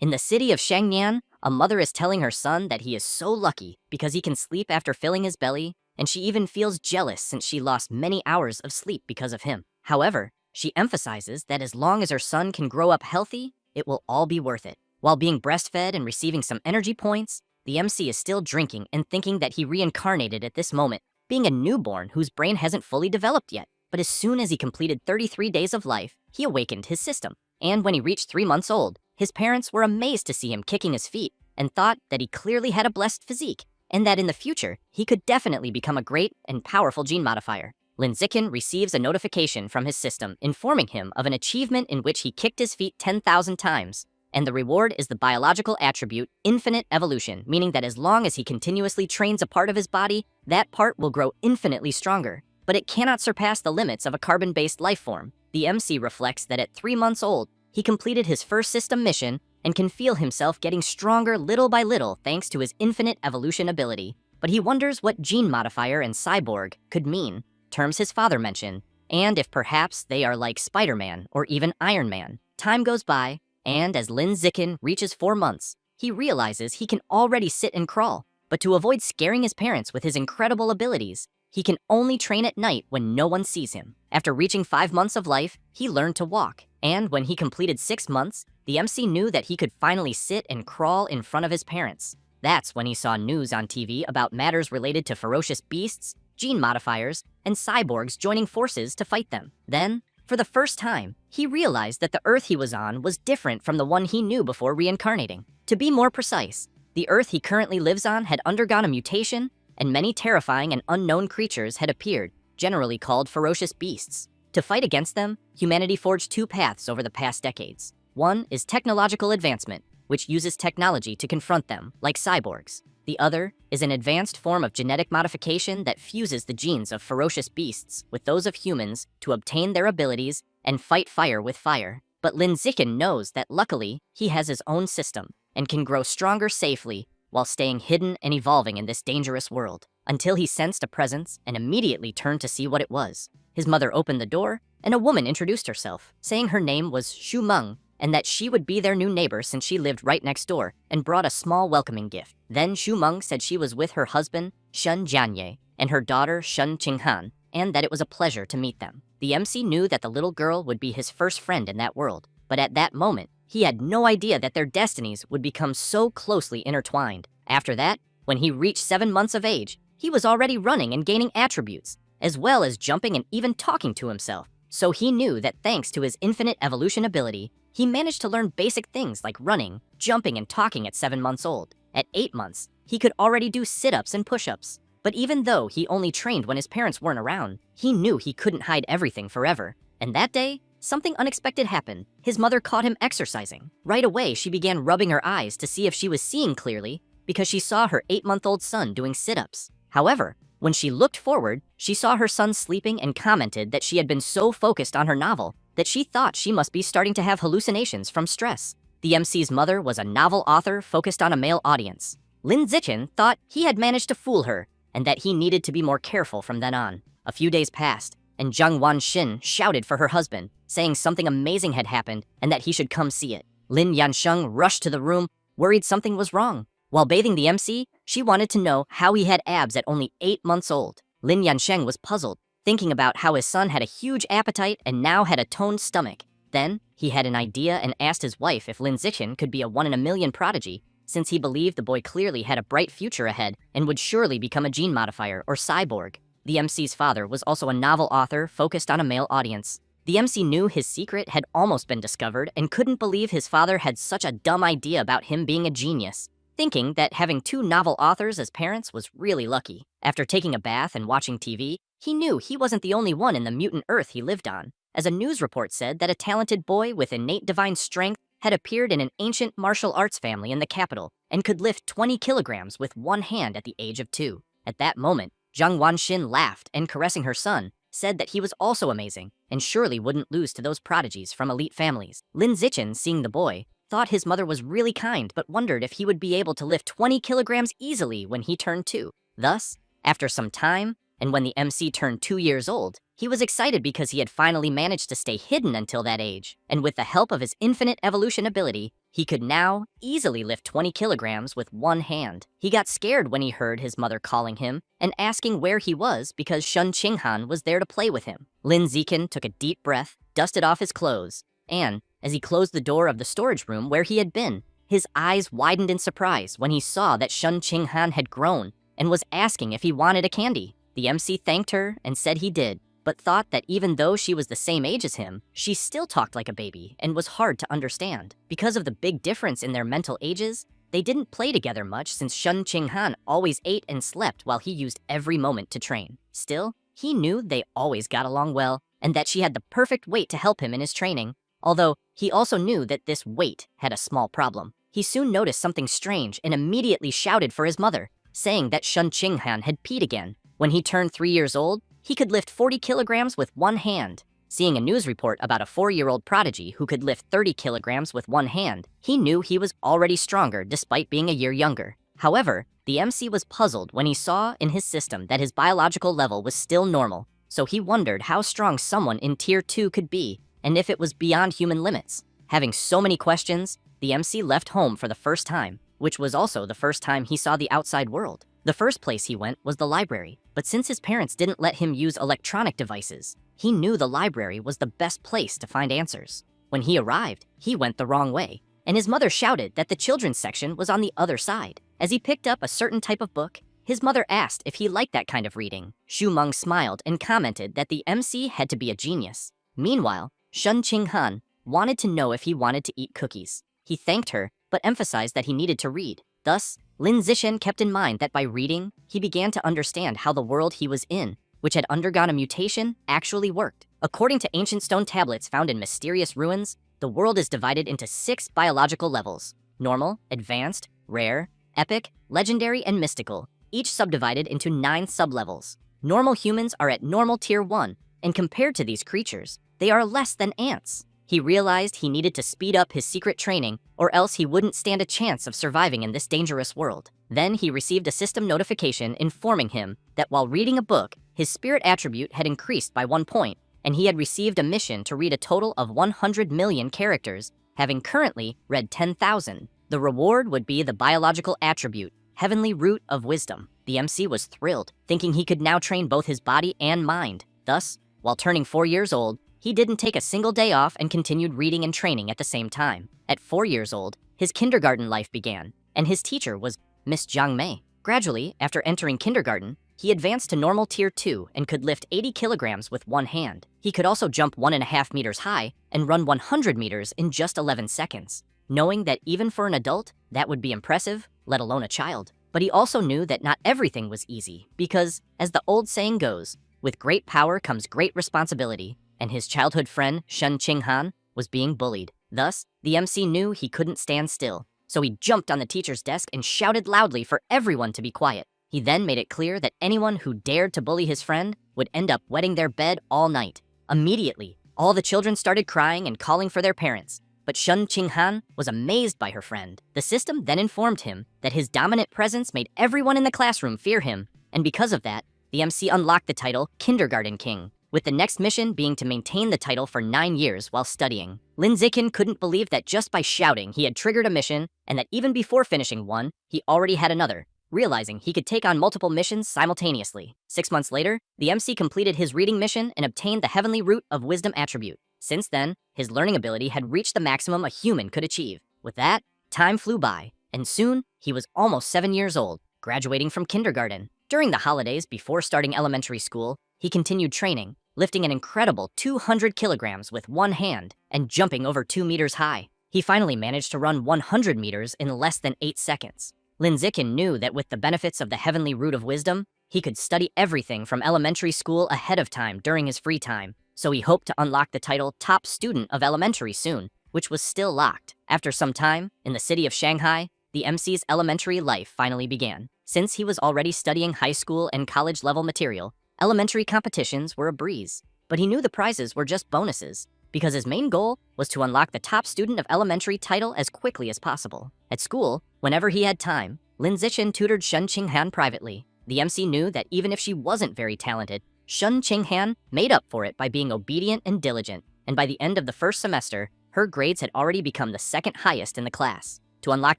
In the city of Shenyang, a mother is telling her son that he is so lucky because he can sleep after filling his belly, and she even feels jealous since she lost many hours of sleep because of him. However, she emphasizes that as long as her son can grow up healthy, it will all be worth it. While being breastfed and receiving some energy points, the MC is still drinking and thinking that he reincarnated at this moment, being a newborn whose brain hasn't fully developed yet. But as soon as he completed 33 days of life, he awakened his system. And when he reached 3 months old, his parents were amazed to see him kicking his feet and thought that he clearly had a blessed physique, and that in the future, he could definitely become a great and powerful gene modifier. Lin Zikin receives a notification from his system informing him of an achievement in which he kicked his feet 10,000 times. And the reward is the biological attribute infinite evolution, meaning that as long as he continuously trains a part of his body, that part will grow infinitely stronger. But it cannot surpass the limits of a carbon-based life form. The MC reflects that at 3 months old, he completed his first system mission and can feel himself getting stronger little by little thanks to his infinite evolution ability. But he wonders what gene modifier and cyborg could mean, terms his father mentioned, and if perhaps they are like Spider-Man or even Iron Man. Time goes by, and as Lin Zikin reaches 4 months, he realizes he can already sit and crawl. But to avoid scaring his parents with his incredible abilities, he can only train at night when no one sees him. After reaching 5 months of life, he learned to walk. And when he completed 6 months, the MC knew that he could finally sit and crawl in front of his parents. That's when he saw news on TV about matters related to ferocious beasts, gene modifiers, and cyborgs joining forces to fight them. Then, for the first time, he realized that the Earth he was on was different from the one he knew before reincarnating. To be more precise, the Earth he currently lives on had undergone a mutation, and many terrifying and unknown creatures had appeared, generally called ferocious beasts. To fight against them, humanity forged 2 paths over the past decades. One is technological advancement, which uses technology to confront them, like cyborgs. The other is an advanced form of genetic modification that fuses the genes of ferocious beasts with those of humans to obtain their abilities and fight fire with fire. But Lin Zikin knows that luckily, he has his own system and can grow stronger safely while staying hidden and evolving in this dangerous world, until he sensed a presence and immediately turned to see what it was. His mother opened the door, and a woman introduced herself, saying her name was Shu Meng, and that she would be their new neighbor since she lived right next door, and brought a small welcoming gift. Then Shu Meng said she was with her husband, Shun Jianye, and her daughter, Shun Qinghan, and that it was a pleasure to meet them. The MC knew that the little girl would be his first friend in that world, but at that moment, he had no idea that their destinies would become so closely intertwined. After that, when he reached 7 months of age, he was already running and gaining attributes, as well as jumping and even talking to himself. So he knew that thanks to his infinite evolution ability, he managed to learn basic things like running, jumping, and talking at 7 months old. At 8 months, he could already do sit-ups and push-ups. But even though he only trained when his parents weren't around, he knew he couldn't hide everything forever. And that day, something unexpected happened. His mother caught him exercising. Right away, she began rubbing her eyes to see if she was seeing clearly because she saw her 8-month-old son doing sit-ups. However, when she looked forward, she saw her son sleeping and commented that she had been so focused on her novel that she thought she must be starting to have hallucinations from stress. The MC's mother was a novel author focused on a male audience. Lin Zichen thought he had managed to fool her and that he needed to be more careful from then on. A few days passed, and Zhang Wanxin shouted for her husband, saying something amazing had happened and that he should come see it. Lin Yansheng rushed to the room, worried something was wrong. While bathing the MC, she wanted to know how he had abs at only 8 months old. Lin Yansheng was puzzled, thinking about how his son had a huge appetite and now had a toned stomach. Then, he had an idea and asked his wife if Lin Zichen could be a 1 in a million prodigy, since he believed the boy clearly had a bright future ahead and would surely become a gene modifier or cyborg. The MC's father was also a novel author focused on a male audience. The MC knew his secret had almost been discovered and couldn't believe his father had such a dumb idea about him being a genius, thinking that having 2 novel authors as parents was really lucky. After taking a bath and watching TV, he knew he wasn't the only one in the mutant Earth he lived on, as a news report said that a talented boy with innate divine strength had appeared in an ancient martial arts family in the capital and could lift 20 kilograms with 1 hand at the age of 2. At that moment, Zhang Wanxin laughed and, caressing her son, said that he was also amazing and surely wouldn't lose to those prodigies from elite families. Lin Zichen, seeing the boy, thought his mother was really kind but wondered if he would be able to lift 20 kilograms easily when he turned 2. Thus, after some time, and when the MC turned 2 years old, he was excited because he had finally managed to stay hidden until that age, and with the help of his infinite evolution ability, He could now easily lift 20 kilograms with one hand. He got scared when he heard his mother calling him and asking where he was because Shun Qinghan was there to play with him. Lin Zikin took a deep breath, dusted off his clothes, and, as he closed the door of the storage room where he had been, his eyes widened in surprise when he saw that Shun Qinghan had grown and was asking if he wanted a candy. The MC thanked her and said he did, but thought that even though she was the same age as him, she still talked like a baby and was hard to understand. Because of the big difference in their mental ages, they didn't play together much since Shun Qinghan always ate and slept while he used every moment to train. Still, he knew they always got along well and that she had the perfect weight to help him in his training, although he also knew that this weight had a small problem. He soon noticed something strange and immediately shouted for his mother, saying that Shun Qinghan had peed again. When he turned 3 years old, he could lift 40 kilograms with one hand. Seeing a news report about a 4-year-old prodigy who could lift 30 kilograms with one hand, he knew he was already stronger despite being a year younger. However, the MC was puzzled when he saw in his system that his biological level was still normal, so he wondered how strong someone in Tier 2 could be and if it was beyond human limits. Having so many questions, the MC left home for the first time, which was also the first time he saw the outside world. The first place he went was the library, but since his parents didn't let him use electronic devices, he knew the library was the best place to find answers. When he arrived, he went the wrong way, and his mother shouted that the children's section was on the other side. As he picked up a certain type of book, his mother asked if he liked that kind of reading. Xu Meng smiled and commented that the MC had to be a genius. Meanwhile, Shun Qinghan wanted to know if he wanted to eat cookies. He thanked her, but emphasized that he needed to read. Thus, Lin Zishen kept in mind that by reading, he began to understand how the world he was in, which had undergone a mutation, actually worked. According to ancient stone tablets found in mysterious ruins, the world is divided into 6 biological levels: normal, advanced, rare, epic, legendary, and mystical, each subdivided into 9 sublevels. Normal humans are at normal tier 1, and compared to these creatures, they are less than ants. He realized he needed to speed up his secret training, or else he wouldn't stand a chance of surviving in this dangerous world. Then he received a system notification informing him that while reading a book, his spirit attribute had increased by 1 point, and he had received a mission to read a total of 100 million characters, having currently read 10,000. The reward would be the biological attribute, Heavenly Root of Wisdom. The MC was thrilled, thinking he could now train both his body and mind. Thus, while turning 4 years old, he didn't take a single day off and continued reading and training at the same time. At 4 years old, his kindergarten life began, and his teacher was Miss Jiang Mei. Gradually, after entering kindergarten, he advanced to normal tier 2 and could lift 80 kilograms with one hand. He could also jump 1.5 meters high and run 100 meters in just 11 seconds. Knowing that even for an adult, that would be impressive, let alone a child. But he also knew that not everything was easy, because, as the old saying goes, with great power comes great responsibility, and his childhood friend, Shun Qinghan, was being bullied. Thus, the MC knew he couldn't stand still, so he jumped on the teacher's desk and shouted loudly for everyone to be quiet. He then made it clear that anyone who dared to bully his friend would end up wetting their bed all night. Immediately, all the children started crying and calling for their parents, but Shun Qinghan was amazed by her friend. The system then informed him that his dominant presence made everyone in the classroom fear him, and because of that, the MC unlocked the title Kindergarten King, with the next mission being to maintain the title for 9 years while studying. Lin Zikin couldn't believe that just by shouting he had triggered a mission, and that even before finishing one, he already had another, realizing he could take on multiple missions simultaneously. 6 months later, the MC completed his reading mission and obtained the Heavenly Root of Wisdom attribute. Since then, his learning ability had reached the maximum a human could achieve. With that, time flew by, and soon he was almost 7 years old, graduating from kindergarten. During the holidays before starting elementary school, he continued training, lifting an incredible 200 kilograms with one hand and jumping over 2 meters high. He finally managed to run 100 meters in less than 8 seconds. Lin Zikin knew that with the benefits of the Heavenly Root of Wisdom, he could study everything from elementary school ahead of time during his free time, so he hoped to unlock the title Top Student of Elementary soon, which was still locked. After some time, in the city of Shanghai, the MC's elementary life finally began. Since he was already studying high school and college level material, elementary competitions were a breeze. But he knew the prizes were just bonuses, because his main goal was to unlock the Top Student of Elementary title as quickly as possible. At school, whenever he had time, Lin Zishen tutored Shun Qinghan privately. The MC knew that even if she wasn't very talented, Shun Qinghan made up for it by being obedient and diligent, and by the end of the first semester, her her grades had already become the second highest in the class. To unlock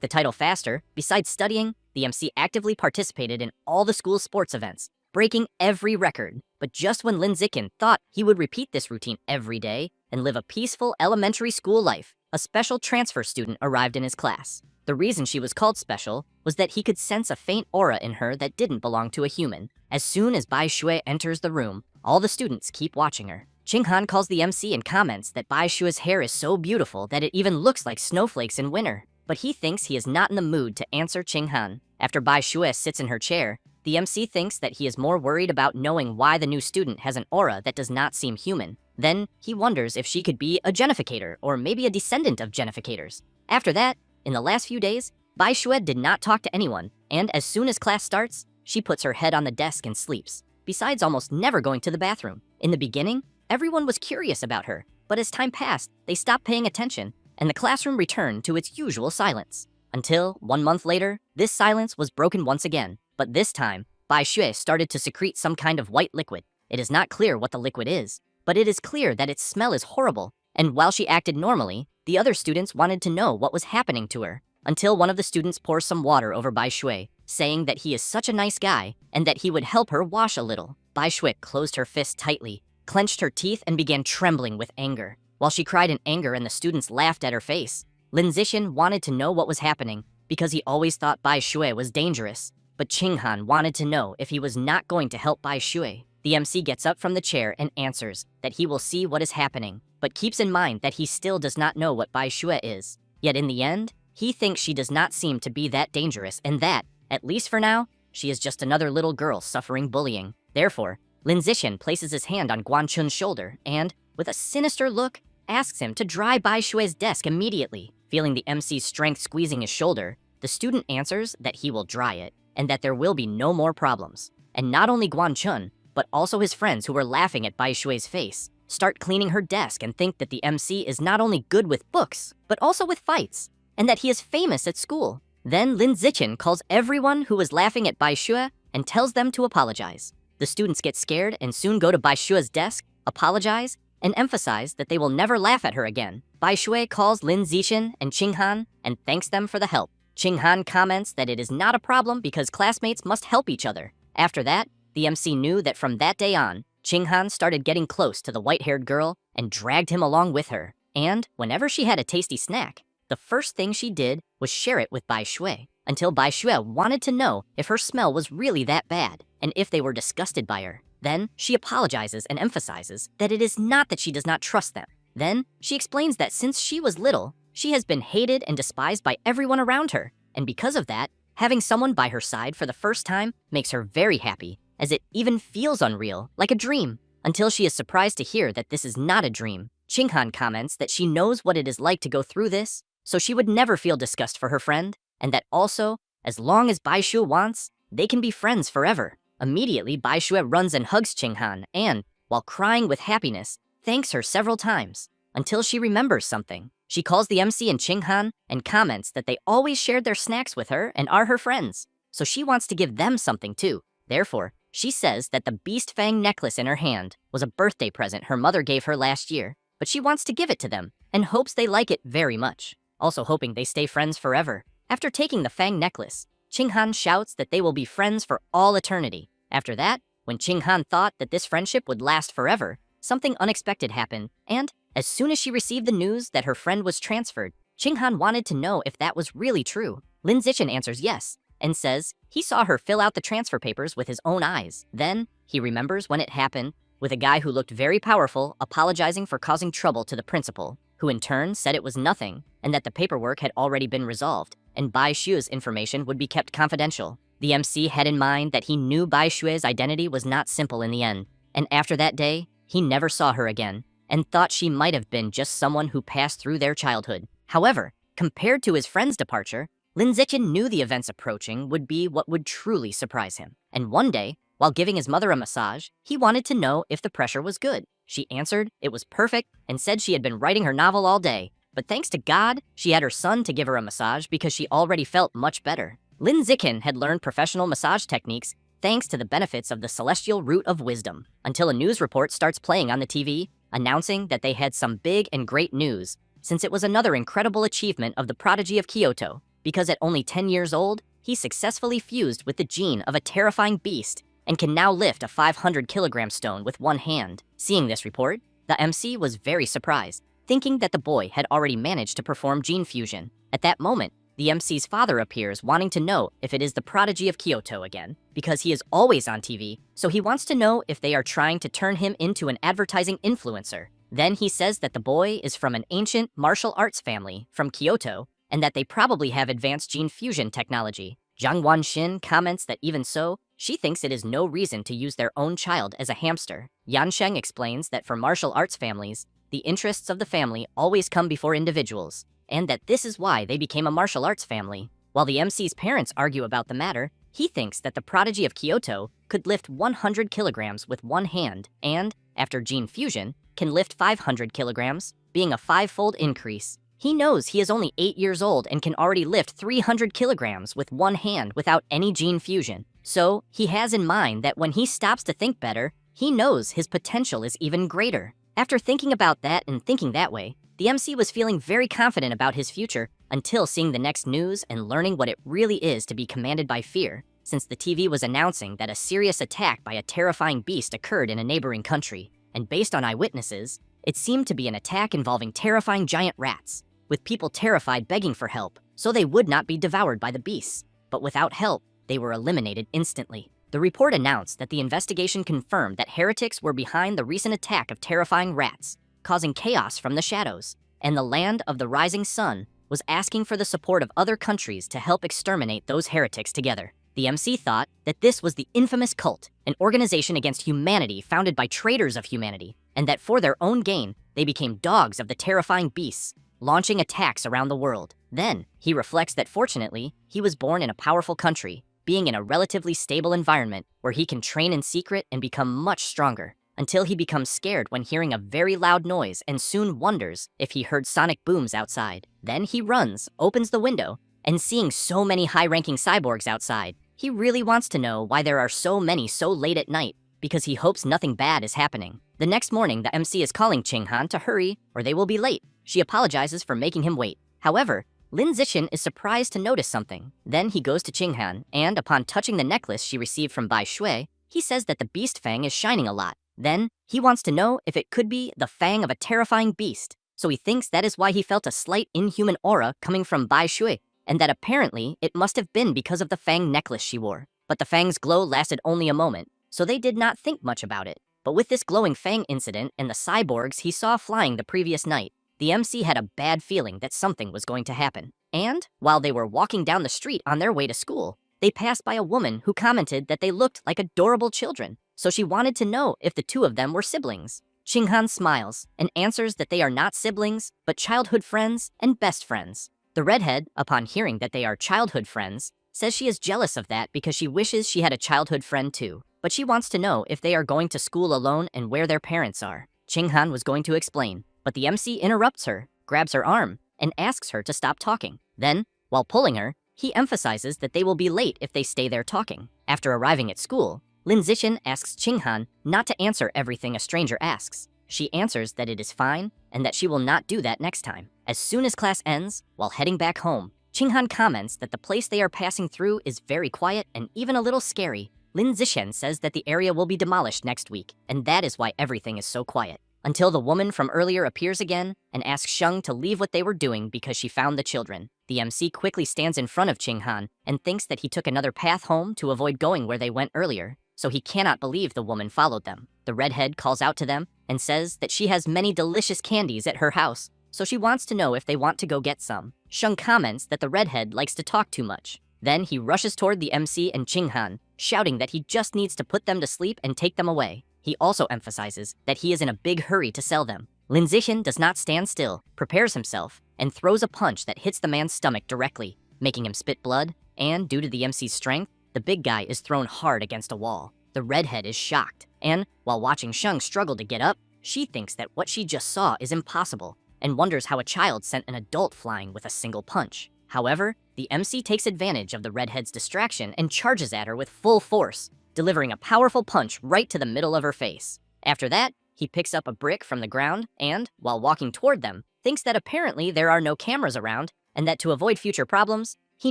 the title faster, besides studying, the MC actively participated in all the school's sports events, breaking every record. But just when Lin Zikin thought he would repeat this routine every day and live a peaceful elementary school life, a special transfer student arrived in his class. The reason she was called special was that he could sense a faint aura in her that didn't belong to a human. As soon as Bai Shui enters the room, all the students keep watching her. Ching Han calls the MC and comments that Bai Shui's hair is so beautiful that it even looks like snowflakes in winter. But he thinks he is not in the mood to answer Ching Han. After Bai Shui sits in her chair, the MC thinks that he is more worried about knowing why the new student has an aura that does not seem human. Then he wonders if she could be a genificator or maybe a descendant of genificators. After that, in the last few days, Bai Shui did not talk to anyone, and as soon as class starts, she puts her head on the desk and sleeps, besides almost never going to the bathroom. In the beginning, everyone was curious about her, but as time passed, they stopped paying attention, and the classroom returned to its usual silence. Until, 1 month later, this silence was broken once again, but this time, Bai Shui started to secrete some kind of white liquid. It is not clear what the liquid is, but it is clear that its smell is horrible, and while she acted normally, the other students wanted to know what was happening to her, until one of the students pours some water over Bai Shui, saying that he is such a nice guy and that he would help her wash a little. Bai Shui closed her fist tightly, clenched her teeth, and began trembling with anger. While she cried in anger and the students laughed at her face, Lin Zixin wanted to know what was happening because he always thought Bai Shui was dangerous. But Ching Han wanted to know if he was not going to help Bai Shui. The MC gets up from the chair and answers that he will see what is happening, but keeps in mind that he still does not know what Bai Shui is. Yet in the end, he thinks she does not seem to be that dangerous and that, at least for now, she is just another little girl suffering bullying. Therefore, Lin Zixin places his hand on Guan Chun's shoulder and, with a sinister look, asks him to dry Bai Shui's desk immediately. Feeling the MC's strength squeezing his shoulder, the student answers that he will dry it and that there will be no more problems. And not only Guan Chun, but also his friends who were laughing at Bai Shui's face, start cleaning her desk and think that the MC is not only good with books, but also with fights, and that he is famous at school. Then Lin Zixin calls everyone who was laughing at Bai Shui and tells them to apologize. The students get scared and soon go to Bai Shui's desk, apologize, and emphasize that they will never laugh at her again. Bai Shui calls Lin Zixin and Ching Han and thanks them for the help. Ching Han comments that it is not a problem because classmates must help each other. After that, the MC knew that from that day on, Ching Han started getting close to the white-haired girl and dragged him along with her. And whenever she had a tasty snack, the first thing she did was share it with Bai Shui, until Bai Shui wanted to know if her smell was really that bad and if they were disgusted by her. Then she apologizes and emphasizes that it is not that she does not trust them. Then she explains that since she was little, she has been hated and despised by everyone around her, and because of that, having someone by her side for the first time makes her very happy, as it even feels unreal, like a dream, until she is surprised to hear that this is not a dream. Ching Han comments that she knows what it is like to go through this, so she would never feel disgust for her friend, and that also, as long as Bai Shui wants, they can be friends forever. Immediately, Bai Shui runs and hugs Ching Han and, while crying with happiness, thanks her several times, until she remembers something. She calls the MC and Ching Han and comments that they always shared their snacks with her and are her friends, so she wants to give them something too. Therefore, she says that the beast fang necklace in her hand was a birthday present her mother gave her last year, but she wants to give it to them and hopes they like it very much, also hoping they stay friends forever. After taking the fang necklace, Ching Han shouts that they will be friends for all eternity. After that, when Ching Han thought that this friendship would last forever, something unexpected happened, and as soon as she received the news that her friend was transferred, Ching Han wanted to know if that was really true. Lin Zixin answers yes, and says he saw her fill out the transfer papers with his own eyes. Then, he remembers when it happened, with a guy who looked very powerful apologizing for causing trouble to the principal, who in turn said it was nothing, and that the paperwork had already been resolved, and Bai Shui's information would be kept confidential. The MC had in mind that he knew Bai Shui's identity was not simple in the end, and after that day, he never saw her again, and thought she might have been just someone who passed through their childhood. However, compared to his friend's departure, Lin Zixin knew the events approaching would be what would truly surprise him. And one day, while giving his mother a massage, he wanted to know if the pressure was good. She answered it was perfect and said she had been writing her novel all day, but thanks to God, she had her son to give her a massage because she already felt much better. Lin Zixin had learned professional massage techniques thanks to the benefits of the celestial root of wisdom, until a news report starts playing on the TV, announcing that they had some big and great news. since it was another incredible achievement of the prodigy of Kyoto, because at only 10 years old, he successfully fused with the gene of a terrifying beast and can now lift a 500-kilogram stone with one hand. Seeing this report, the MC was very surprised, thinking that the boy had already managed to perform gene fusion. At that moment, the MC's father appears, wanting to know if it is the prodigy of Kyoto again, because he is always on TV, so he wants to know if they are trying to turn him into an advertising influencer. Then he says that the boy is from an ancient martial arts family from Kyoto, and that they probably have advanced gene fusion technology. Zhang Wanxin comments that even so, she thinks it is no reason to use their own child as a hamster. Yan Sheng explains that for martial arts families, the interests of the family always come before individuals, and that this is why they became a martial arts family. While the MC's parents argue about the matter, he thinks that the prodigy of Kyoto could lift 100 kilograms with one hand and, after gene fusion, can lift 500 kilograms, being a 5-fold increase. He knows he is only 8 years old and can already lift 300 kilograms with one hand without any gene fusion. So, he has in mind that when he stops to think better, he knows his potential is even greater. After thinking about that and thinking that way, the MC was feeling very confident about his future until seeing the next news and learning what it really is to be commanded by fear, since the TV was announcing that a serious attack by a terrifying beast occurred in a neighboring country, and based on eyewitnesses, it seemed to be an attack involving terrifying giant rats, with people terrified begging for help so they would not be devoured by the beasts. But without help, they were eliminated instantly. The report announced that the investigation confirmed that heretics were behind the recent attack of terrifying rats, causing chaos from the shadows, and the land of the rising sun was asking for the support of other countries to help exterminate those heretics together. The MC thought that this was the infamous cult, an organization against humanity founded by traitors of humanity, and that for their own gain, they became dogs of the terrifying beasts, launching attacks around the world. Then, he reflects that fortunately, he was born in a powerful country, being in a relatively stable environment where he can train in secret and become much stronger, until he becomes scared when hearing a very loud noise and soon wonders if he heard sonic booms outside. Then he runs, opens the window, and seeing so many high-ranking cyborgs outside, he really wants to know why there are so many so late at night, because he hopes nothing bad is happening. The next morning, the MC is calling Qinghan to hurry or they will be late. She apologizes for making him wait. However, Lin Zixin is surprised to notice something. Then he goes to Qinghan, and upon touching the necklace she received from Bai Shui, he says that the beast fang is shining a lot. Then, he wants to know if it could be the fang of a terrifying beast, so he thinks that is why he felt a slight inhuman aura coming from Bai Shui, and that apparently it must have been because of the fang necklace she wore. But the fang's glow lasted only a moment, so they did not think much about it. But with this glowing fang incident and the cyborgs he saw flying the previous night, the MC had a bad feeling that something was going to happen. And, while they were walking down the street on their way to school, they passed by a woman who commented that they looked like adorable children, so she wanted to know if the two of them were siblings. Qinghan smiles and answers that they are not siblings, but childhood friends and best friends. The redhead, upon hearing that they are childhood friends, says she is jealous of that because she wishes she had a childhood friend too, but she wants to know if they are going to school alone and where their parents are. Qinghan was going to explain, but the MC interrupts her, grabs her arm, and asks her to stop talking. Then, while pulling her, he emphasizes that they will be late if they stay there talking. After arriving at school, Lin Zixin asks Qinghan not to answer everything a stranger asks. She answers that it is fine and that she will not do that next time. As soon as class ends, while heading back home, Qinghan comments that the place they are passing through is very quiet and even a little scary. Lin Zixin says that the area will be demolished next week, and that is why everything is so quiet. Until the woman from earlier appears again and asks Sheng to leave what they were doing because she found the children. The MC quickly stands in front of Qinghan and thinks that he took another path home to avoid going where they went earlier, so he cannot believe the woman followed them. The redhead calls out to them and says that she has many delicious candies at her house, so she wants to know if they want to go get some. Sheng comments that the redhead likes to talk too much. Then he rushes toward the MC and Qinghan, shouting that he just needs to put them to sleep and take them away. He also emphasizes that he is in a big hurry to sell them. Lin Zixin does not stand still, prepares himself, and throws a punch that hits the man's stomach directly, making him spit blood, and due to the MC's strength, the big guy is thrown hard against a wall. The redhead is shocked, and while watching Sheng struggle to get up, she thinks that what she just saw is impossible, and wonders how a child sent an adult flying with a single punch. However, the MC takes advantage of the redhead's distraction and charges at her with full force, delivering a powerful punch right to the middle of her face. After that, he picks up a brick from the ground and, while walking toward them, thinks that apparently there are no cameras around, and that to avoid future problems, he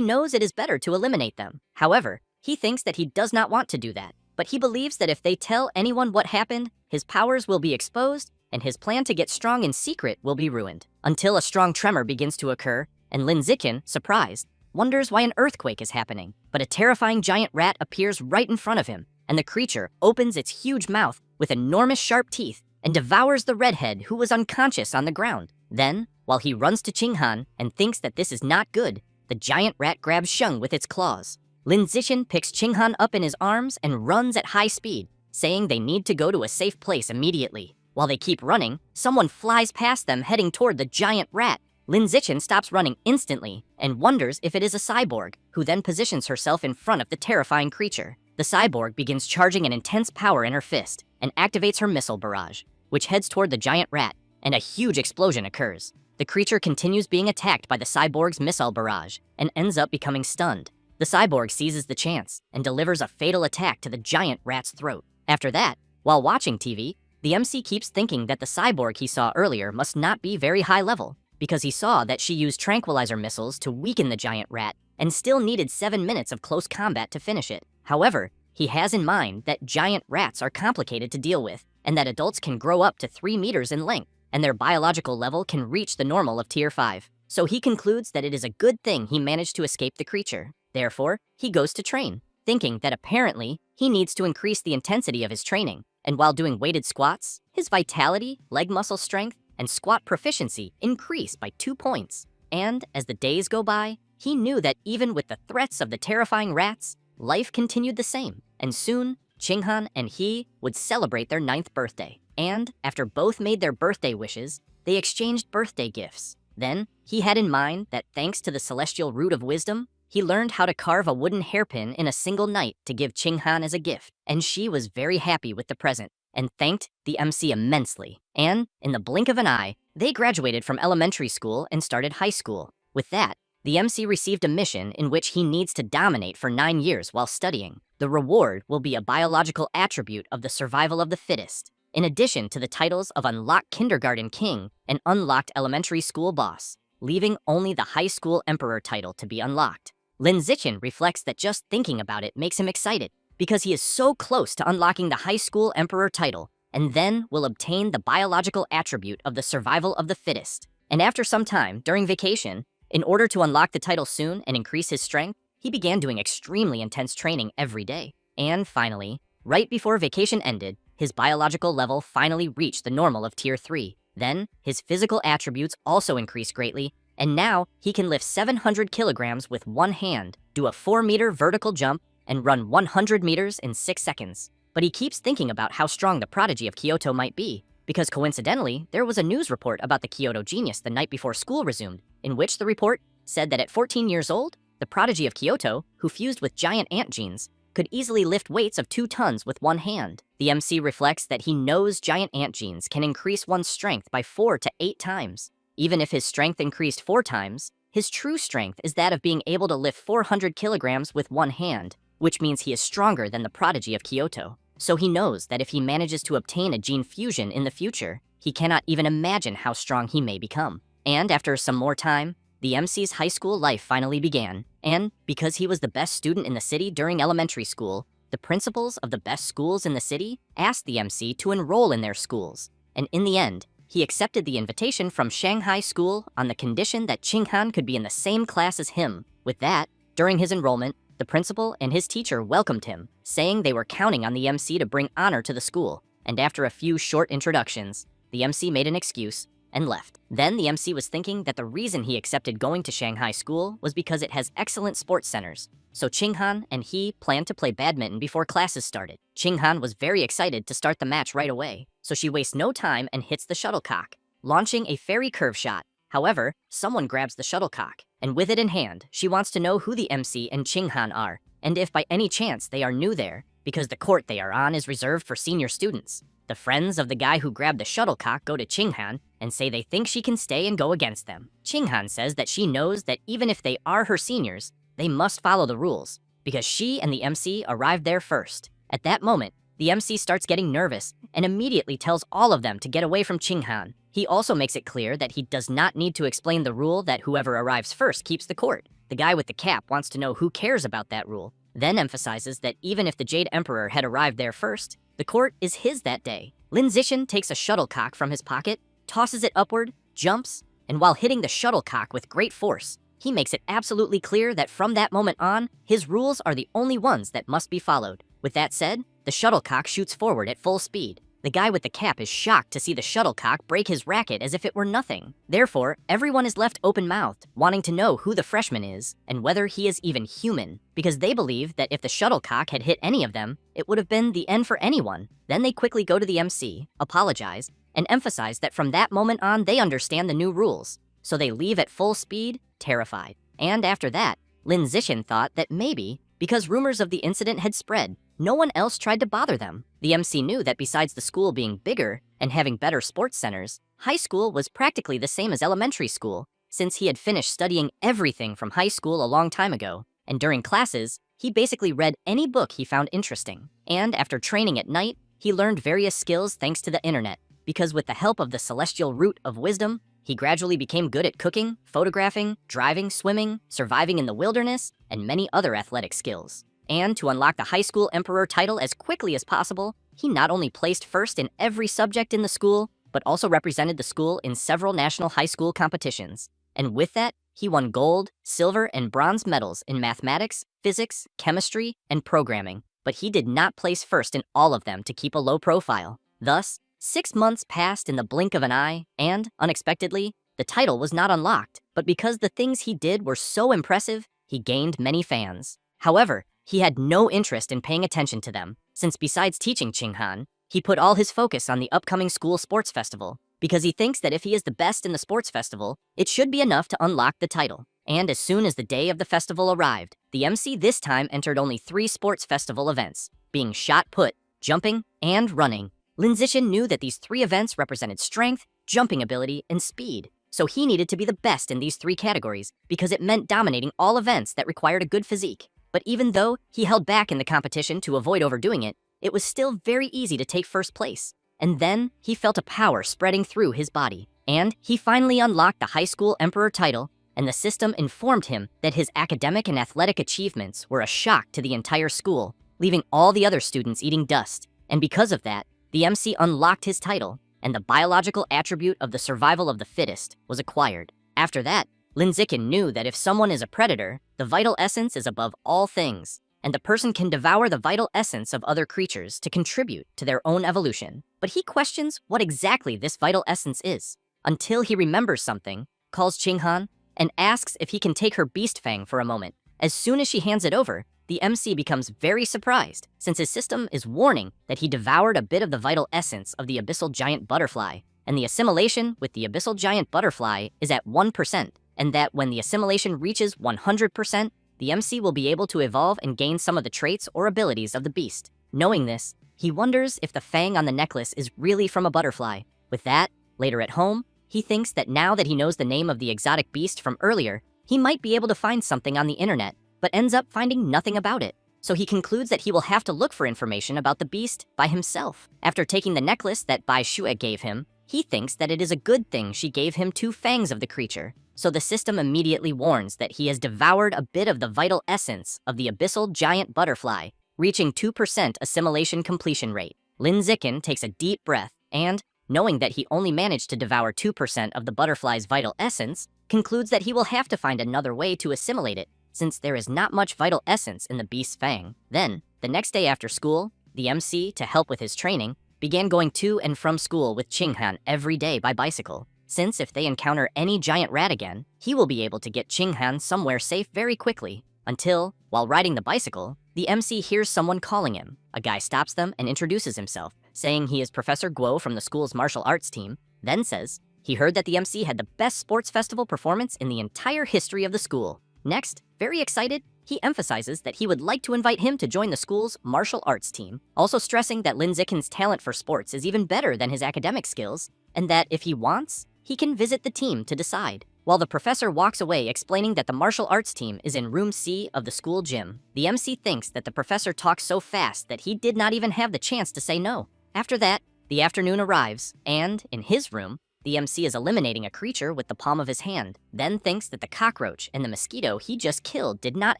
knows it is better to eliminate them. However, he thinks that he does not want to do that, but he believes that if they tell anyone what happened, his powers will be exposed, and his plan to get strong in secret will be ruined. Until a strong tremor begins to occur, and Lin Zichen, surprised, wonders why an earthquake is happening. But a terrifying giant rat appears right in front of him, and the creature opens its huge mouth with enormous sharp teeth and devours the redhead who was unconscious on the ground. Then, while he runs to Qinghan and thinks that this is not good, the giant rat grabs Sheng with its claws. Lin Zichen picks Qinghan up in his arms and runs at high speed, saying they need to go to a safe place immediately. While they keep running, someone flies past them heading toward the giant rat. Lin Zichen stops running instantly and wonders if it is a cyborg, who then positions herself in front of the terrifying creature. The cyborg begins charging an intense power in her fist and activates her missile barrage, which heads toward the giant rat, and a huge explosion occurs. The creature continues being attacked by the cyborg's missile barrage and ends up becoming stunned. The cyborg seizes the chance and delivers a fatal attack to the giant rat's throat. After that, while watching TV, the MC keeps thinking that the cyborg he saw earlier must not be very high level, because he saw that she used tranquilizer missiles to weaken the giant rat and still needed 7 minutes of close combat to finish it. However, he has in mind that giant rats are complicated to deal with, and that adults can grow up to 3 meters in length, and their biological level can reach the normal of Tier 5. So he concludes that it is a good thing he managed to escape the creature. Therefore, he goes to train, thinking that apparently he needs to increase the intensity of his training, and while doing weighted squats, his vitality, leg muscle strength, and squat proficiency increased by 2 points. And as the days go by, he knew that even with the threats of the terrifying rats, life continued the same, and soon, Qinghan and he would celebrate their 9th birthday. And after both made their birthday wishes, they exchanged birthday gifts. Then, he had in mind that thanks to the celestial root of wisdom, he learned how to carve a wooden hairpin in a single night to give Qinghan as a gift, and she was very happy with the present and thanked the MC immensely. And, in the blink of an eye, they graduated from elementary school and started high school. With that, the MC received a mission in which he needs to dominate for 9 years while studying. The reward will be a biological attribute of the survival of the fittest, in addition to the titles of Unlocked Kindergarten King and Unlocked Elementary School Boss, leaving only the High School Emperor title to be unlocked. Lin Zichen reflects that just thinking about it makes him excited, because he is so close to unlocking the High School Emperor title, and then will obtain the biological attribute of the survival of the fittest. And after some time, during vacation, in order to unlock the title soon and increase his strength, he began doing extremely intense training every day. And finally, right before vacation ended, his biological level finally reached the normal of Tier 3. Then, his physical attributes also increased greatly, and now he can lift 700 kilograms with one hand, do a 4-meter vertical jump, and run 100 meters in 6 seconds. But he keeps thinking about how strong the prodigy of Kyoto might be, because coincidentally, there was a news report about the Kyoto genius the night before school resumed, in which the report said that at 14 years old, the prodigy of Kyoto, who fused with giant ant genes, could easily lift weights of 2 tons with one hand. The MC reflects that he knows giant ant genes can increase one's strength by 4 to 8 times. Even if his strength increased 4 times, his true strength is that of being able to lift 400 kilograms with one hand, which means he is stronger than the prodigy of Kyoto. So he knows that if he manages to obtain a gene fusion in the future, he cannot even imagine how strong he may become. And after some more time, the MC's high school life finally began, and because he was the best student in the city during elementary school, the principals of the best schools in the city asked the MC to enroll in their schools. And in the end, he accepted the invitation from Shanghai School on the condition that Qinghan could be in the same class as him. With that, during his enrollment, the principal and his teacher welcomed him, saying they were counting on the MC to bring honor to the school. And after a few short introductions, the MC made an excuse and left. Then the MC was thinking that the reason he accepted going to Shanghai School was because it has excellent sports centers. So Qinghan and he planned to play badminton before classes started. Qinghan was very excited to start the match right away, so she wastes no time and hits the shuttlecock, launching a fairy curve shot. However, someone grabs the shuttlecock, and with it in hand, she wants to know who the MC and Qinghan are, and if by any chance they are new there, because the court they are on is reserved for senior students. The friends of the guy who grabbed the shuttlecock go to Qinghan and say they think she can stay and go against them. Qinghan says that she knows that even if they are her seniors, they must follow the rules, because she and the MC arrived there first. At that moment, the MC starts getting nervous and immediately tells all of them to get away from Chinghan. He also makes it clear that he does not need to explain the rule that whoever arrives first keeps the court. The guy with the cap wants to know who cares about that rule, then emphasizes that even if the Jade Emperor had arrived there first, the court is his that day. Lin Zixin takes a shuttlecock from his pocket, tosses it upward, jumps, and while hitting the shuttlecock with great force, he makes it absolutely clear that from that moment on, his rules are the only ones that must be followed. With that said, the shuttlecock shoots forward at full speed. The guy with the cap is shocked to see the shuttlecock break his racket as if it were nothing. Therefore, everyone is left open-mouthed, wanting to know who the freshman is and whether he is even human, because they believe that if the shuttlecock had hit any of them, it would have been the end for anyone. Then they quickly go to the MC, apologize, and emphasize that from that moment on they understand the new rules. So they leave at full speed, terrified. And after that, Lin Zixin thought that maybe, because rumors of the incident had spread, no one else tried to bother them. The MC knew that besides the school being bigger and having better sports centers, high school was practically the same as elementary school, since he had finished studying everything from high school a long time ago. And during classes, he basically read any book he found interesting. And after training at night, he learned various skills thanks to the internet, because with the help of the celestial root of wisdom, he gradually became good at cooking, photographing, driving, swimming, surviving in the wilderness, and many other athletic skills. And to unlock the high school emperor title as quickly as possible, he not only placed first in every subject in the school, but also represented the school in several national high school competitions. And with that, he won gold, silver, and bronze medals in mathematics, physics, chemistry, and programming. But he did not place first in all of them to keep a low profile. Thus, 6 months passed in the blink of an eye, and, unexpectedly, the title was not unlocked. But because the things he did were so impressive, he gained many fans. However, he had no interest in paying attention to them, since besides teaching Chinghan, he put all his focus on the upcoming school sports festival, because he thinks that if he is the best in the sports festival, it should be enough to unlock the title. And as soon as the day of the festival arrived, the MC this time entered only 3 sports festival events, being shot put, jumping, and running. Lin Zixin knew that these 3 events represented strength, jumping ability, and speed, so he needed to be the best in these 3 categories because it meant dominating all events that required a good physique. But even though he held back in the competition to avoid overdoing it, it was still very easy to take first place. And then he felt a power spreading through his body, and he finally unlocked the high school emperor title, and the system informed him that his academic and athletic achievements were a shock to the entire school, leaving all the other students eating dust. And because of that, the MC unlocked his title, and the biological attribute of the survival of the fittest was acquired. After that, Lin Zixin knew that if someone is a predator, the vital essence is above all things, and the person can devour the vital essence of other creatures to contribute to their own evolution. But he questions what exactly this vital essence is, until he remembers something, calls Chinghan, and asks if he can take her beast fang for a moment. As soon as she hands it over, the MC becomes very surprised, since his system is warning that he devoured a bit of the vital essence of the abyssal giant butterfly, and the assimilation with the abyssal giant butterfly is at 1%, and that when the assimilation reaches 100%, the MC will be able to evolve and gain some of the traits or abilities of the beast. Knowing this, he wonders if the fang on the necklace is really from a butterfly. With that, later at home, he thinks that now that he knows the name of the exotic beast from earlier, he might be able to find something on the internet, but ends up finding nothing about it. So he concludes that he will have to look for information about the beast by himself. After taking the necklace that Bai Shue gave him, he thinks that it is a good thing she gave him 2 fangs of the creature. So the system immediately warns that he has devoured a bit of the vital essence of the abyssal giant butterfly, reaching 2% assimilation completion rate. Lin Zixin takes a deep breath and, knowing that he only managed to devour 2% of the butterfly's vital essence, concludes that he will have to find another way to assimilate it, since there is not much vital essence in the beast's fang. Then, the next day after school, the MC, to help with his training, began going to and from school with Chinghan every day by bicycle, since if they encounter any giant rat again, he will be able to get Chinghan somewhere safe very quickly. Until, while riding the bicycle, the MC hears someone calling him. A guy stops them and introduces himself, saying he is Professor Guo from the school's martial arts team, then says he heard that the MC had the best sports festival performance in the entire history of the school. Next, very excited, he emphasizes that he would like to invite him to join the school's martial arts team, also stressing that Lin Zixin's talent for sports is even better than his academic skills, and that if he wants, he can visit the team to decide. While the professor walks away explaining that the martial arts team is in room C of the school gym, the MC thinks that the professor talks so fast that he did not even have the chance to say no. After that, the afternoon arrives, and, in his room, the MC is eliminating a creature with the palm of his hand, then thinks that the cockroach and the mosquito he just killed did not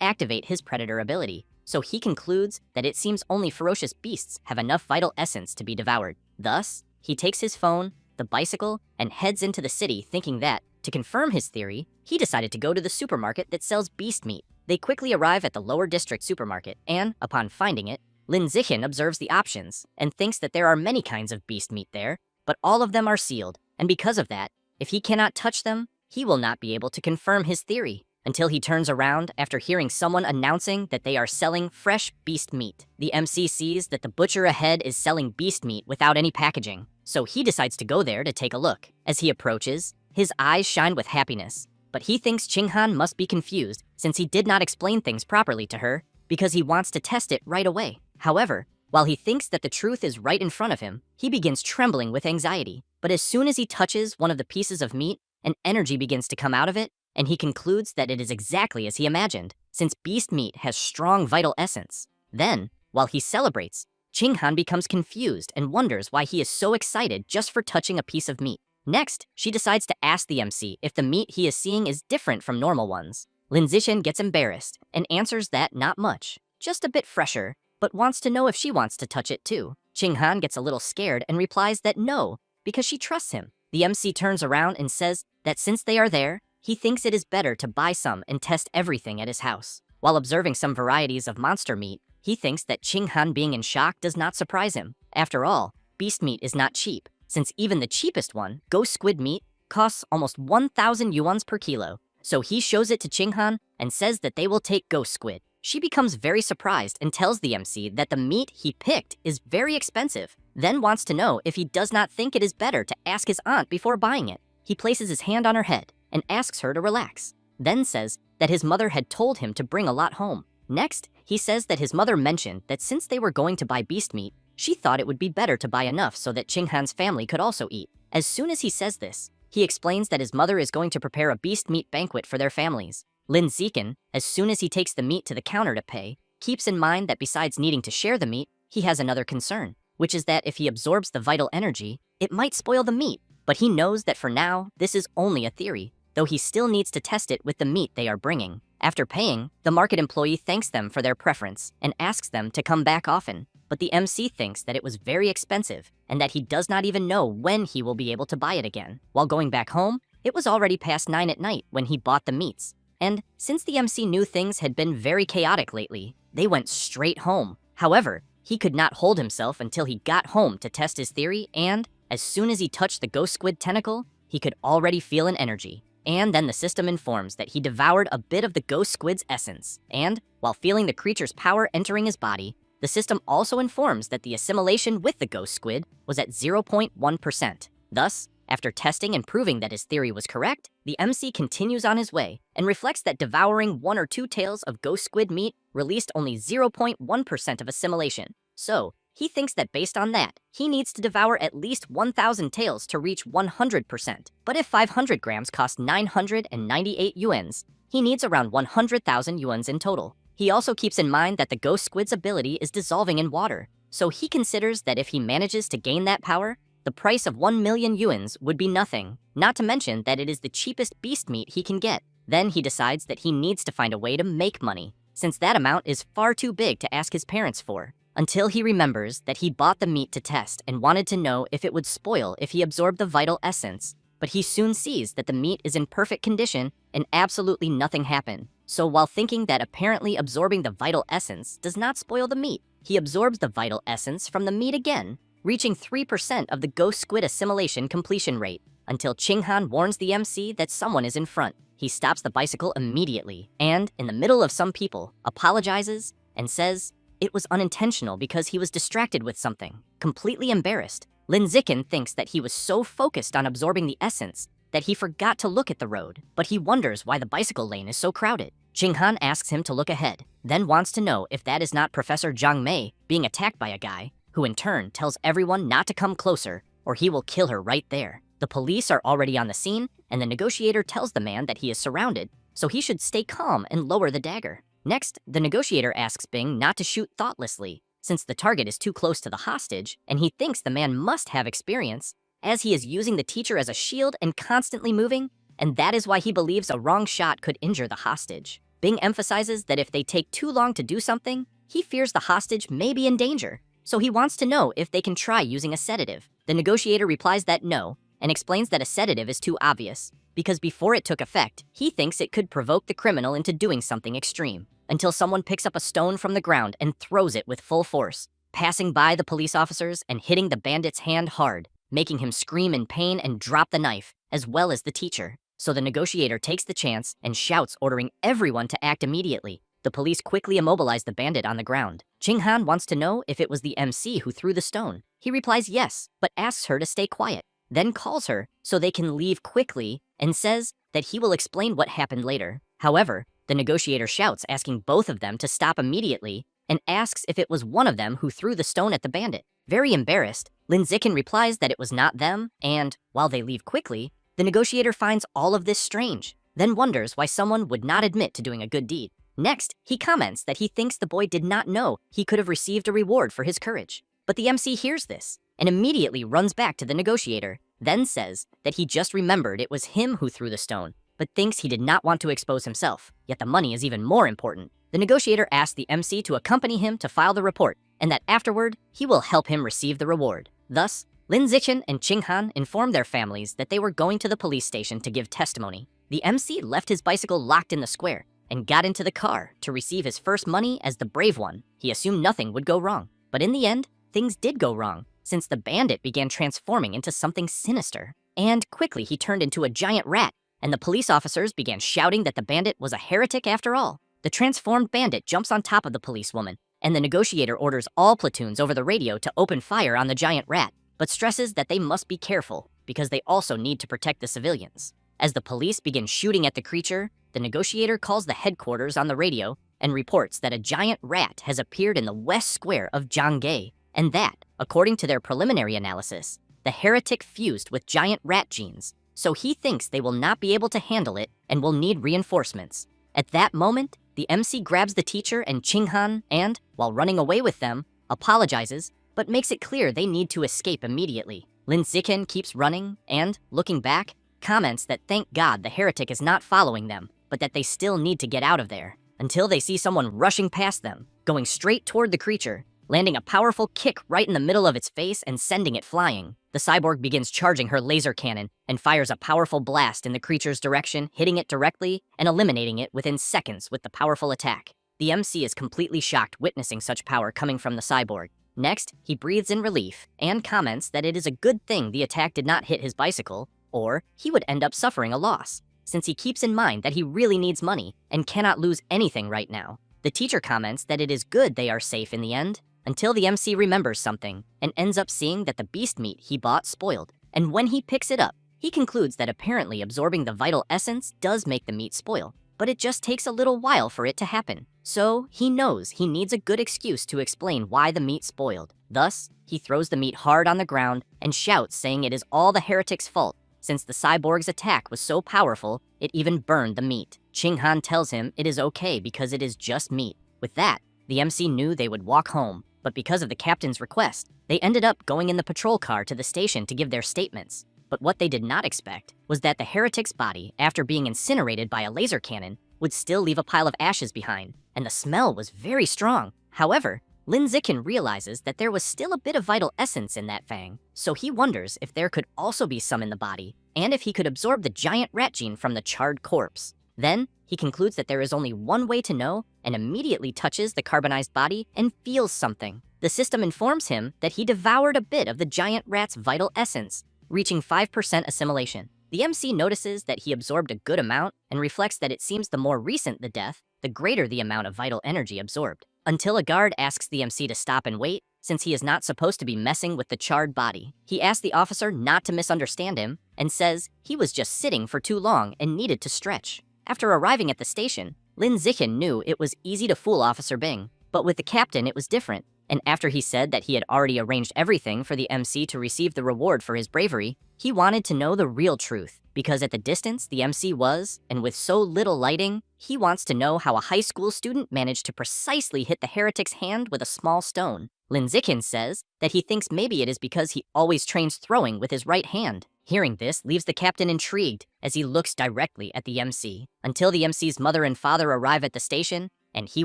activate his predator ability, so he concludes that it seems only ferocious beasts have enough vital essence to be devoured. Thus, he takes his phone, the bicycle, and heads into the city thinking that, to confirm his theory, he decided to go to the supermarket that sells beast meat. They quickly arrive at the lower district supermarket, and, upon finding it, Lin Zichen observes the options and thinks that there are many kinds of beast meat there, but all of them are sealed, and because of that, if he cannot touch them, he will not be able to confirm his theory until he turns around after hearing someone announcing that they are selling fresh beast meat. The MC sees that the butcher ahead is selling beast meat without any packaging, so he decides to go there to take a look. As he approaches, his eyes shine with happiness, but he thinks Ching-han must be confused since he did not explain things properly to her because he wants to test it right away. However, while he thinks that the truth is right in front of him, he begins trembling with anxiety. But as soon as he touches one of the pieces of meat, an energy begins to come out of it, and he concludes that it is exactly as he imagined, since beast meat has strong vital essence. Then, while he celebrates, Ching-han becomes confused and wonders why he is so excited just for touching a piece of meat. Next, she decides to ask the MC if the meat he is seeing is different from normal ones. Lin Zichen gets embarrassed and answers that not much, just a bit fresher, but wants to know if she wants to touch it too. Ching-han gets a little scared and replies that no, because she trusts him. The MC turns around and says that since they are there, he thinks it is better to buy some and test everything at his house. While observing some varieties of monster meat, he thinks that Ching-han being in shock does not surprise him. After all, beast meat is not cheap, since even the cheapest one, ghost squid meat, costs almost 1,000 yuans per kilo. So he shows it to Ching-han and says that they will take ghost squid. She becomes very surprised and tells the MC that the meat he picked is very expensive, then wants to know if he does not think it is better to ask his aunt before buying it. He places his hand on her head and asks her to relax, then says that his mother had told him to bring a lot home. Next, he says that his mother mentioned that since they were going to buy beast meat, she thought it would be better to buy enough so that Ching-han's family could also eat. As soon as he says this, he explains that his mother is going to prepare a beast meat banquet for their families. Lin Zichen, as soon as he takes the meat to the counter to pay, keeps in mind that besides needing to share the meat, he has another concern, which is that if he absorbs the vital energy, it might spoil the meat. But he knows that for now, this is only a theory, though he still needs to test it with the meat they are bringing. After paying, the market employee thanks them for their preference and asks them to come back often. But the MC thinks that it was very expensive and that he does not even know when he will be able to buy it again. While going back home, it was already past 9 at night when he bought the meats. And since the MC knew things had been very chaotic lately, they went straight home. However, he could not hold himself until he got home to test his theory, and as soon as he touched the ghost squid tentacle, he could already feel an energy. And then the system informs that he devoured a bit of the ghost squid's essence. And, while feeling the creature's power entering his body, the system also informs that the assimilation with the ghost squid was at 0.1%. Thus, after testing and proving that his theory was correct, the MC continues on his way and reflects that devouring 1 or 2 tails of ghost squid meat released only 0.1% of assimilation. So, he thinks that based on that, he needs to devour at least 1,000 tails to reach 100%. But if 500 grams cost 998 yuans, he needs around 100,000 yuans in total. He also keeps in mind that the ghost squid's ability is dissolving in water, so he considers that if he manages to gain that power, the price of 1 million yuans would be nothing, not to mention that it is the cheapest beast meat he can get. Then he decides that he needs to find a way to make money, since that amount is far too big to ask his parents for. Until he remembers that he bought the meat to test and wanted to know if it would spoil if he absorbed the vital essence. But he soon sees that the meat is in perfect condition and absolutely nothing happened. So while thinking that apparently absorbing the vital essence does not spoil the meat, he absorbs the vital essence from the meat again, reaching 3% of the ghost squid assimilation completion rate, until Ching-han warns the MC that someone is in front. He stops the bicycle immediately and, in the middle of some people, apologizes and says it was unintentional because he was distracted with something. Completely embarrassed, Lin Zichen thinks that he was so focused on absorbing the essence that he forgot to look at the road, but he wonders why the bicycle lane is so crowded. Ching-han asks him to look ahead, then wants to know if that is not Professor Zhang Mei being attacked by a guy, who in turn tells everyone not to come closer or he will kill her right there. The police are already on the scene, and the negotiator tells the man that he is surrounded, so he should stay calm and lower the dagger. Next, the negotiator asks Bing not to shoot thoughtlessly, since the target is too close to the hostage, and he thinks the man must have experience, as he is using the teacher as a shield and constantly moving, and that is why he believes a wrong shot could injure the hostage. Bing emphasizes that if they take too long to do something, he fears the hostage may be in danger, so he wants to know if they can try using a sedative. The negotiator replies that no, and explains that a sedative is too obvious, because before it took effect, he thinks it could provoke the criminal into doing something extreme, until someone picks up a stone from the ground and throws it with full force, passing by the police officers and hitting the bandit's hand hard, making him scream in pain and drop the knife, as well as the teacher. So the negotiator takes the chance and shouts, ordering everyone to act immediately. The police quickly immobilize the bandit on the ground. Ching Han wants to know if it was the MC who threw the stone. He replies yes, but asks her to stay quiet, then calls her so they can leave quickly and says that he will explain what happened later. However, the negotiator shouts, asking both of them to stop immediately, and asks if it was one of them who threw the stone at the bandit. Very embarrassed, Lin Zikin replies that it was not them, and, while they leave quickly, the negotiator finds all of this strange, then wonders why someone would not admit to doing a good deed. Next, he comments that he thinks the boy did not know he could have received a reward for his courage. But the MC hears this, and immediately runs back to the negotiator, then says that he just remembered it was him who threw the stone, but thinks he did not want to expose himself, yet the money is even more important. The negotiator asks the MC to accompany him to file the report, and that afterward, he will help him receive the reward. Thus, Lin Zichen and Ching Han informed their families that they were going to the police station to give testimony. The MC left his bicycle locked in the square and got into the car to receive his first money as the brave one. He assumed nothing would go wrong, but in the end, things did go wrong, since the bandit began transforming into something sinister. And quickly he turned into a giant rat, and the police officers began shouting that the bandit was a heretic after all. The transformed bandit jumps on top of the policewoman, and the negotiator orders all platoons over the radio to open fire on the giant rat, but stresses that they must be careful because they also need to protect the civilians. As the police begin shooting at the creature, the negotiator calls the headquarters on the radio and reports that a giant rat has appeared in the west square of Zhangge, and that, according to their preliminary analysis, the heretic fused with giant rat genes, so he thinks they will not be able to handle it and will need reinforcements. At that moment, the MC grabs the teacher and Ching Han and, while running away with them, apologizes, but makes it clear they need to escape immediately. Lin Ziken keeps running and, looking back, comments that thank God the heretic is not following them, but that they still need to get out of there, until they see someone rushing past them, going straight toward the creature, landing a powerful kick right in the middle of its face and sending it flying. The cyborg begins charging her laser cannon and fires a powerful blast in the creature's direction, hitting it directly and eliminating it within seconds with the powerful attack. The MC is completely shocked witnessing such power coming from the cyborg. Next, he breathes in relief and comments that it is a good thing the attack did not hit his bicycle, or he would end up suffering a loss, since he keeps in mind that he really needs money and cannot lose anything right now. The teacher comments that it is good they are safe in the end, until the MC remembers something and ends up seeing that the beast meat he bought spoiled. And when he picks it up, he concludes that apparently absorbing the vital essence does make the meat spoil, but it just takes a little while for it to happen. So he knows he needs a good excuse to explain why the meat spoiled. Thus, he throws the meat hard on the ground and shouts, saying it is all the heretic's fault, since the cyborg's attack was so powerful, it even burned the meat. Ching Han tells him it is okay because it is just meat. With that, the MC knew they would walk home, but because of the captain's request, they ended up going in the patrol car to the station to give their statements. But what they did not expect was that the heretic's body, after being incinerated by a laser cannon, would still leave a pile of ashes behind, and the smell was very strong. However, Lin Ziken realizes that there was still a bit of vital essence in that fang, so he wonders if there could also be some in the body, and if he could absorb the giant rat gene from the charred corpse. Then, he concludes that there is only one way to know and immediately touches the carbonized body and feels something. The system informs him that he devoured a bit of the giant rat's vital essence, reaching 5% assimilation. The MC notices that he absorbed a good amount and reflects that it seems the more recent the death, the greater the amount of vital energy absorbed, until a guard asks the MC to stop and wait, since he is not supposed to be messing with the charred body. He asks the officer not to misunderstand him and says he was just sitting for too long and needed to stretch. After arriving at the station, Lin Zichen knew it was easy to fool Officer Bing, but with the captain it was different, And after he said that he had already arranged everything for the MC to receive the reward for his bravery, he wanted to know the real truth, because at the distance the MC was, and with so little lighting, he wants to know how a high school student managed to precisely hit the heretic's hand with a small stone. Lin Zikin says that he thinks maybe it is because he always trains throwing with his right hand. Hearing this leaves the captain intrigued as he looks directly at the MC, until the MC's mother and father arrive at the station, and he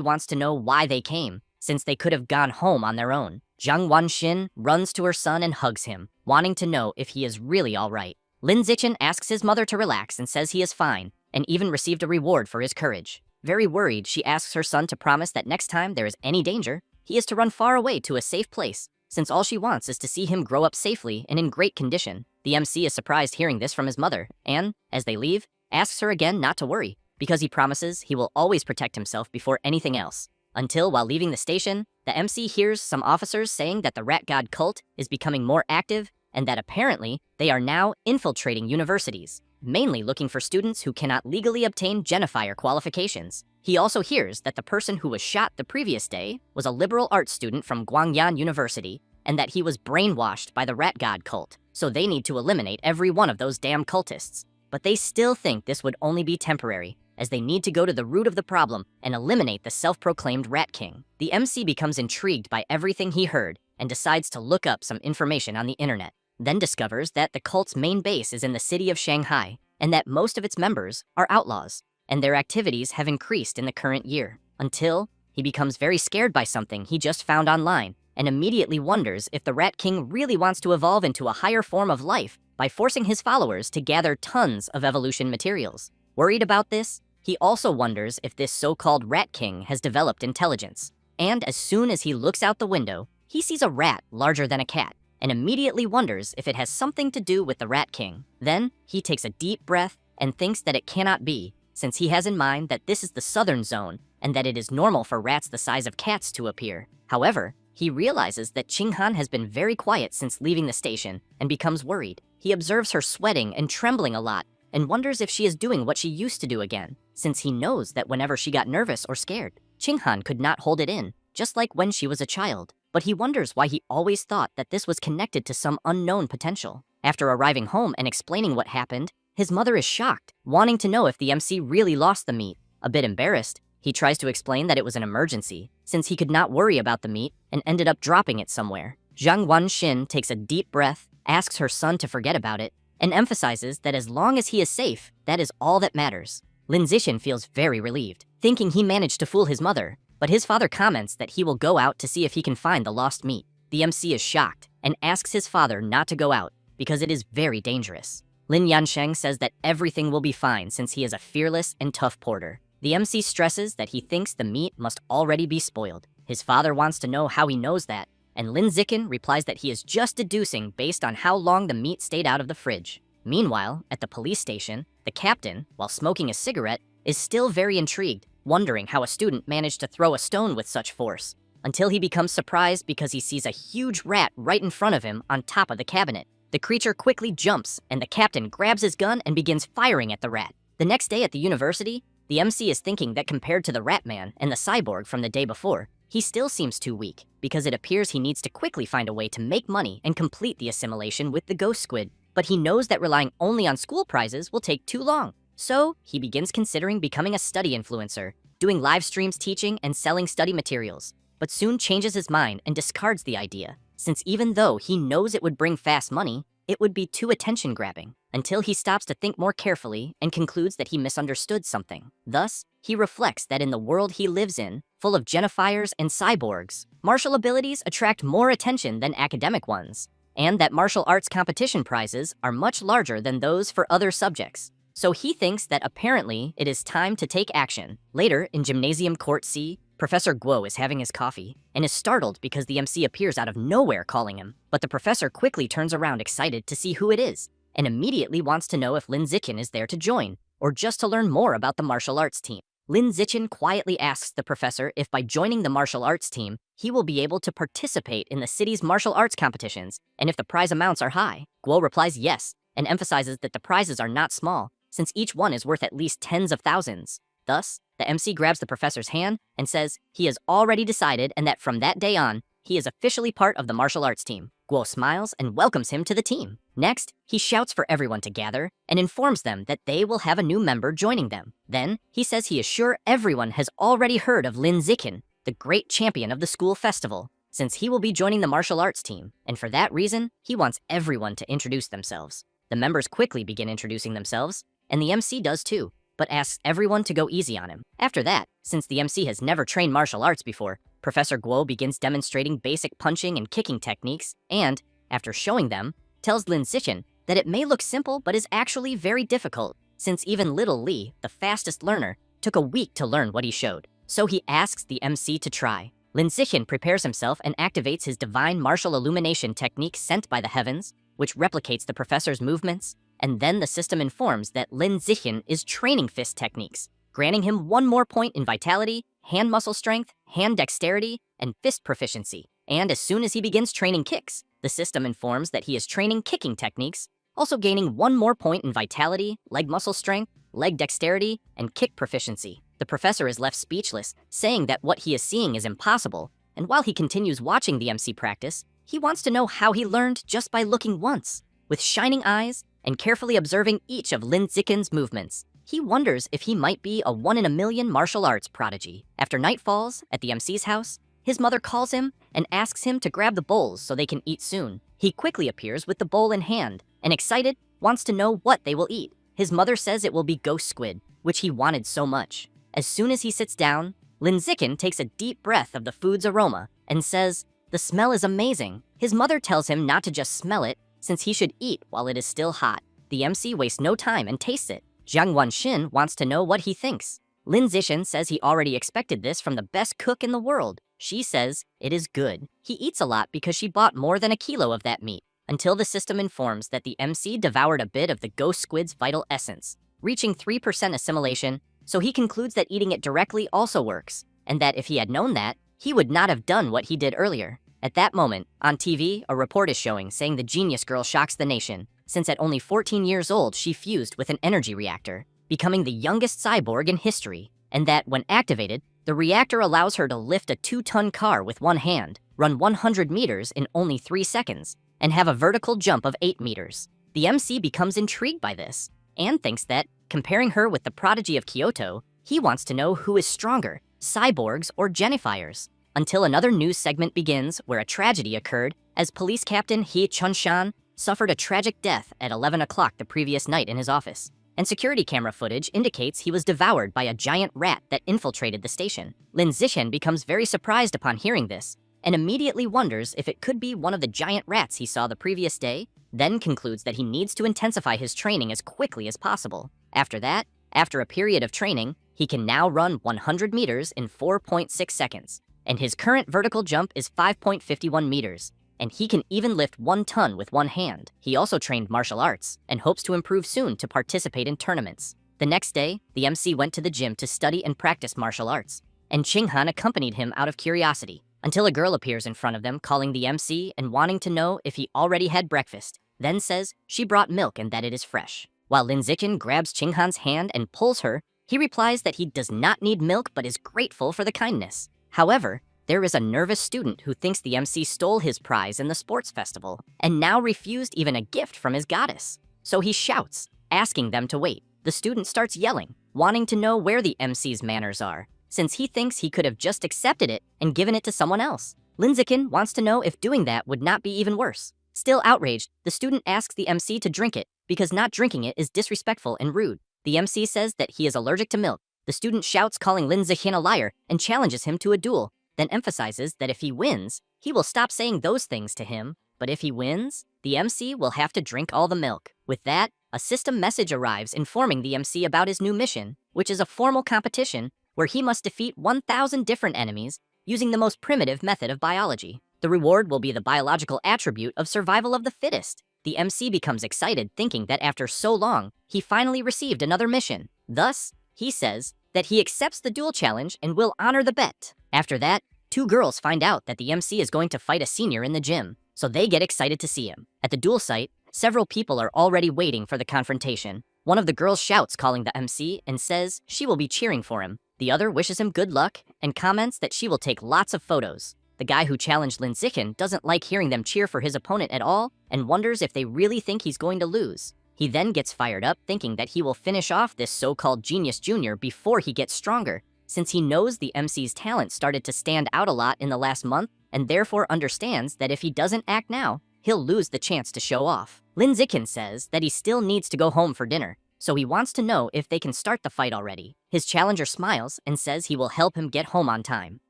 wants to know why they came, since they could have gone home on their own. Jiang Wanxin runs to her son and hugs him, wanting to know if he is really all right. Lin Zichen asks his mother to relax and says he is fine, and even received a reward for his courage. Very worried, she asks her son to promise that next time there is any danger, he is to run far away to a safe place, since all she wants is to see him grow up safely and in great condition. The MC is surprised hearing this from his mother, and, as they leave, asks her again not to worry, because he promises he will always protect himself before anything else. Until, while leaving the station, the MC hears some officers saying that the rat god cult is becoming more active and that apparently they are now infiltrating universities, mainly looking for students who cannot legally obtain Genifier qualifications. He also hears that the person who was shot the previous day was a liberal arts student from Guangyan University and that he was brainwashed by the rat god cult, so they need to eliminate every one of those damn cultists. But they still think this would only be temporary, as they need to go to the root of the problem and eliminate the self-proclaimed Rat King. The MC becomes intrigued by everything he heard and decides to look up some information on the internet, then discovers that the cult's main base is in the city of Shanghai and that most of its members are outlaws, and their activities have increased in the current year, until he becomes very scared by something he just found online and immediately wonders if the Rat King really wants to evolve into a higher form of life by forcing his followers to gather tons of evolution materials. Worried about this, he also wonders if this so-called Rat King has developed intelligence. And as soon as he looks out the window, he sees a rat larger than a cat, and immediately wonders if it has something to do with the Rat King. Then, he takes a deep breath and thinks that it cannot be, since he has in mind that this is the southern zone, and that it is normal for rats the size of cats to appear. However, he realizes that Qinghan has been very quiet since leaving the station, and becomes worried. He observes her sweating and trembling a lot, and wonders if she is doing what she used to do again, since he knows that whenever she got nervous or scared, Qinghan could not hold it in, just like when she was a child. But he wonders why he always thought that this was connected to some unknown potential. After arriving home and explaining what happened, his mother is shocked, wanting to know if the MC really lost the meat. A bit embarrassed, he tries to explain that it was an emergency, since he could not worry about the meat and ended up dropping it somewhere. Jiang Wanxin takes a deep breath, asks her son to forget about it, and emphasizes that as long as he is safe, that is all that matters. Lin Zixin feels very relieved, thinking he managed to fool his mother, but his father comments that he will go out to see if he can find the lost meat. The MC is shocked and asks his father not to go out because it is very dangerous. Lin Yansheng says that everything will be fine since he is a fearless and tough porter. The MC stresses that he thinks the meat must already be spoiled. His father wants to know how he knows that, and Lin Zikin replies that he is just deducing based on how long the meat stayed out of the fridge. Meanwhile, at the police station, the captain, while smoking a cigarette, is still very intrigued, wondering how a student managed to throw a stone with such force, until he becomes surprised because he sees a huge rat right in front of him on top of the cabinet. The creature quickly jumps, and the captain grabs his gun and begins firing at the rat. The next day at the university, the MC is thinking that compared to the Rat Man and the cyborg from the day before, he still seems too weak, because it appears he needs to quickly find a way to make money and complete the assimilation with the ghost squid. But he knows that relying only on school prizes will take too long. So, he begins considering becoming a study influencer, doing live streams teaching and selling study materials, but soon changes his mind and discards the idea, since even though he knows it would bring fast money, it would be too attention-grabbing, until he stops to think more carefully and concludes that he misunderstood something. Thus, he reflects that in the world he lives in, full of Genifiers and cyborgs, martial abilities attract more attention than academic ones, and that martial arts competition prizes are much larger than those for other subjects. So he thinks that apparently it is time to take action. Later, in Gymnasium Court C, Professor Guo is having his coffee and is startled because the MC appears out of nowhere calling him, but the professor quickly turns around excited to see who it is and immediately wants to know if Lin Zikin is there to join or just to learn more about the martial arts team. Lin Zikin quietly asks the professor if by joining the martial arts team, he will be able to participate in the city's martial arts competitions and if the prize amounts are high. Guo replies yes and emphasizes that the prizes are not small since each one is worth at least tens of thousands. Thus, the MC grabs the professor's hand and says he has already decided and that from that day on, he is officially part of the martial arts team. Guo smiles and welcomes him to the team. Next, he shouts for everyone to gather and informs them that they will have a new member joining them. Then, he says he is sure everyone has already heard of Lin Zikin, the great champion of the school festival, since he will be joining the martial arts team, and for that reason, he wants everyone to introduce themselves. The members quickly begin introducing themselves, and the MC does too, but asks everyone to go easy on him. After that, since the MC has never trained martial arts before, Professor Guo begins demonstrating basic punching and kicking techniques, and, after showing them, tells Lin Zichen that it may look simple but is actually very difficult, since even little Li, the fastest learner, took a week to learn what he showed. So he asks the MC to try. Lin Zichen prepares himself and activates his divine martial illumination technique sent by the heavens, which replicates the professor's movements, and then the system informs that Lin Zichen is training fist techniques, granting him 1 more point in vitality, hand muscle strength, hand dexterity, and fist proficiency. And as soon as he begins training kicks, the system informs that he is training kicking techniques, also gaining 1 more point in vitality, leg muscle strength, leg dexterity, and kick proficiency. The professor is left speechless, saying that what he is seeing is impossible, and while he continues watching the MC practice, he wants to know how he learned just by looking once. With shining eyes and carefully observing each of Lin Zikin's movements, he wonders if he might be a 1 in a million martial arts prodigy. After night falls, at the MC's house, his mother calls him and asks him to grab the bowls so they can eat soon. He quickly appears with the bowl in hand, and excited, wants to know what they will eat. His mother says it will be ghost squid, which he wanted so much. As soon as he sits down, Lin Zikin takes a deep breath of the food's aroma and says, "The smell is amazing." His mother tells him not to just smell it, since he should eat while it is still hot. The MC wastes no time and tastes it. Jiang Wanxin wants to know what he thinks. Lin Zichen says he already expected this from the best cook in the world. She says it is good. He eats a lot because she bought more than 1 kilo of that meat, until the system informs that the MC devoured a bit of the ghost squid's vital essence, reaching 3% assimilation, so he concludes that eating it directly also works, and that if he had known that, he would not have done what he did earlier. At that moment, on TV, a report is showing saying the genius girl shocks the nation, since at only 14 years old she fused with an energy reactor, becoming the youngest cyborg in history, and that when activated, the reactor allows her to lift a 2-ton car with one hand, run 100 meters in only 3 seconds, and have a vertical jump of 8 meters. The MC becomes intrigued by this, and thinks that, comparing her with the prodigy of Kyoto, he wants to know who is stronger, cyborgs or genifiers. Until another news segment begins where a tragedy occurred as police captain He Chun-shan suffered a tragic death at 11 o'clock the previous night in his office, and security camera footage indicates he was devoured by a giant rat that infiltrated the station. Lin Zichen becomes very surprised upon hearing this, and immediately wonders if it could be one of the giant rats he saw the previous day, then concludes that he needs to intensify his training as quickly as possible. After that, after a period of training, he can now run 100 meters in 4.6 seconds, and his current vertical jump is 5.51 meters, and he can even lift 1 ton with one hand. He also trained martial arts, and hopes to improve soon to participate in tournaments. The next day, the MC went to the gym to study and practice martial arts, and Qinghan accompanied him out of curiosity, until a girl appears in front of them calling the MC and wanting to know if he already had breakfast, then says she brought milk and that it is fresh. While Lin Zichen grabs Qinghan's hand and pulls her, he replies that he does not need milk but is grateful for the kindness. However, there is a nervous student who thinks the MC stole his prize in the sports festival and now refused even a gift from his goddess. So he shouts, asking them to wait. The student starts yelling, wanting to know where the MC's manners are, since he thinks he could have just accepted it and given it to someone else. Lin Zichen wants to know if doing that would not be even worse. Still outraged, the student asks the MC to drink it, because not drinking it is disrespectful and rude. The MC says that he is allergic to milk. The student shouts, calling Lin Zichen a liar, and challenges him to a duel, then emphasizes that if he wins, he will stop saying those things to him, but if he wins, the MC will have to drink all the milk. With that, a system message arrives informing the MC about his new mission, which is a formal competition where he must defeat 1,000 different enemies using the most primitive method of biology. The reward will be the biological attribute of survival of the fittest. The MC becomes excited, thinking that after so long, he finally received another mission. Thus, he says that he accepts the duel challenge and will honor the bet. After that, 2 girls find out that the MC is going to fight a senior in the gym, so they get excited to see him. At the duel site, several people are already waiting for the confrontation. One of the girls shouts, calling the MC, and says she will be cheering for him. The other wishes him good luck and comments that she will take lots of photos. The guy who challenged Lin Zichen doesn't like hearing them cheer for his opponent at all and wonders if they really think he's going to lose. He then gets fired up thinking that he will finish off this so-called genius junior before he gets stronger, since he knows the MC's talent started to stand out a lot in the last month and therefore understands that if he doesn't act now, he'll lose the chance to show off. Lin Zichen says that he still needs to go home for dinner, so he wants to know if they can start the fight already. His challenger smiles and says he will help him get home on time.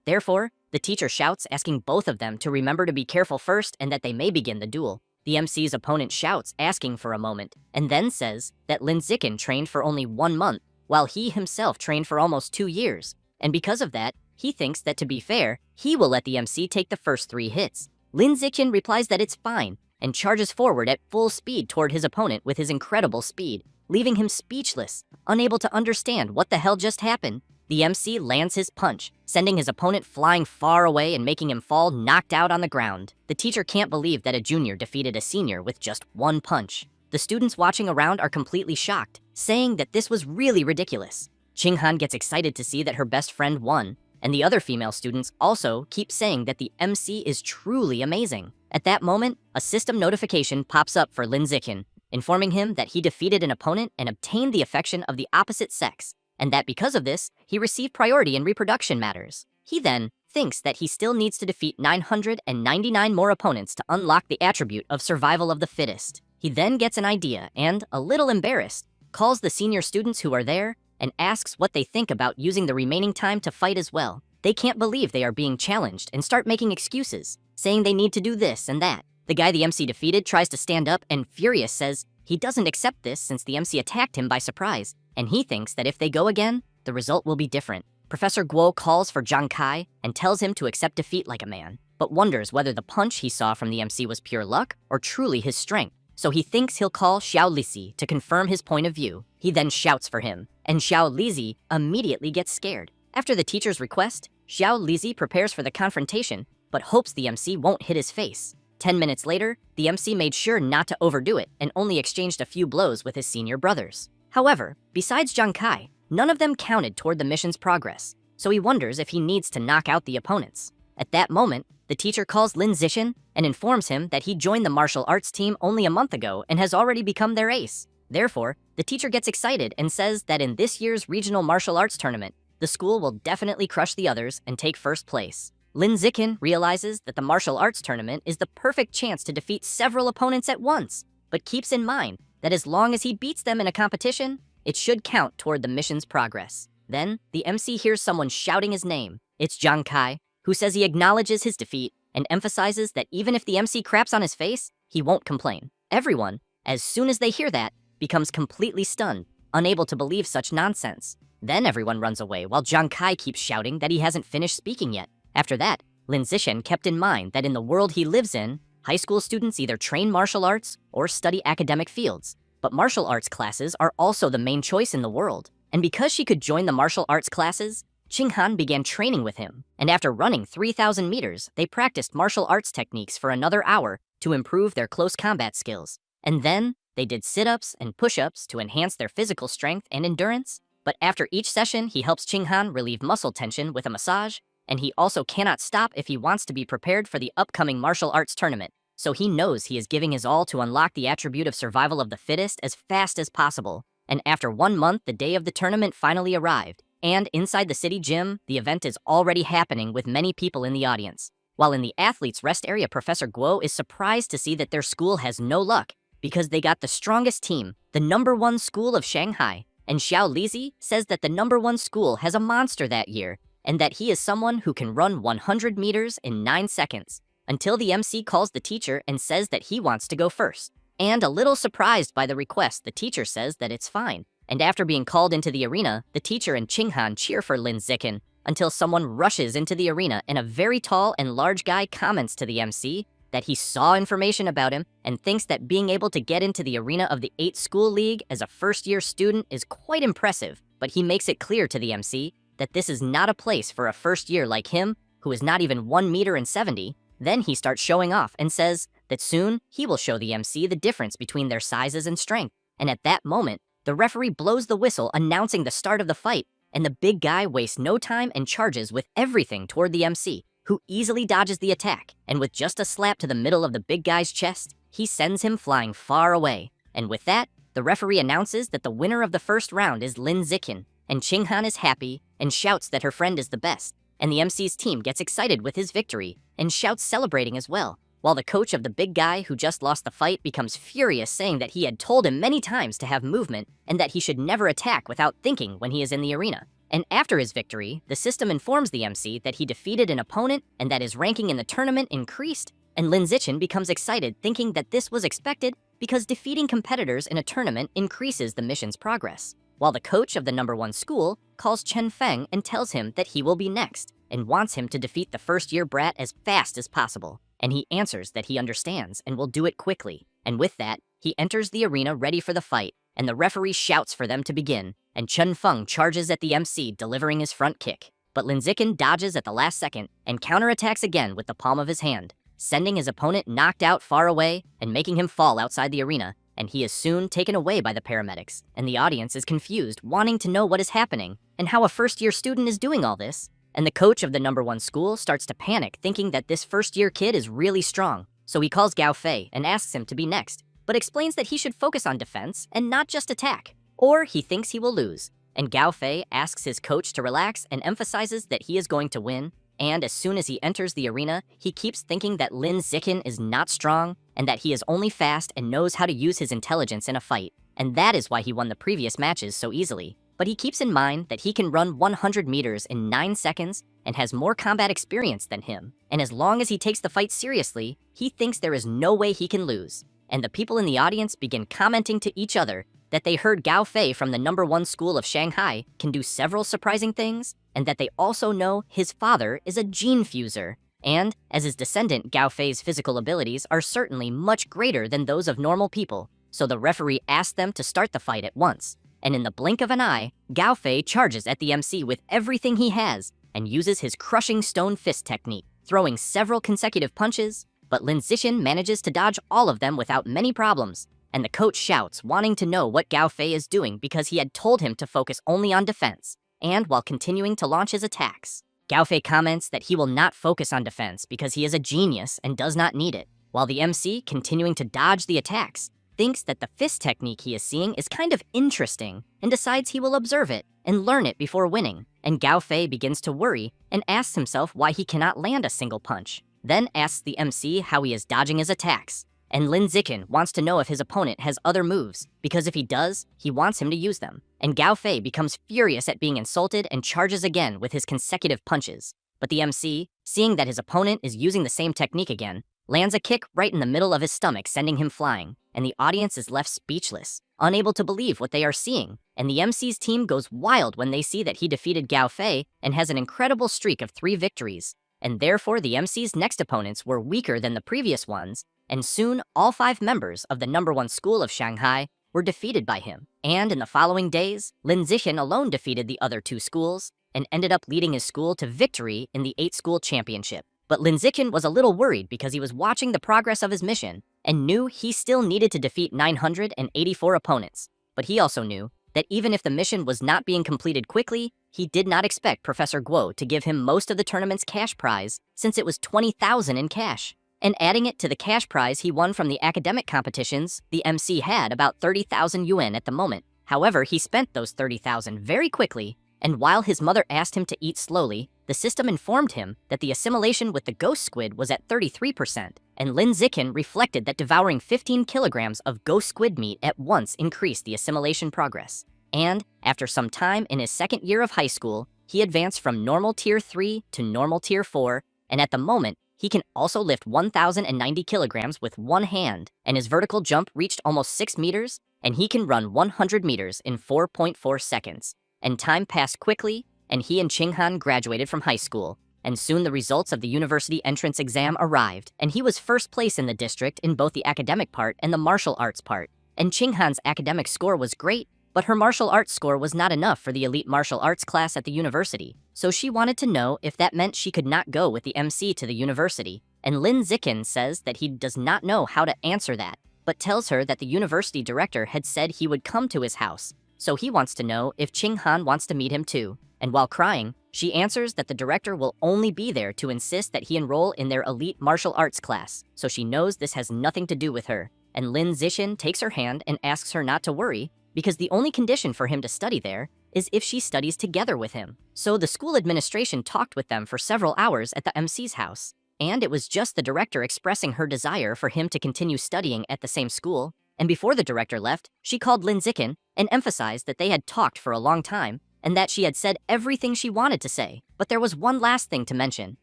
Therefore, the teacher shouts, asking both of them to remember to be careful first and that they may begin the duel. The MC's opponent shouts, asking for a moment, and then says that Lin Zichen trained for only 1 month, while he himself trained for almost 2 years. And because of that, he thinks that to be fair, he will let the MC take the first 3 hits. Lin Zichen replies that it's fine, and charges forward at full speed toward his opponent with his incredible speed, leaving him speechless, unable to understand what the hell just happened. The MC lands his punch, sending his opponent flying far away and making him fall knocked out on the ground. The teacher can't believe that a junior defeated a senior with just 1 punch. The students watching around are completely shocked, saying that this was really ridiculous. Ching-han gets excited to see that her best friend won, and the other female students also keep saying that the MC is truly amazing. At that moment, a system notification pops up for Lin Zichen, informing him that he defeated an opponent and obtained the affection of the opposite sex, and that because of this, he received priority in reproduction matters. He then thinks that he still needs to defeat 999 more opponents to unlock the attribute of survival of the fittest. He then gets an idea and, a little embarrassed, calls the senior students who are there and asks what they think about using the remaining time to fight as well. They can't believe they are being challenged and start making excuses, saying they need to do this and that. The guy the MC defeated tries to stand up and, furious, says he doesn't accept this since the MC attacked him by surprise, and he thinks that if they go again, the result will be different. Professor Guo calls for Zhang Kai and tells him to accept defeat like a man, but wonders whether the punch he saw from the MC was pure luck or truly his strength. So he thinks he'll call Xiao Lisi to confirm his point of view. He then shouts for him, and Xiao Lisi immediately gets scared. After the teacher's request, Xiao Lisi prepares for the confrontation, but hopes the MC won't hit his face. 10 minutes later, the MC made sure not to overdo it and only exchanged a few blows with his senior brothers. However, besides Zhang Kai, none of them counted toward the mission's progress, so he wonders if he needs to knock out the opponents. At that moment, the teacher calls Lin Zichen and informs him that he joined the martial arts team only a month ago and has already become their ace. Therefore, the teacher gets excited and says that in this year's regional martial arts tournament, the school will definitely crush the others and take first place. Lin Zichen realizes that the martial arts tournament is the perfect chance to defeat several opponents at once, but keeps in mind that as long as he beats them in a competition, it should count toward the mission's progress. Then, the MC hears someone shouting his name. It's Zhang Kai, who says he acknowledges his defeat and emphasizes that even if the MC craps on his face, he won't complain. Everyone, as soon as they hear that, becomes completely stunned, unable to believe such nonsense. Then everyone runs away while Zhang Kai keeps shouting that he hasn't finished speaking yet. After that, Lin Zichen kept in mind that in the world he lives in, high school students either train martial arts or study academic fields. But martial arts classes are also the main choice in the world. And because she could join the martial arts classes, Ching-han began training with him. And after running 3,000 meters, they practiced martial arts techniques for another hour to improve their close combat skills. And then they did sit-ups and push-ups to enhance their physical strength and endurance. But after each session, he helps Ching-han relieve muscle tension with a massage, and he also cannot stop if he wants to be prepared for the upcoming martial arts tournament. So he knows he is giving his all to unlock the attribute of survival of the fittest as fast as possible. And after 1 month, the day of the tournament finally arrived. And inside the city gym, the event is already happening with many people in the audience. While in the athletes' rest area, Professor Guo is surprised to see that their school has no luck because they got the strongest team, the #1 school of Shanghai. And Xiao Lisi says that the #1 school has a monster that year, and that he is someone who can run 100 meters in 9 seconds, until the MC calls the teacher and says that he wants to go first. And a little surprised by the request, the teacher says that it's fine. And after being called into the arena, the teacher and Ching-han cheer for Lin Zichen until someone rushes into the arena and a very tall and large guy comments to the MC that he saw information about him and thinks that being able to get into the arena of the 8 school league as a first-year student is quite impressive. But he makes it clear to the MC that this is not a place for a first year like him, who is not even 1 meter and 70. Then he starts showing off and says that soon he will show the MC the difference between their sizes and strength. And at that moment, the referee blows the whistle announcing the start of the fight, and the big guy wastes no time and charges with everything toward the MC. who easily dodges the attack, and with just a slap to the middle of the big guy's chest, he sends him flying far away. And with that, the referee announces that the winner of the first round is Lin Zikin, and Ching-han is happy and shouts that her friend is the best. And the MC's team gets excited with his victory and shouts celebrating as well, while the coach of the big guy who just lost the fight becomes furious, saying that he had told him many times to have movement and that he should never attack without thinking when he is in the arena. And after his victory, the system informs the MC that he defeated an opponent and that his ranking in the tournament increased, and Lin Zichen becomes excited, thinking that this was expected because defeating competitors in a tournament increases the mission's progress, while the coach of the #1 school calls Chen Feng and tells him that he will be next and wants him to defeat the first-year brat as fast as possible. And he answers that he understands and will do it quickly. And with that, he enters the arena ready for the fight, and the referee shouts for them to begin, and Chen Feng charges at the MC, delivering his front kick. But Lin Zikin dodges at the last second and counterattacks again with the palm of his hand, sending his opponent knocked out far away and making him fall outside the arena, and he is soon taken away by the paramedics, and the audience is confused, wanting to know what is happening and how a first-year student is doing all this. And the coach of the #1 school starts to panic, thinking that this first-year kid is really strong. So he calls Gao Fei and asks him to be next, but explains that he should focus on defense and not just attack, or he thinks he will lose. And Gao Fei asks his coach to relax and emphasizes that he is going to win. And as soon as he enters the arena, he keeps thinking that Lin Zikin is not strong and that he is only fast and knows how to use his intelligence in a fight. And that is why he won the previous matches so easily. But he keeps in mind that he can run 100 meters in 9 seconds and has more combat experience than him. And as long as he takes the fight seriously, he thinks there is no way he can lose. And the people in the audience begin commenting to each other that they heard Gao Fei from the #1 school of Shanghai can do several surprising things, and that they also know his father is a gene fuser. And as his descendant, Gao Fei's physical abilities are certainly much greater than those of normal people. So the referee asked them to start the fight at once. And in the blink of an eye, Gao Fei charges at the MC with everything he has and uses his crushing stone fist technique, throwing several consecutive punches, but Lin Zixin manages to dodge all of them without many problems. And the coach shouts, wanting to know what Gao Fei is doing because he had told him to focus only on defense, and while continuing to launch his attacks. Gao Fei comments that he will not focus on defense because he is a genius and does not need it, while the MC, continuing to dodge the attacks, thinks that the fist technique he is seeing is kind of interesting and decides he will observe it and learn it before winning. And Gao Fei begins to worry and asks himself why he cannot land a single punch, then asks the MC how he is dodging his attacks. And Lin Zikin wants to know if his opponent has other moves, because if he does, he wants him to use them. And Gao Fei becomes furious at being insulted and charges again with his consecutive punches. But the MC, seeing that his opponent is using the same technique again, lands a kick right in the middle of his stomach, sending him flying. And the audience is left speechless, unable to believe what they are seeing. And the MC's team goes wild when they see that he defeated Gao Fei and has an incredible streak of 3 victories. And therefore the MC's next opponents were weaker than the previous ones, and soon all 5 members of the #1 school of Shanghai were defeated by him. And in the following days, Lin Zixin alone defeated the other 2 schools and ended up leading his school to victory in the 8-school championship. But Lin Zixin was a little worried because he was watching the progress of his mission and knew he still needed to defeat 984 opponents. But he also knew that even if the mission was not being completed quickly, he did not expect Professor Guo to give him most of the tournament's cash prize, since it was 20,000 in cash. And adding it to the cash prize he won from the academic competitions, the MC had about 30,000 yuan at the moment. However, he spent those 30,000 very quickly, and while his mother asked him to eat slowly, the system informed him that the assimilation with the ghost squid was at 33%, and Lin Zikin reflected that devouring 15 kilograms of ghost squid meat at once increased the assimilation progress. And after some time in his 2nd year of high school, he advanced from normal tier 3 to normal tier 4, and at the moment, he can also lift 1,090 kilograms with one hand, and his vertical jump reached almost 6 meters, and he can run 100 meters in 4.4 seconds. And time passed quickly, and he and Ching-han graduated from high school, and soon the results of the university entrance exam arrived, and he was first place in the district in both the academic part and the martial arts part. And Ching-han's academic score was great, but her martial arts score was not enough for the elite martial arts class at the university, so she wanted to know if that meant she could not go with the MC to the university. And Lin Zikin says that he does not know how to answer that, but tells her that the university director had said he would come to his house, so he wants to know if Ching-han wants to meet him too. And while crying, She answers that the director will only be there to insist that he enroll in their elite martial arts class, so she knows this has nothing to do with her. And Lin Zixin takes her hand and asks her not to worry, because the only condition for him to study there is if she studies together with him. So the school administration talked with them for several hours at the MC's house, and it was just the director expressing her desire for him to continue studying at the same school. And before the director left, she called Lin Zixin and emphasized that they had talked for a long time and that she had said everything she wanted to say. But there was one last thing to mention,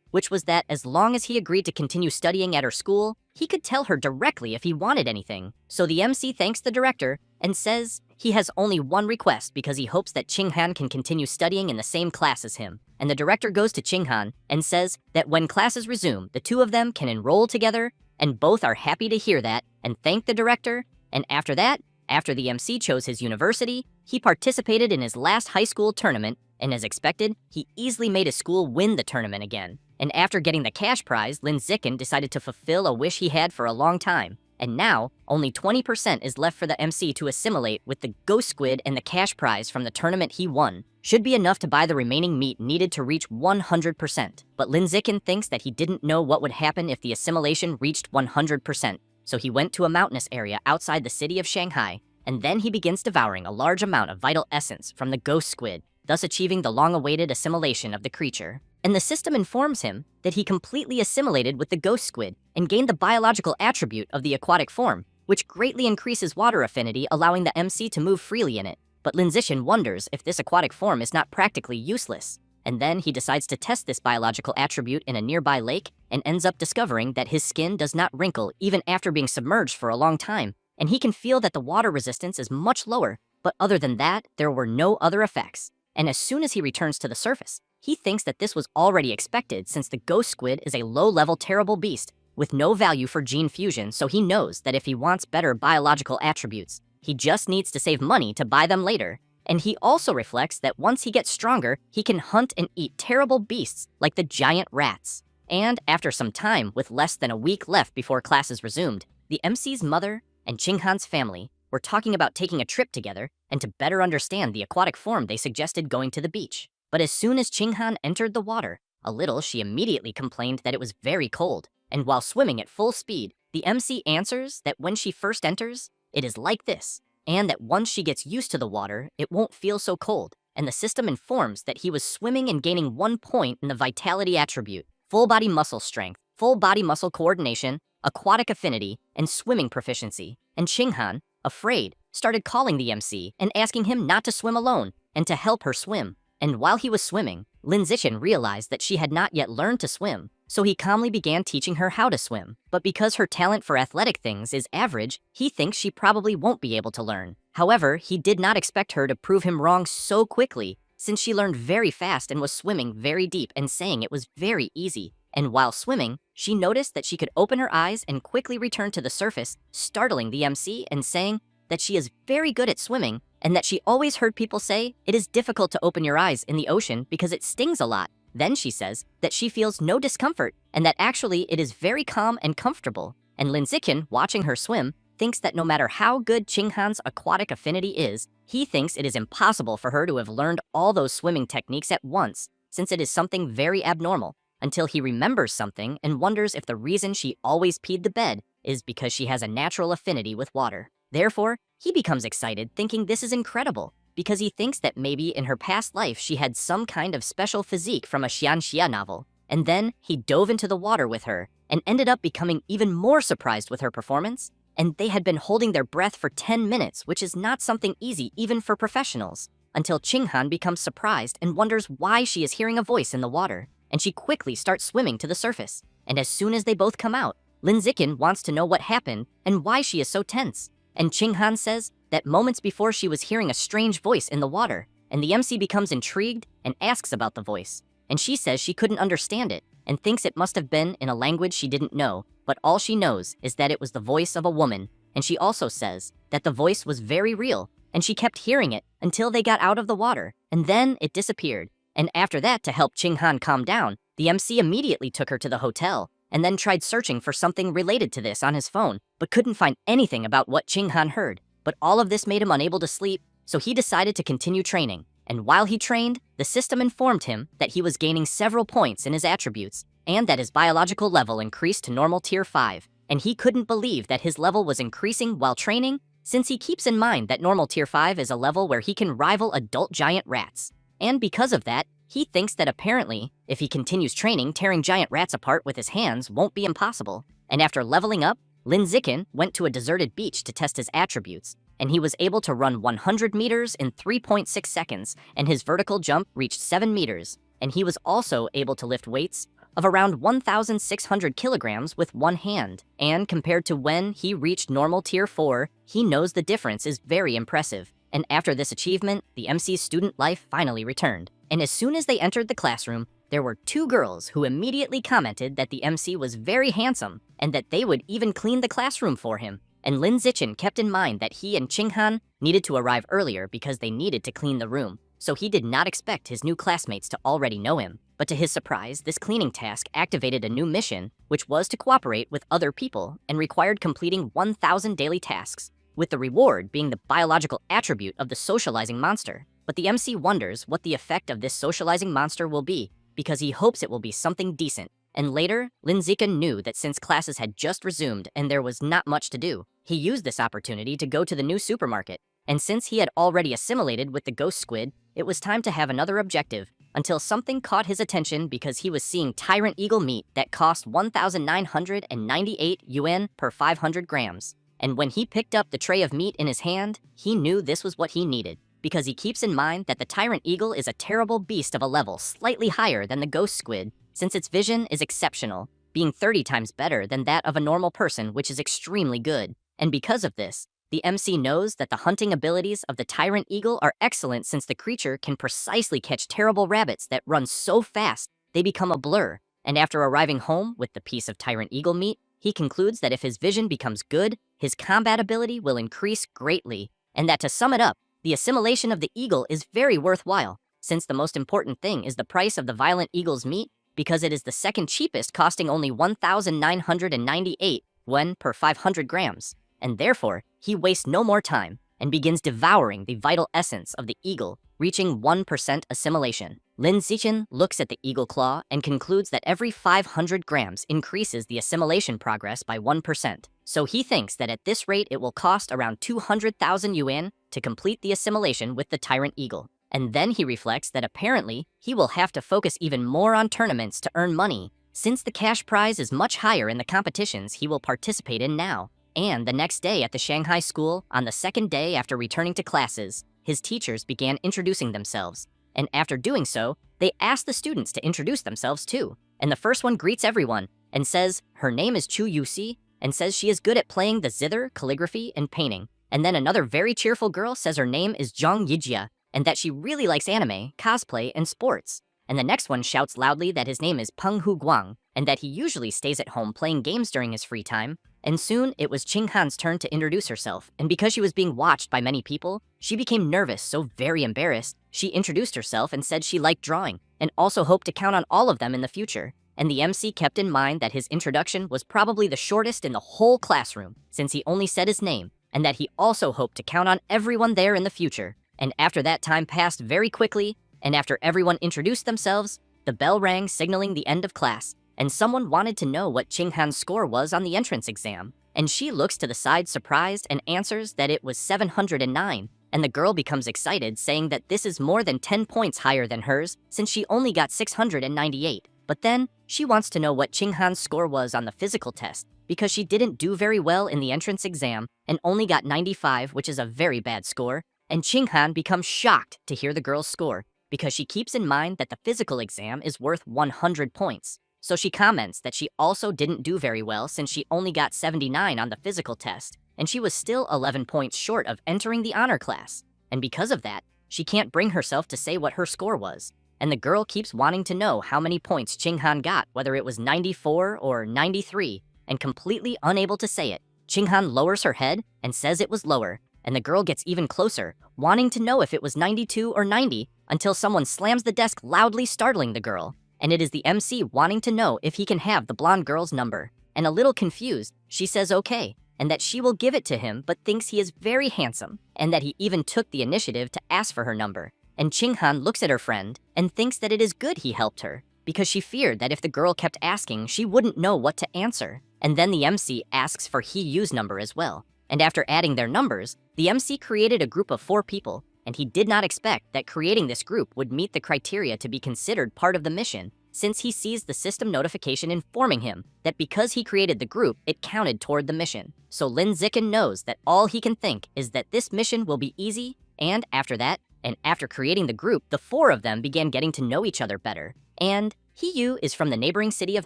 which was that as long as he agreed to continue studying at her school, he could tell her directly if he wanted anything. So the MC thanks the director and says he has only one request because he hopes that Ching-han can continue studying in the same class as him. And the director goes to Ching-han and says that when classes resume, the two of them can enroll together, and both are happy to hear that and thank the director. And after that, after the MC chose his university, he participated in his last high school tournament, and as expected, he easily made his school win the tournament again. And after getting the cash prize, Lin Zixin decided to fulfill a wish he had for a long time. And now, only 20% is left for the MC to assimilate with the ghost squid, and the cash prize from the tournament he won should be enough to buy the remaining meat needed to reach 100%. But Lin Zixin thinks that he didn't know what would happen if the assimilation reached 100%. So he went to a mountainous area outside the city of Shanghai, and then he begins devouring a large amount of vital essence from the ghost squid, thus achieving the long-awaited assimilation of the creature. And the system informs him that he completely assimilated with the ghost squid and gained the biological attribute of the aquatic form, which greatly increases water affinity, allowing the MC to move freely in it. But Lin Zixin wonders if this aquatic form is not practically useless. And then he decides to test this biological attribute in a nearby lake and ends up discovering that his skin does not wrinkle even after being submerged for a long time, and he can feel that the water resistance is much lower, but other than that, there were no other effects. And as soon as he returns to the surface, he thinks that this was already expected since the ghost squid is a low-level terrible beast with no value for gene fusion, so he knows that if he wants better biological attributes, he just needs to save money to buy them later. And he also reflects that once he gets stronger, he can hunt and eat terrible beasts like the giant rats. And after some time, with less than a week left before classes resumed, the MC's mother and Ching-han's family were talking about taking a trip together and to better understand the aquatic form they suggested going to the beach. But as soon as Ching-han entered the water, a little, she immediately complained that it was very cold. And while swimming at full speed, the MC answers that when she first enters, it is like this, and that once she gets used to the water, it won't feel so cold. And the system informs that he was swimming and gaining 1 point in the vitality attribute, full body muscle strength, full body muscle coordination, aquatic affinity, and swimming proficiency. And Ching-han, afraid, started calling the MC and asking him not to swim alone and to help her swim. And while he was swimming, Lin Zixin realized that she had not yet learned to swim, so he calmly began teaching her how to swim. But because her talent for athletic things is average, he thinks she probably won't be able to learn. However, he did not expect her to prove him wrong so quickly, since she learned very fast and was swimming very deep and saying it was very easy. And while swimming, she noticed that she could open her eyes and quickly return to the surface, startling the MC and saying that she is very good at swimming and that she always heard people say it is difficult to open your eyes in the ocean because it stings a lot. Then she says that she feels no discomfort and that actually it is very calm and comfortable. And Lin Zixin, watching her swim, thinks that no matter how good Ching-han's aquatic affinity is, he thinks it is impossible for her to have learned all those swimming techniques at once, since it is something very abnormal, until he remembers something and wonders if the reason she always peed the bed is because she has a natural affinity with water. Therefore, he becomes excited, thinking this is incredible, because he thinks that maybe in her past life she had some kind of special physique from a Xianxia novel. And then he dove into the water with her and ended up becoming even more surprised with her performance. And they had been holding their breath for 10 minutes, which is not something easy even for professionals, until Ching-han becomes surprised and wonders why she is hearing a voice in the water. And she quickly starts swimming to the surface. And as soon as they both come out, Lin Zixin wants to know what happened and why she is so tense. And Ching-han says that moments before she was hearing a strange voice in the water, and the MC becomes intrigued and asks about the voice. And she says she couldn't understand it and thinks it must have been in a language she didn't know, but all she knows is that it was the voice of a woman. And she also says that the voice was very real, and she kept hearing it until they got out of the water, and then it disappeared. And after that, to help Ching-han calm down, the MC immediately took her to the hotel, and then tried searching for something related to this on his phone, but couldn't find anything about what Ching-han heard. But all of this made him unable to sleep, so he decided to continue training. And while he trained, the system informed him that he was gaining several points in his attributes, and that his biological level increased to normal tier 5. And he couldn't believe that his level was increasing while training, since he keeps in mind that normal tier 5 is a level where he can rival adult giant rats. And because of that, he thinks that apparently, if he continues training, tearing giant rats apart with his hands won't be impossible. And after leveling up, Lin Zikin went to a deserted beach to test his attributes, and he was able to run 100 meters in 3.6 seconds, and his vertical jump reached 7 meters. And he was also able to lift weights of around 1,600 kilograms with one hand. And compared to when he reached normal tier 4, he knows the difference is very impressive. And after this achievement, the MC's student life finally returned. And as soon as they entered the classroom, there were 2 girls who immediately commented that the MC was very handsome and that they would even clean the classroom for him. And Lin Zichen kept in mind that he and Qinghan needed to arrive earlier because they needed to clean the room, so he did not expect his new classmates to already know him. But to his surprise, this cleaning task activated a new mission, which was to cooperate with other people and required completing 1,000 daily tasks, with the reward being the biological attribute of the socializing monster. But the MC wonders what the effect of this socializing monster will be, because he hopes it will be something decent. And later, Lin Ziken knew that since classes had just resumed and there was not much to do, he used this opportunity to go to the new supermarket. And since he had already assimilated with the ghost squid, it was time to have another objective, until something caught his attention because he was seeing tyrant eagle meat that cost 1,998 yuan per 500 grams. And when he picked up the tray of meat in his hand, he knew this was what he needed, because he keeps in mind that the tyrant eagle is a terrible beast of a level slightly higher than the ghost squid, since its vision is exceptional, being 30 times better than that of a normal person, which is extremely good. And because of this, the MC knows that the hunting abilities of the tyrant eagle are excellent, since the creature can precisely catch terrible rabbits that run so fast they become a blur. And after arriving home with the piece of tyrant eagle meat, he concludes that if his vision becomes good, his combat ability will increase greatly, and that to sum it up, the assimilation of the eagle is very worthwhile, since the most important thing is the price of the violent eagle's meat, because it is the second cheapest, costing only 1,998 yuan per 500 grams. And therefore, he wastes no more time and begins devouring the vital essence of the eagle, reaching 1% assimilation. Lin Zichen looks at the eagle claw and concludes that every 500 grams increases the assimilation progress by 1%. So he thinks that at this rate it will cost around 200,000 yuan to complete the assimilation with the tyrant eagle. And then he reflects that apparently he will have to focus even more on tournaments to earn money, since the cash prize is much higher in the competitions he will participate in now. And the next day at the Shanghai school, on the second day after returning to classes, his teachers began introducing themselves. And after doing so, they asked the students to introduce themselves too. And the first one greets everyone and says her name is Chu Yusi, and says she is good at playing the zither, calligraphy, and painting. And then another very cheerful girl says her name is Zhang Yijia, and that she really likes anime, cosplay, and sports. And the next one shouts loudly that his name is Peng Hu Guang, and that he usually stays at home playing games during his free time. And soon, it was Qinghan's turn to introduce herself, and because she was being watched by many people, she became nervous, so very embarrassed. She introduced herself and said she liked drawing, and also hoped to count on all of them in the future. And the MC kept in mind that his introduction was probably the shortest in the whole classroom, since he only said his name, and that he also hoped to count on everyone there in the future. And after that time passed very quickly, and after everyone introduced themselves, the bell rang signaling the end of class. And someone wanted to know what Qinghan's score was on the entrance exam. And she looks to the side surprised and answers that it was 709. And the girl becomes excited, saying that this is more than 10 points higher than hers, since she only got 698. But then, she wants to know what Qinghan's score was on the physical test, because she didn't do very well in the entrance exam and only got 95, which is a very bad score. And Qinghan becomes shocked to hear the girl's score, because she keeps in mind that the physical exam is worth 100 points. So she comments that she also didn't do very well, since she only got 79 on the physical test, and she was still 11 points short of entering the honor class. And because of that, she can't bring herself to say what her score was. And the girl keeps wanting to know how many points Qinghan got, whether it was 94 or 93, and completely unable to say it. Qinghan lowers her head and says it was lower, and the girl gets even closer, wanting to know if it was 92 or 90, until someone slams the desk, loudly startling the girl. And it is the MC wanting to know if he can have the blonde girl's number. And a little confused, she says okay, and that she will give it to him, but thinks he is very handsome, and that he even took the initiative to ask for her number. and Chinghan looks at her friend and thinks that it is good he helped her, because she feared that if the girl kept asking, she wouldn't know what to answer. And then the MC asks for Hee-Yu's number as well. And after adding their numbers, the MC created a group of 4 people, and he did not expect that creating this group would meet the criteria to be considered part of the mission, since he sees the system notification informing him that because he created the group, it counted toward the mission. So Lin Zikin knows that all he can think is that this mission will be easy, and after that, and after creating the group, the 4 of them began getting to know each other better. And Hee-Yu is from the neighboring city of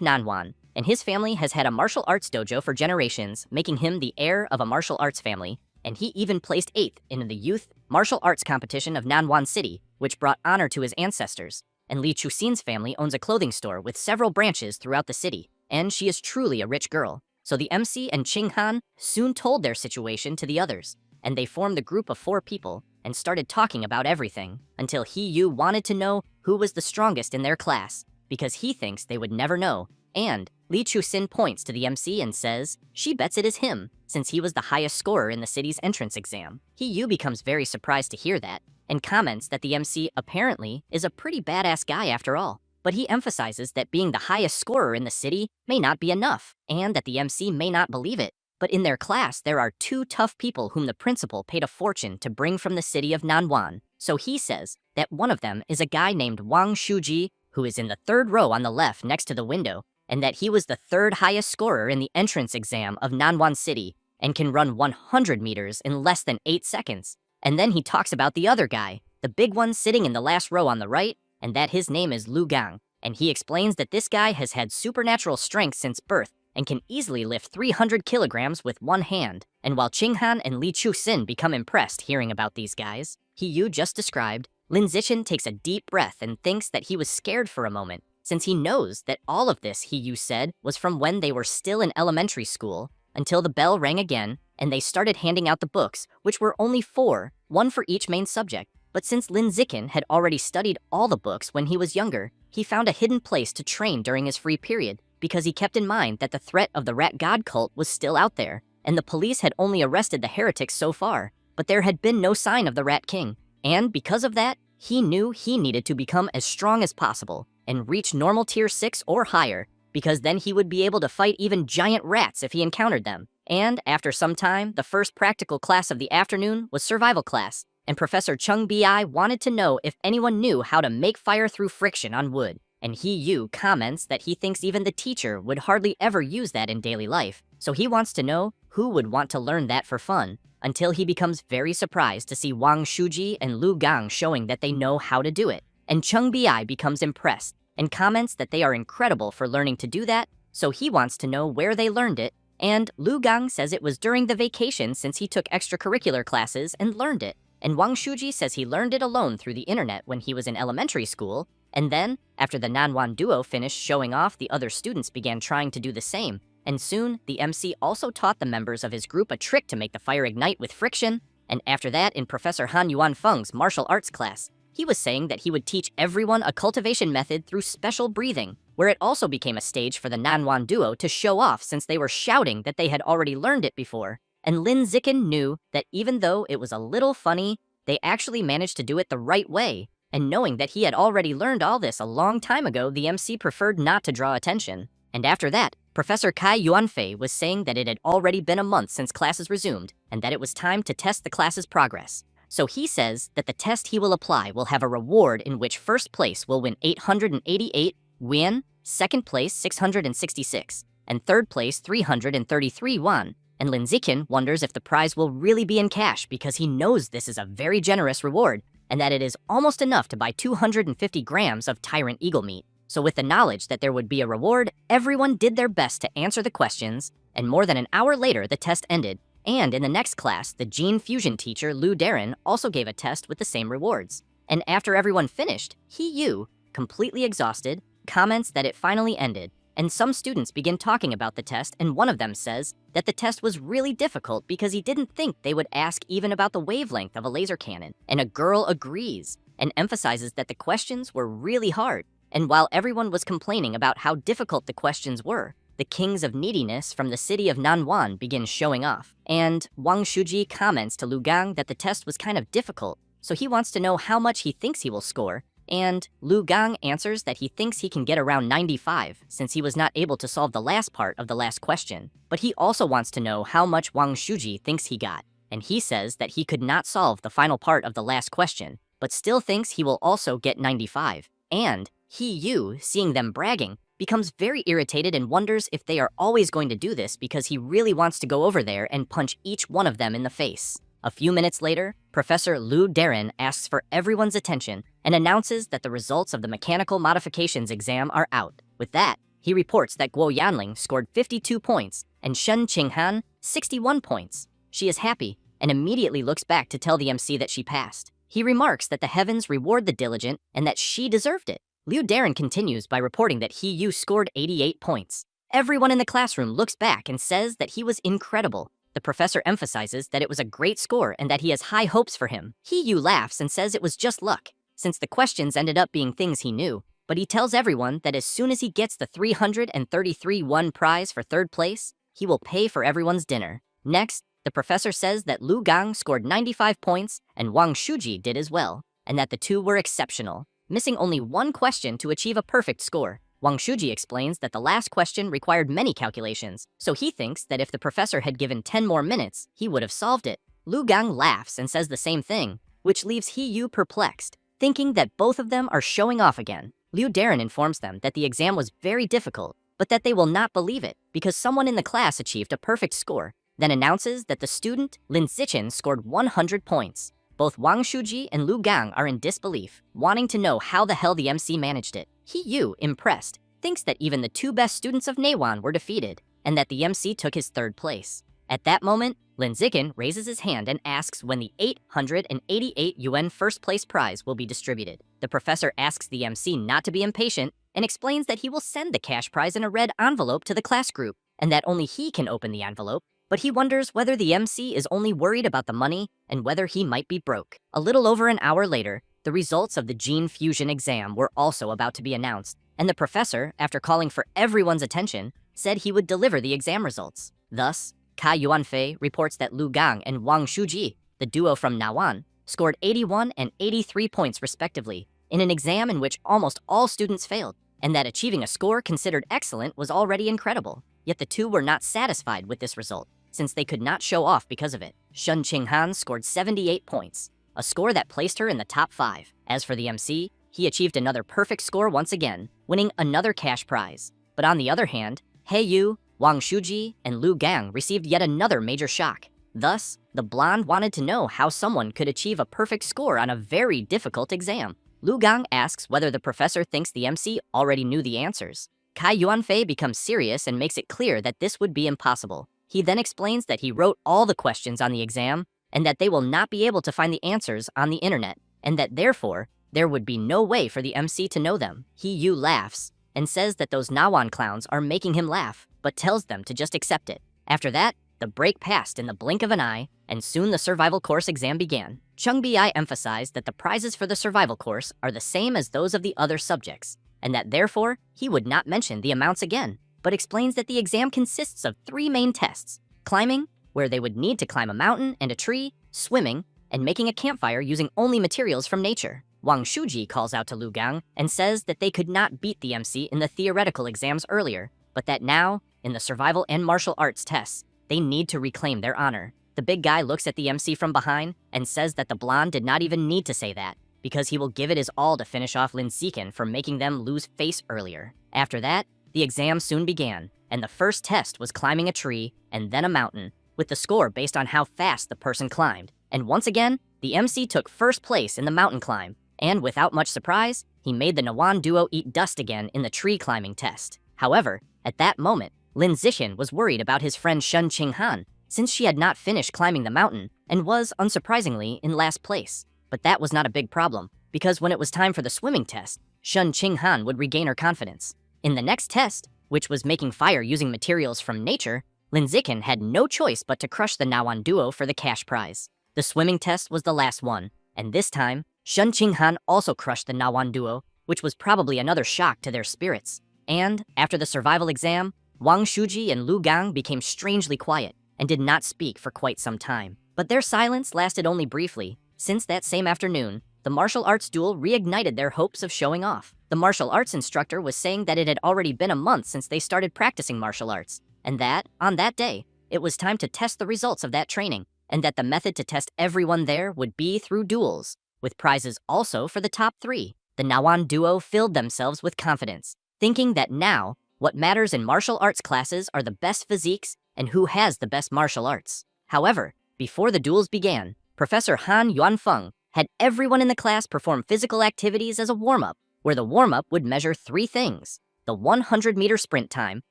Nanwan, and his family has had a martial arts dojo for generations, making him the heir of a martial arts family, and he even placed 8th in the youth martial arts competition of Nanwan City, which brought honor to his ancestors. And Li Chuxin's family owns a clothing store with several branches throughout the city, and she is truly a rich girl. So the MC and Chinghan soon told their situation to the others, and they formed a group of 4 people and started talking about everything, until Hee-Yu wanted to know who was the strongest in their class, because he thinks they would never know. And Li Chuxin points to the MC and says she bets it is him, since he was the highest scorer in the city's entrance exam. Hee-Yu becomes very surprised to hear that, and comments that the MC apparently is a pretty badass guy after all. But he emphasizes that being the highest scorer in the city may not be enough, and that the MC may not believe it. But in their class, there are 2 tough people whom the principal paid a fortune to bring from the city of Nanwan. So he says that one of them is a guy named Wang Shuji, who is in the 3rd row on the left next to the window, and that he was the 3rd highest scorer in the entrance exam of Nanwan City, and can run 100 meters in less than 8 seconds. And then he talks about the other guy, the big one sitting in the last row on the right, and that his name is Lu Gang. And he explains that this guy has had supernatural strength since birth and can easily lift 300 kilograms with one hand. And while Chinghan and Li Chuxin become impressed hearing about these guys Hee-Yu just described, Lin Zichen takes a deep breath and thinks that he was scared for a moment, since he knows that all of this Hee-Yu said was from when they were still in elementary school, until the bell rang again and they started handing out the books, which were only 4, 1 for each main subject. But since Lin Zichen had already studied all the books when he was younger, he found a hidden place to train during his free period, because he kept in mind that the threat of the rat god cult was still out there, and the police had only arrested the heretics so far, but there had been no sign of the Rat King. And because of that, he knew he needed to become as strong as possible and reach normal tier 6 or higher, because then he would be able to fight even giant rats if he encountered them. And after some time, the first practical class of the afternoon was survival class, and Professor Chung Bi wanted to know if anyone knew how to make fire through friction on wood. And Hee-Yu comments that he thinks even the teacher would hardly ever use that in daily life, so he wants to know who would want to learn that for fun, until he becomes very surprised to see Wang Shuji and Lu Gang showing that they know how to do it. And Chung Bi becomes impressed and comments that they are incredible for learning to do that, so he wants to know where they learned it. And Lu Gang says it was during the vacation since he took extracurricular classes and learned it. And Wang Shuji says he learned it alone through the internet when he was in elementary school. And then, after the Nanwan duo finished showing off, the other students began trying to do the same. And soon, the MC also taught the members of his group a trick to make the fire ignite with friction. And after that, in Professor Han Yuan Feng's martial arts class, he was saying that he would teach everyone a cultivation method through special breathing, where it also became a stage for the Nanwan duo to show off since they were shouting that they had already learned it before. And Lin Zichen knew that even though it was a little funny, they actually managed to do it the right way. And knowing that he had already learned all this a long time ago, the MC preferred not to draw attention. And after that, Professor Kai Yuanfei was saying that it had already been a month since classes resumed, and that it was time to test the class's progress. So he says that the test he will apply will have a reward in which first place will win 888 yuan, second place 666, and third place 333 yuan. And Lin Zichen wonders if the prize will really be in cash, because he knows this is a very generous reward, and that it is almost enough to buy 250 grams of tyrant eagle meat. So with the knowledge that there would be a reward, everyone did their best to answer the questions, and more than an hour later the test ended. And in the next class, the gene fusion teacher Lu Darren also gave a test with the same rewards. And after everyone finished, Hee-Yu, completely exhausted, comments that it finally ended. And some students begin talking about the test, and one of them says that the test was really difficult because he didn't think they would ask even about the wavelength of a laser cannon. And a girl agrees and emphasizes that the questions were really hard. And while everyone was complaining about how difficult the questions were, the kings of neediness from the city of Nanwan begin showing off. And Wang Shuji comments to Lu Gang that the test was kind of difficult, so he wants to know how much he thinks he will score, and Lu Gang answers that he thinks he can get around 95 since he was not able to solve the last part of the last question. But he also wants to know how much Wang Shuji thinks he got, and he says that he could not solve the final part of the last question, but still thinks he will also get 95. And He Yu, seeing them bragging, becomes very irritated and wonders if they are always going to do this because he really wants to go over there and punch each one of them in the face. A few minutes later, Professor Lu Darren asks for everyone's attention and announces that the results of the mechanical modifications exam are out. With that, he reports that Guo Yanling scored 52 points and Shen Qinghan 61 points. She is happy and immediately looks back to tell the MC that she passed. He remarks that the heavens reward the diligent and that she deserved it. Liu Darren continues by reporting that He Yu scored 88 points. Everyone in the classroom looks back and says that he was incredible. The professor emphasizes that it was a great score and that he has high hopes for him. He Yu laughs and says it was just luck, since the questions ended up being things he knew. But he tells everyone that as soon as he gets the 333 won prize for third place, he will pay for everyone's dinner. Next, the professor says that Lu Gang scored 95 points and Wang Shuji did as well, and that the two were exceptional, missing only one question to achieve a perfect score. Wang Shuji explains that the last question required many calculations, so he thinks that if the professor had given 10 more minutes, he would have solved it. Lu Gang laughs and says the same thing, which leaves He Yu perplexed, thinking that both of them are showing off again. Liu Darren informs them that the exam was very difficult, but that they will not believe it because someone in the class achieved a perfect score, then announces that the student, Lin Zichen, scored 100 points. Both Wang Shuji and Lu Gang are in disbelief, wanting to know how the hell the MC managed it. He Yu, impressed, thinks that even the two best students of Neiwan were defeated, and that the MC took his third place. At that moment, Lin Zichen raises his hand and asks when the 888 yuan first place prize will be distributed. The professor asks the MC not to be impatient and explains that he will send the cash prize in a red envelope to the class group, and that only he can open the envelope. But he wonders whether the MC is only worried about the money and whether he might be broke. A little over an hour later, the results of the gene fusion exam were also about to be announced, and the professor, after calling for everyone's attention, said he would deliver the exam results. Thus, Kai Yuanfei reports that Lu Gang and Wang Shuji, the duo from Nawan, scored 81 and 83 points respectively in an exam in which almost all students failed, and that achieving a score considered excellent was already incredible. Yet the two were not satisfied with this result, since they could not show off because of it. Shen Qinghan scored 78 points, a score that placed her in the top 5. As for the MC, he achieved another perfect score once again, winning another cash prize. But on the other hand, He Yu, Wang Shuji, and Lu Gang received yet another major shock. Thus, the blonde wanted to know how someone could achieve a perfect score on a very difficult exam. Lu Gang asks whether the professor thinks the MC already knew the answers. Kai Yuanfei becomes serious and makes it clear that this would be impossible. He then explains that he wrote all the questions on the exam and that they will not be able to find the answers on the internet, and that therefore, there would be no way for the MC to know them. He Yu laughs and says that those Nawan clowns are making him laugh, but tells them to just accept it. After that, the break passed in the blink of an eye, and soon the survival course exam began. Chung Bi emphasized that the prizes for the survival course are the same as those of the other subjects, and that therefore, he would not mention the amounts again, but explains that the exam consists of 3 main tests: climbing, where they would need to climb a mountain and a tree, swimming, and making a campfire using only materials from nature. Wang Shuji calls out to Lu Gang and says that they could not beat the MC in the theoretical exams earlier, but that now, in the survival and martial arts tests, they need to reclaim their honor. The big guy looks at the MC from behind and says that the blonde did not even need to say that, because he will give it his all to finish off Lin Zichen for making them lose face earlier. After that, the exam soon began, and the first test was climbing a tree and then a mountain, with the score based on how fast the person climbed. And once again, the MC took first place in the mountain climb, and without much surprise, he made the Nawan duo eat dust again in the tree climbing test. However, at that moment, Lin Zichen was worried about his friend Shen Qinghan, since she had not finished climbing the mountain and was, unsurprisingly, in last place. But that was not a big problem, because when it was time for the swimming test, Shen Qinghan would regain her confidence. In the next test, which was making fire using materials from nature, Lin Zichen had no choice but to crush the Nawan duo for the cash prize. The swimming test was the last one, and this time, Shen Qinghan also crushed the Nawan duo, which was probably another shock to their spirits. And, after the survival exam, Wang Shuji and Lu Gang became strangely quiet and did not speak for quite some time. But their silence lasted only briefly, Since that same afternoon, the martial arts duel reignited their hopes of showing off. The martial arts instructor was saying that it had already been a month since they started practicing martial arts, and that, on that day, it was time to test the results of that training, and that the method to test everyone there would be through duels, with prizes also for the top 3. The Nawan duo filled themselves with confidence, thinking that now, what matters in martial arts classes are the best physiques and who has the best martial arts. However, before the duels began, Professor Han Yuanfeng had everyone in the class perform physical activities as a warm-up, where the warm-up would measure 3 things: the 100-meter sprint time,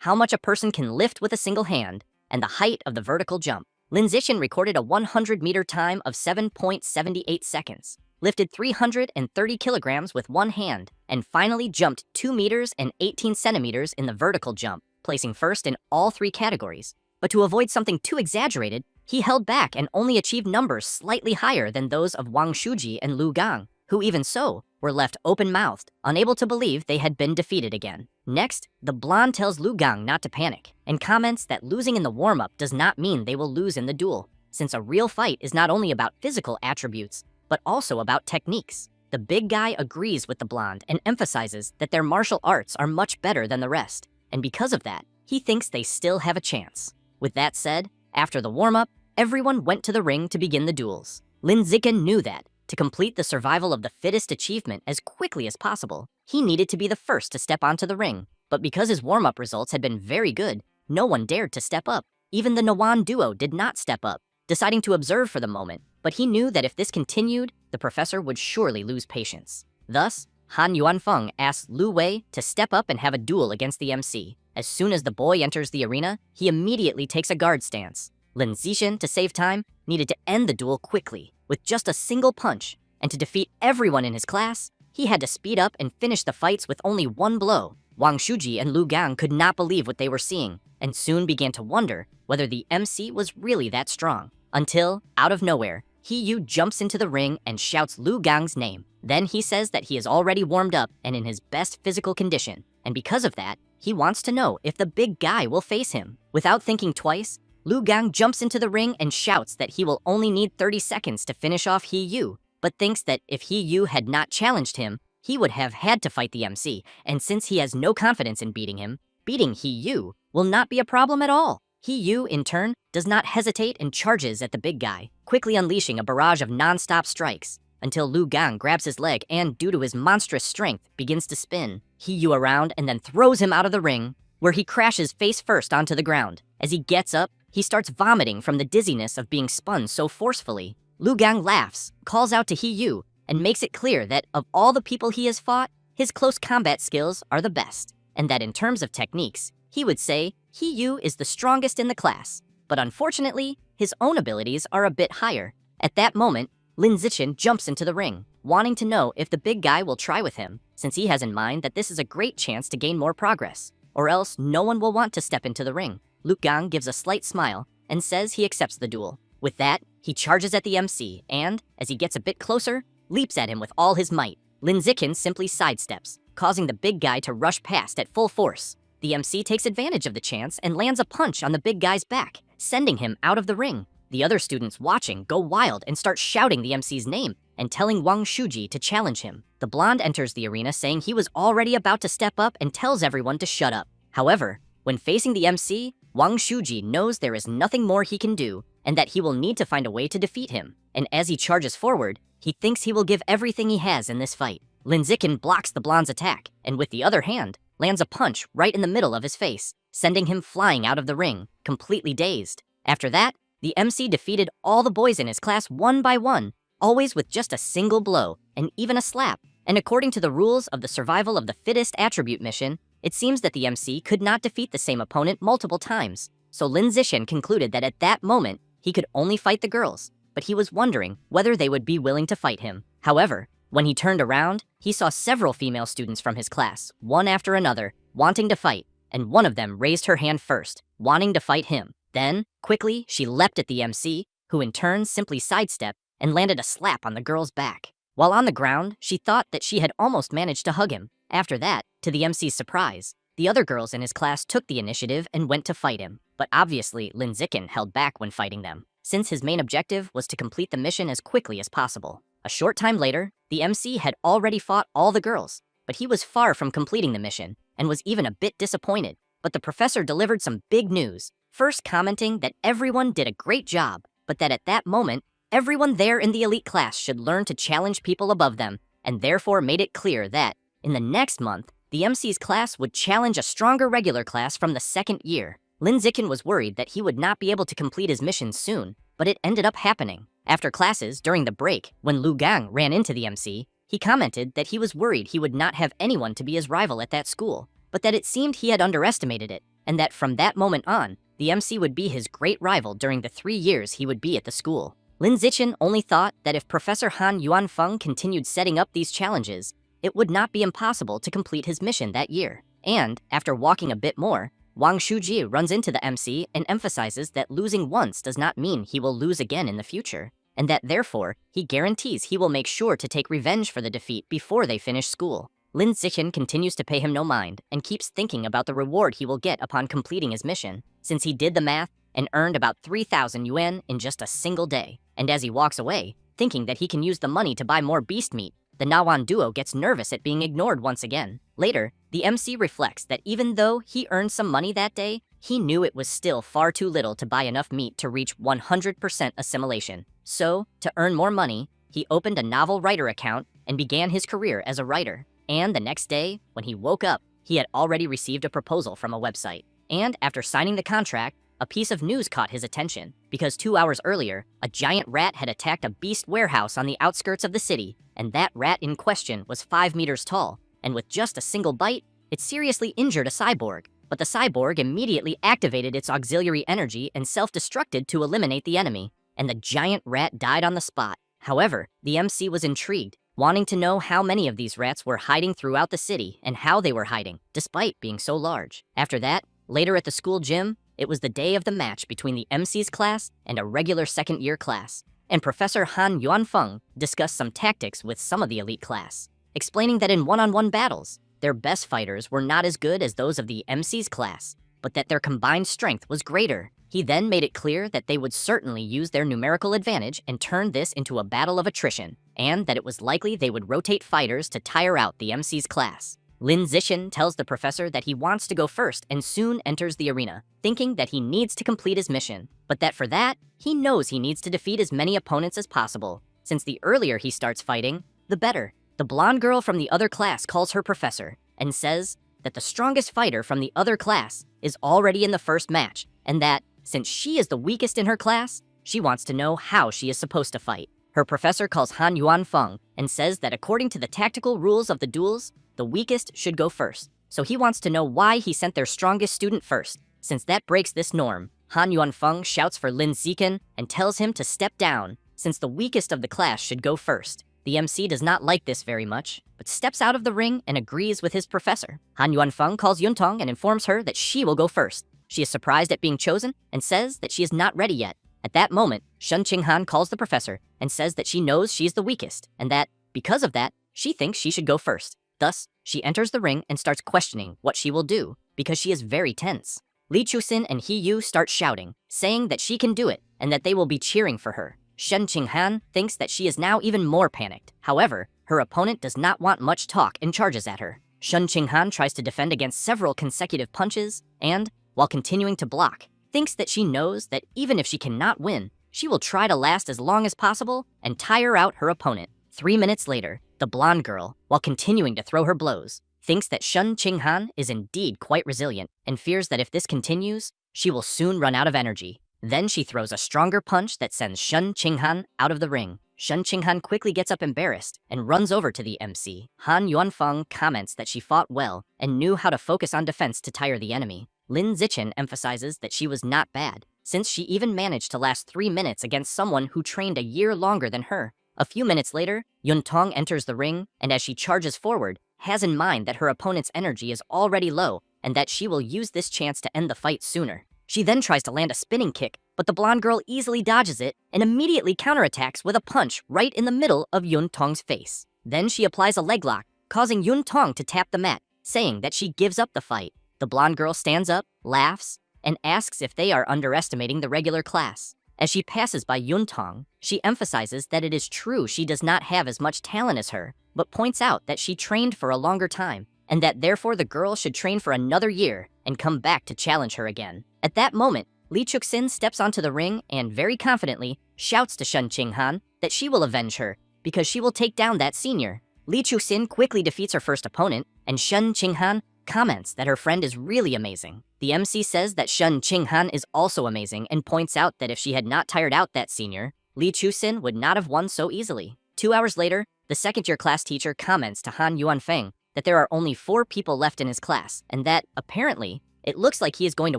how much a person can lift with a single hand, and the height of the vertical jump. Lin Zixin recorded a 100-meter time of 7.78 seconds, lifted 330 kilograms with one hand, and finally jumped 2 meters and 18 centimeters in the vertical jump, placing first in all 3 categories. But to avoid something too exaggerated, he held back and only achieved numbers slightly higher than those of Wang Shuji and Lu Gang, who even so were left open-mouthed, unable to believe they had been defeated again. Next, the blonde tells Lu Gang not to panic, and comments that losing in the warm-up does not mean they will lose in the duel, since a real fight is not only about physical attributes, but also about techniques. The big guy agrees with the blonde and emphasizes that their martial arts are much better than the rest, and because of that, he thinks they still have a chance. With that said, after the warm-up, everyone went to the ring to begin the duels. Lin Zixin knew that, to complete the survival of the fittest achievement as quickly as possible, he needed to be the first to step onto the ring. But because his warm-up results had been very good, no one dared to step up. Even the Nawan duo did not step up, deciding to observe for the moment, but he knew that if this continued, the professor would surely lose patience. Thus, Han Yuanfeng asked Lu Wei to step up and have a duel against the MC. As soon as the boy enters the arena, he immediately takes a guard stance. Lin Zixin, to save time, needed to end the duel quickly, with just a single punch, and to defeat everyone in his class, he had to speed up and finish the fights with only one blow. Wang Shuji and Lu Gang could not believe what they were seeing, and soon began to wonder whether the MC was really that strong. Until, out of nowhere, He Yu jumps into the ring and shouts Lu Gang's name. Then he says that he is already warmed up and in his best physical condition, and because of that, he wants to know if the big guy will face him. Without thinking twice, Lu Gang jumps into the ring and shouts that he will only need 30 seconds to finish off He Yu, but thinks that if He Yu had not challenged him, he would have had to fight the MC, and since he has no confidence in beating him, beating He Yu will not be a problem at all. He Yu, in turn, does not hesitate and charges at the big guy, quickly unleashing a barrage of non-stop strikes, until Lu Gang grabs his leg and, due to his monstrous strength, begins to spin He Yu around and then throws him out of the ring, where he crashes face first onto the ground. As he gets up, he starts vomiting from the dizziness of being spun so forcefully. Lu Gang laughs, calls out to He Yu, and makes it clear that of all the people he has fought, his close combat skills are the best, and that in terms of techniques, he would say He Yu is the strongest in the class. But unfortunately, his own abilities are a bit higher. At that moment, Lin Zixin jumps into the ring, wanting to know if the big guy will try with him, since he has in mind that this is a great chance to gain more progress, or else no one will want to step into the ring. Lu Gang gives a slight smile and says he accepts the duel. With that, he charges at the MC and, as he gets a bit closer, leaps at him with all his might. Lin Zixin simply sidesteps, causing the big guy to rush past at full force. The MC takes advantage of the chance and lands a punch on the big guy's back, sending him out of the ring. The other students watching go wild and start shouting the MC's name and telling Wang Shuji to challenge him. The blonde enters the arena saying he was already about to step up and tells everyone to shut up. However, when facing the MC, Wang Shuji knows there is nothing more he can do and that he will need to find a way to defeat him. And as he charges forward, he thinks he will give everything he has in this fight. Lin Zixin blocks the blonde's attack, and with the other hand, lands a punch right in the middle of his face, sending him flying out of the ring, completely dazed. After that, the MC defeated all the boys in his class one by one, always with just a single blow, and even a slap. And according to the rules of the survival of the fittest attribute mission, it seems that the MC could not defeat the same opponent multiple times. So Lin Zixin concluded that at that moment, he could only fight the girls, but he was wondering whether they would be willing to fight him. However, when he turned around, he saw several female students from his class, one after another, wanting to fight, and one of them raised her hand first, wanting to fight him. Then, quickly, she leapt at the MC, who in turn simply sidestepped and landed a slap on the girl's back. While on the ground, she thought that she had almost managed to hug him. After that, to the MC's surprise, the other girls in his class took the initiative and went to fight him, but obviously Lin Zixin held back when fighting them. since his main objective was to complete the mission as quickly as possible. A short time later, the MC had already fought all the girls, but he was far from completing the mission and was even a bit disappointed. But the professor delivered some big news, first commenting that everyone did a great job, but that at that moment, everyone there in the elite class should learn to challenge people above them, and therefore made it clear that, in the next month, the MC's class would challenge a stronger regular class from the second year. Lin Zichen was worried that he would not be able to complete his mission soon, but it ended up happening. After classes, during the break, when Lu Gang ran into the MC, he commented that he was worried he would not have anyone to be his rival at that school, but that it seemed he had underestimated it, and that from that moment on, the MC would be his great rival during the 3 years he would be at the school. Lin Zichen only thought that if Professor Han Yuanfeng continued setting up these challenges, it would not be impossible to complete his mission that year. And, after walking a bit more, Wang Shuji runs into the MC and emphasizes that losing once does not mean he will lose again in the future, and that therefore, he guarantees he will make sure to take revenge for the defeat before they finish school. Lin Zichen continues to pay him no mind and keeps thinking about the reward he will get upon completing his mission, since he did the math and earned about 3,000 yuan in just a single day. And as he walks away, thinking that he can use the money to buy more beast meat, the Nawan duo gets nervous at being ignored once again. Later, the MC reflects that even though he earned some money that day, he knew it was still far too little to buy enough meat to reach 100% assimilation. So, to earn more money, he opened a novel writer account and began his career as a writer. And the next day, when he woke up, he had already received a proposal from a website. And after signing the contract, a piece of news caught his attention, because 2 hours earlier, a giant rat had attacked a beast warehouse on the outskirts of the city, and that rat in question was 5 meters tall, and with just a single bite, it seriously injured a cyborg. But the cyborg immediately activated its auxiliary energy and self-destructed to eliminate the enemy, and the giant rat died on the spot. However, the MC was intrigued, wanting to know how many of these rats were hiding throughout the city and how they were hiding, despite being so large. After that, later at the school gym, it was the day of the match between the MC's class and a regular second-year class, and Professor Han Yuanfeng discussed some tactics with some of the elite class, explaining that in one-on-one battles, their best fighters were not as good as those of the MC's class, but that their combined strength was greater. He then made it clear that they would certainly use their numerical advantage and turn this into a battle of attrition, and that it was likely they would rotate fighters to tire out the MC's class. Lin Zichen tells the professor that he wants to go first and soon enters the arena, thinking that he needs to complete his mission, but that for that, he knows he needs to defeat as many opponents as possible, since the earlier he starts fighting, the better. The blonde girl from the other class calls her professor and says that the strongest fighter from the other class is already in the first match, and that, since she is the weakest in her class, she wants to know how she is supposed to fight. Her professor calls Han Yuanfeng and says that according to the tactical rules of the duels, the weakest should go first. So he wants to know why he sent their strongest student first, since that breaks this norm. Han Yuanfeng shouts for Lin Zichen and tells him to step down, since the weakest of the class should go first. The MC does not like this very much, but steps out of the ring and agrees with his professor. Han Yuanfeng calls Yuntong and informs her that she will go first. She is surprised at being chosen and says that she is not ready yet. At that moment, Shen Qinghan calls the professor and says that she knows she is the weakest, and that, because of that, she thinks she should go first. Thus, she enters the ring and starts questioning what she will do, because she is very tense. Li Chuxin and He Yu start shouting, saying that she can do it, and that they will be cheering for her. Shen Qinghan thinks that she is now even more panicked. However, her opponent does not want much talk and charges at her. Shen Qinghan tries to defend against several consecutive punches, and, while continuing to block, thinks that she knows that even if she cannot win, she will try to last as long as possible and tire out her opponent. 3 minutes later, the blonde girl, while continuing to throw her blows, thinks that Shen Qinghan is indeed quite resilient and fears that if this continues, she will soon run out of energy. Then she throws a stronger punch that sends Shen Qinghan out of the ring. Shen Qinghan quickly gets up embarrassed and runs over to the MC. Han Yuanfeng comments that she fought well and knew how to focus on defense to tire the enemy. Lin Zichen emphasizes that she was not bad, since she even managed to last 3 minutes against someone who trained a year longer than her. A few minutes later, Yuntong enters the ring, and as she charges forward, has in mind that her opponent's energy is already low, and that she will use this chance to end the fight sooner. She then tries to land a spinning kick, but the blonde girl easily dodges it and immediately counterattacks with a punch right in the middle of Yuntong's face. Then she applies a leg lock, causing Yuntong to tap the mat, saying that she gives up the fight. The blonde girl stands up, laughs, and asks if they are underestimating the regular class. As she passes by Yuntong, she emphasizes that it is true she does not have as much talent as her, but points out that she trained for a longer time, and that therefore the girl should train for another year and come back to challenge her again. At that moment, Lee Chuk-sin steps onto the ring and very confidently shouts to Shun Ching-han that she will avenge her because she will take down that senior. Lee Chuk-sin quickly defeats her first opponent, and Shun Ching-han comments that her friend is really amazing. The MC says that Shun Ching-han is also amazing and points out that if she had not tired out that senior, Lee Chuk-sin would not have won so easily. 2 hours later, the second-year class teacher comments to Han Yuanfeng that there are only 4 people left in his class, and that, apparently, it looks like he is going to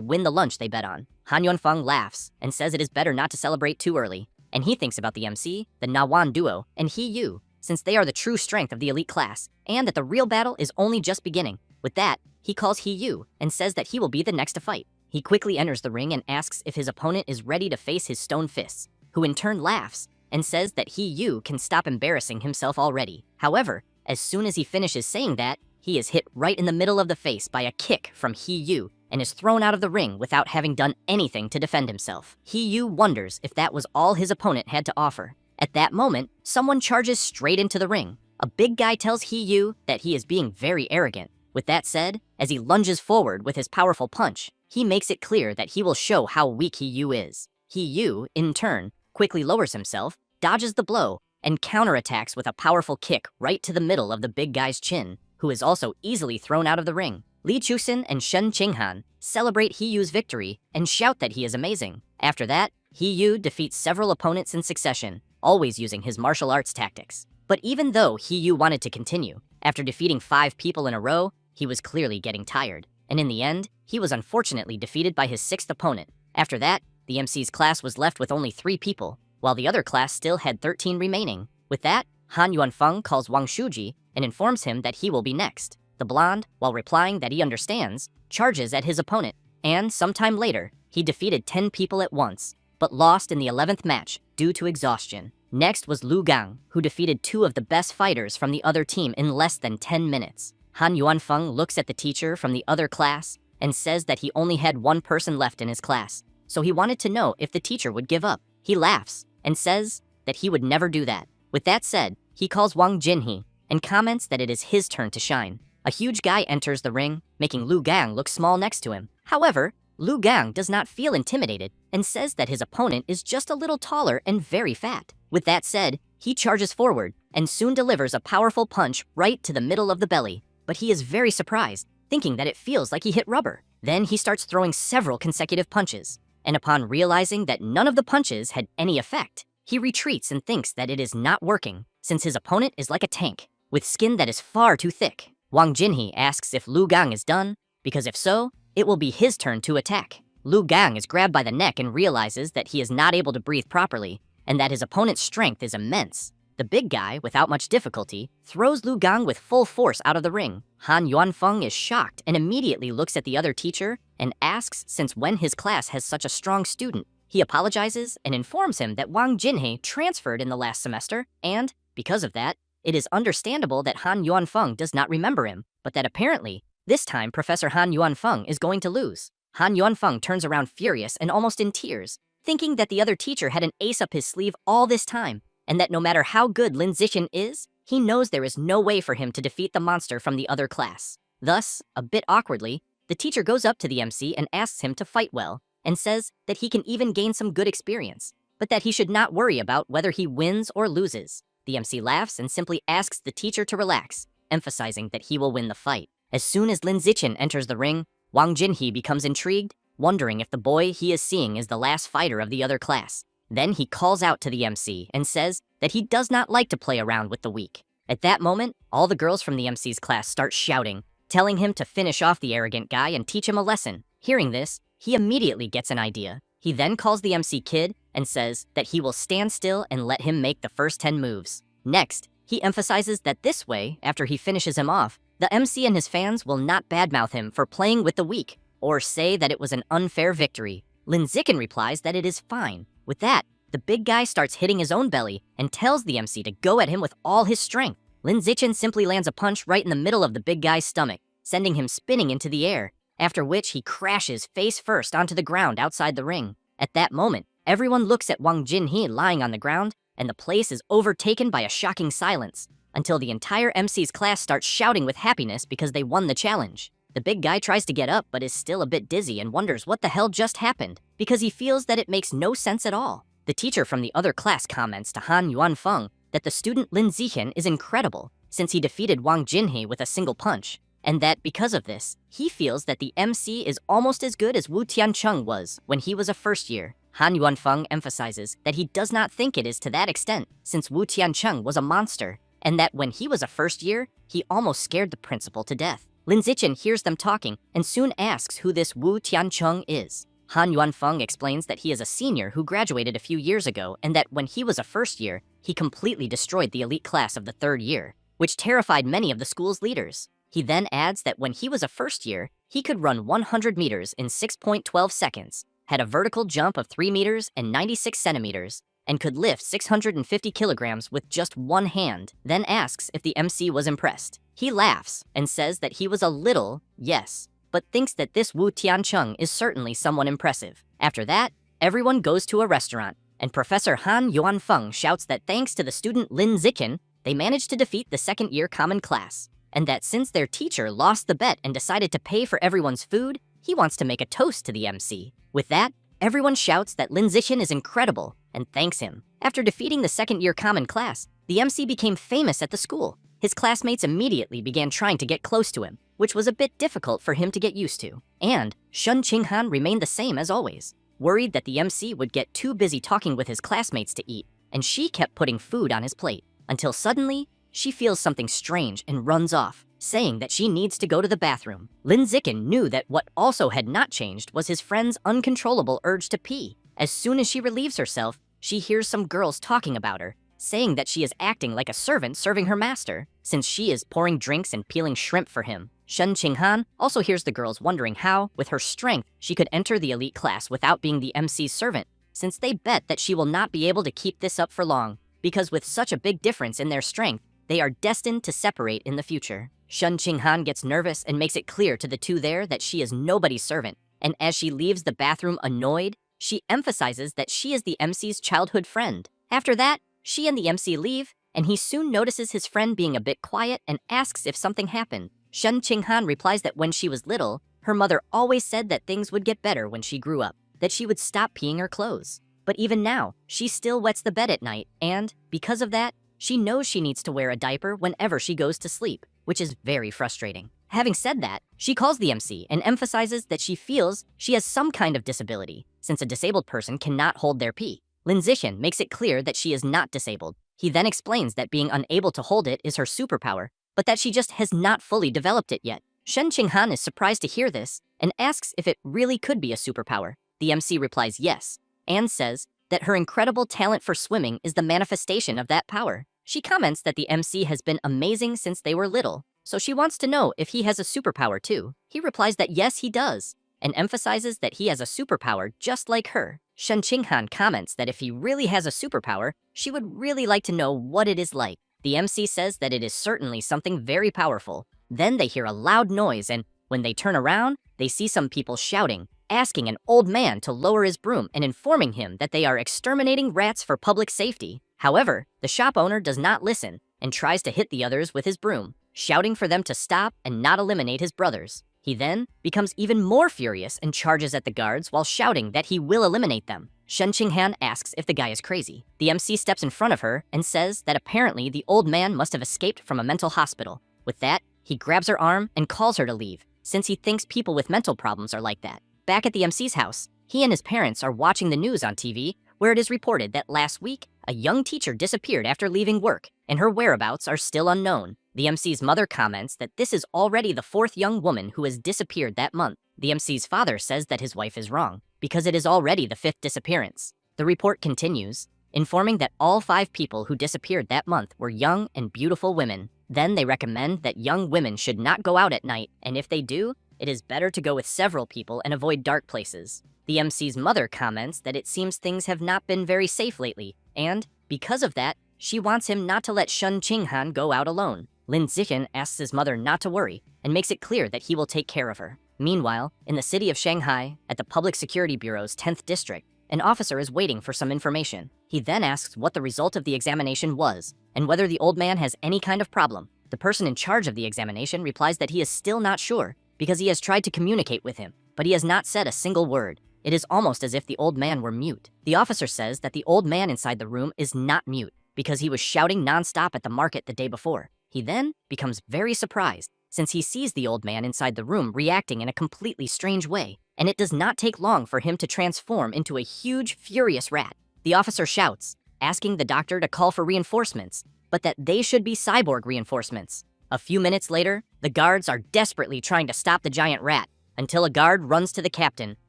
win the lunch they bet on. Han Yuanfeng laughs and says it is better not to celebrate too early, and he thinks about the MC, the Nawan duo, and He Yu, since they are the true strength of the elite class, and that the real battle is only just beginning. With that, he calls He Yu and says that he will be the next to fight. He quickly enters the ring and asks if his opponent is ready to face his stone fists, who in turn laughs and says that He Yu can stop embarrassing himself already. However, as soon as he finishes saying that, he is hit right in the middle of the face by a kick from He Yu and is thrown out of the ring without having done anything to defend himself. He Yu wonders if that was all his opponent had to offer. At that moment, someone charges straight into the ring. A big guy tells He Yu that he is being very arrogant. With that said, as he lunges forward with his powerful punch, he makes it clear that he will show how weak He Yu is. He Yu, in turn, quickly lowers himself, dodges the blow, and counterattacks with a powerful kick right to the middle of the big guy's chin, who is also easily thrown out of the ring. Lee Chuk-sin and Shun Ching-han celebrate He Yu's victory and shout that he is amazing. After that, He Yu defeats several opponents in succession, always using his martial arts tactics. But even though He Yu wanted to continue, after defeating 5 people in a row, he was clearly getting tired, and in the end, he was unfortunately defeated by his 6th opponent. After that, the MC's class was left with only 3 people, while the other class still had 13 remaining. With that, Han Yuanfeng calls Wang Shuji and informs him that he will be next. The blonde, while replying that he understands, charges at his opponent, and sometime later, he defeated 10 people at once, but lost in the 11th match due to exhaustion. Next was Lu Gang, who defeated 2 of the best fighters from the other team in less than 10 minutes. Han Yuanfeng looks at the teacher from the other class and says that he only had 1 person left in his class, so he wanted to know if the teacher would give up. He laughs and says that he would never do that. With that said, he calls Wang Jinhee and comments that it is his turn to shine. A huge guy enters the ring, making Lu Gang look small next to him. However, Lu Gang does not feel intimidated and says that his opponent is just a little taller and very fat. With that said, he charges forward and soon delivers a powerful punch right to the middle of the belly. But he is very surprised, thinking that it feels like he hit rubber. Then he starts throwing several consecutive punches, and upon realizing that none of the punches had any effect, he retreats and thinks that it is not working, since his opponent is like a tank, with skin that is far too thick. Wang Jinhee asks if Lu Gang is done, because if so, it will be his turn to attack. Lu Gang is grabbed by the neck and realizes that he is not able to breathe properly, and that his opponent's strength is immense. The big guy, without much difficulty, throws Lu Gang with full force out of the ring. Han Yuanfeng is shocked and immediately looks at the other teacher and asks since when his class has such a strong student. He apologizes and informs him that Wang Jinhee transferred in the last semester, and, because of that, it is understandable that Han Yuanfeng does not remember him, but that apparently, this time Professor Han Yuanfeng is going to lose. Han Yuanfeng turns around furious and almost in tears, thinking that the other teacher had an ace up his sleeve all this time, and that no matter how good Lin Zixin is, he knows there is no way for him to defeat the monster from the other class. Thus, a bit awkwardly, the teacher goes up to the MC and asks him to fight well, and says that he can even gain some good experience, but that he should not worry about whether he wins or loses. The MC laughs and simply asks the teacher to relax, emphasizing that he will win the fight. As soon as Lin Zixin enters the ring, Wang Jinhee becomes intrigued, wondering if the boy he is seeing is the last fighter of the other class. Then he calls out to the MC and says that he does not like to play around with the weak. At that moment, all the girls from the MC's class start shouting, telling him to finish off the arrogant guy and teach him a lesson. Hearing this, he immediately gets an idea. He then calls the MC kid and says that he will stand still and let him make the first 10 moves. Next, he emphasizes that this way, after he finishes him off, the MC and his fans will not badmouth him for playing with the weak, or say that it was an unfair victory. Lin Zixin replies that it is fine. With that, the big guy starts hitting his own belly and tells the MC to go at him with all his strength. Lin Zixin simply lands a punch right in the middle of the big guy's stomach, sending him spinning into the air, after which he crashes face first onto the ground outside the ring. At that moment, everyone looks at Wang Jinhee lying on the ground, and the place is overtaken by a shocking silence, until the entire MC's class starts shouting with happiness because they won the challenge. The big guy tries to get up but is still a bit dizzy and wonders what the hell just happened, because he feels that it makes no sense at all. The teacher from the other class comments to Han Yuanfeng that the student Lin Zichen is incredible, since he defeated Wang Jinhee with a single punch, and that because of this, he feels that the MC is almost as good as Wu Tiancheng was when he was a first year. Han Yuanfeng emphasizes that he does not think it is to that extent, since Wu Tiancheng was a monster, and that when he was a first year, he almost scared the principal to death. Lin Zichen hears them talking and soon asks who this Wu Tiancheng is. Han Yuanfeng explains that he is a senior who graduated a few years ago and that when he was a first year, he completely destroyed the elite class of the third year, which terrified many of the school's leaders. He then adds that when he was a first year, he could run 100 meters in 6.12 seconds, had a vertical jump of 3 meters and 96 centimeters, and could lift 650 kilograms with just one hand, then asks if the MC was impressed. He laughs and says that he was a little, yes, but thinks that this Wu Tiancheng is certainly someone impressive. After that, everyone goes to a restaurant, and Professor Han Yuanfeng shouts that thanks to the student Lin Zichen, they managed to defeat the second-year common class, and that since their teacher lost the bet and decided to pay for everyone's food, he wants to make a toast to the MC. With that, everyone shouts that Lin Zichen is incredible and thanks him. After defeating the second-year common class, the MC became famous at the school. His classmates immediately began trying to get close to him, which was a bit difficult for him to get used to. And Shen Qinghan remained the same as always, worried that the MC would get too busy talking with his classmates to eat, and she kept putting food on his plate, until suddenly, she feels something strange and runs off, saying that she needs to go to the bathroom. Lin Zichen knew that what also had not changed was his friend's uncontrollable urge to pee. As soon as she relieves herself, she hears some girls talking about her, saying that she is acting like a servant serving her master, since she is pouring drinks and peeling shrimp for him. Shen Qinghan also hears the girls wondering how, with her strength, she could enter the elite class without being the MC's servant, since they bet that she will not be able to keep this up for long, because with such a big difference in their strength, they are destined to separate in the future. Shen Qinghan gets nervous and makes it clear to the two there that she is nobody's servant, and as she leaves the bathroom annoyed, she emphasizes that she is the MC's childhood friend. After that, she and the MC leave, and he soon notices his friend being a bit quiet and asks if something happened. Shen Qinghan replies that when she was little, her mother always said that things would get better when she grew up, that she would stop peeing her clothes. But even now, she still wets the bed at night, and, because of that, she knows she needs to wear a diaper whenever she goes to sleep, which is very frustrating. Having said that, she calls the MC and emphasizes that she feels she has some kind of disability, since a disabled person cannot hold their pee. Lin Zichen makes it clear that she is not disabled. He then explains that being unable to hold it is her superpower, but that she just has not fully developed it yet. Shen Qinghan is surprised to hear this and asks if it really could be a superpower. The MC replies yes, and says that her incredible talent for swimming is the manifestation of that power. She comments that the MC has been amazing since they were little, so she wants to know if he has a superpower too. He replies that yes, he does, and emphasizes that he has a superpower just like her. Shen Qinghan comments that if he really has a superpower, she would really like to know what it is like. The MC says that it is certainly something very powerful. Then they hear a loud noise, and when they turn around, they see some people shouting, asking an old man to lower his broom and informing him that they are exterminating rats for public safety. However, the shop owner does not listen and tries to hit the others with his broom, shouting for them to stop and not eliminate his brothers. He then becomes even more furious and charges at the guards while shouting that he will eliminate them. Shen Qinghan asks if the guy is crazy. The MC steps in front of her and says that apparently the old man must have escaped from a mental hospital. With that, he grabs her arm and calls her to leave, since he thinks people with mental problems are like that. Back at the MC's house, he and his parents are watching the news on TV, where it is reported that last week, a young teacher disappeared after leaving work, and her whereabouts are still unknown. The MC's mother comments that this is already the 4th young woman who has disappeared that month. The MC's father says that his wife is wrong, because it is already the 5th disappearance. The report continues, informing that all 5 people who disappeared that month were young and beautiful women. Then they recommend that young women should not go out at night, and if they do, it is better to go with several people and avoid dark places. The MC's mother comments that it seems things have not been very safe lately, and, because of that, she wants him not to let Shen Qinghan go out alone. Lin Zichen asks his mother not to worry and makes it clear that he will take care of her. Meanwhile, in the city of Shanghai, at the Public Security Bureau's 10th district, an officer is waiting for some information. He then asks what the result of the examination was, and whether the old man has any kind of problem. The person in charge of the examination replies that he is still not sure, because he has tried to communicate with him, but he has not said a single word. It is almost as if the old man were mute. The officer says that the old man inside the room is not mute, because he was shouting nonstop at the market the day before. He then becomes very surprised, since he sees the old man inside the room reacting in a completely strange way, and it does not take long for him to transform into a huge, furious rat. The officer shouts, asking the doctor to call for reinforcements, but that they should be cyborg reinforcements. A few minutes later, the guards are desperately trying to stop the giant rat, until a guard runs to the captain,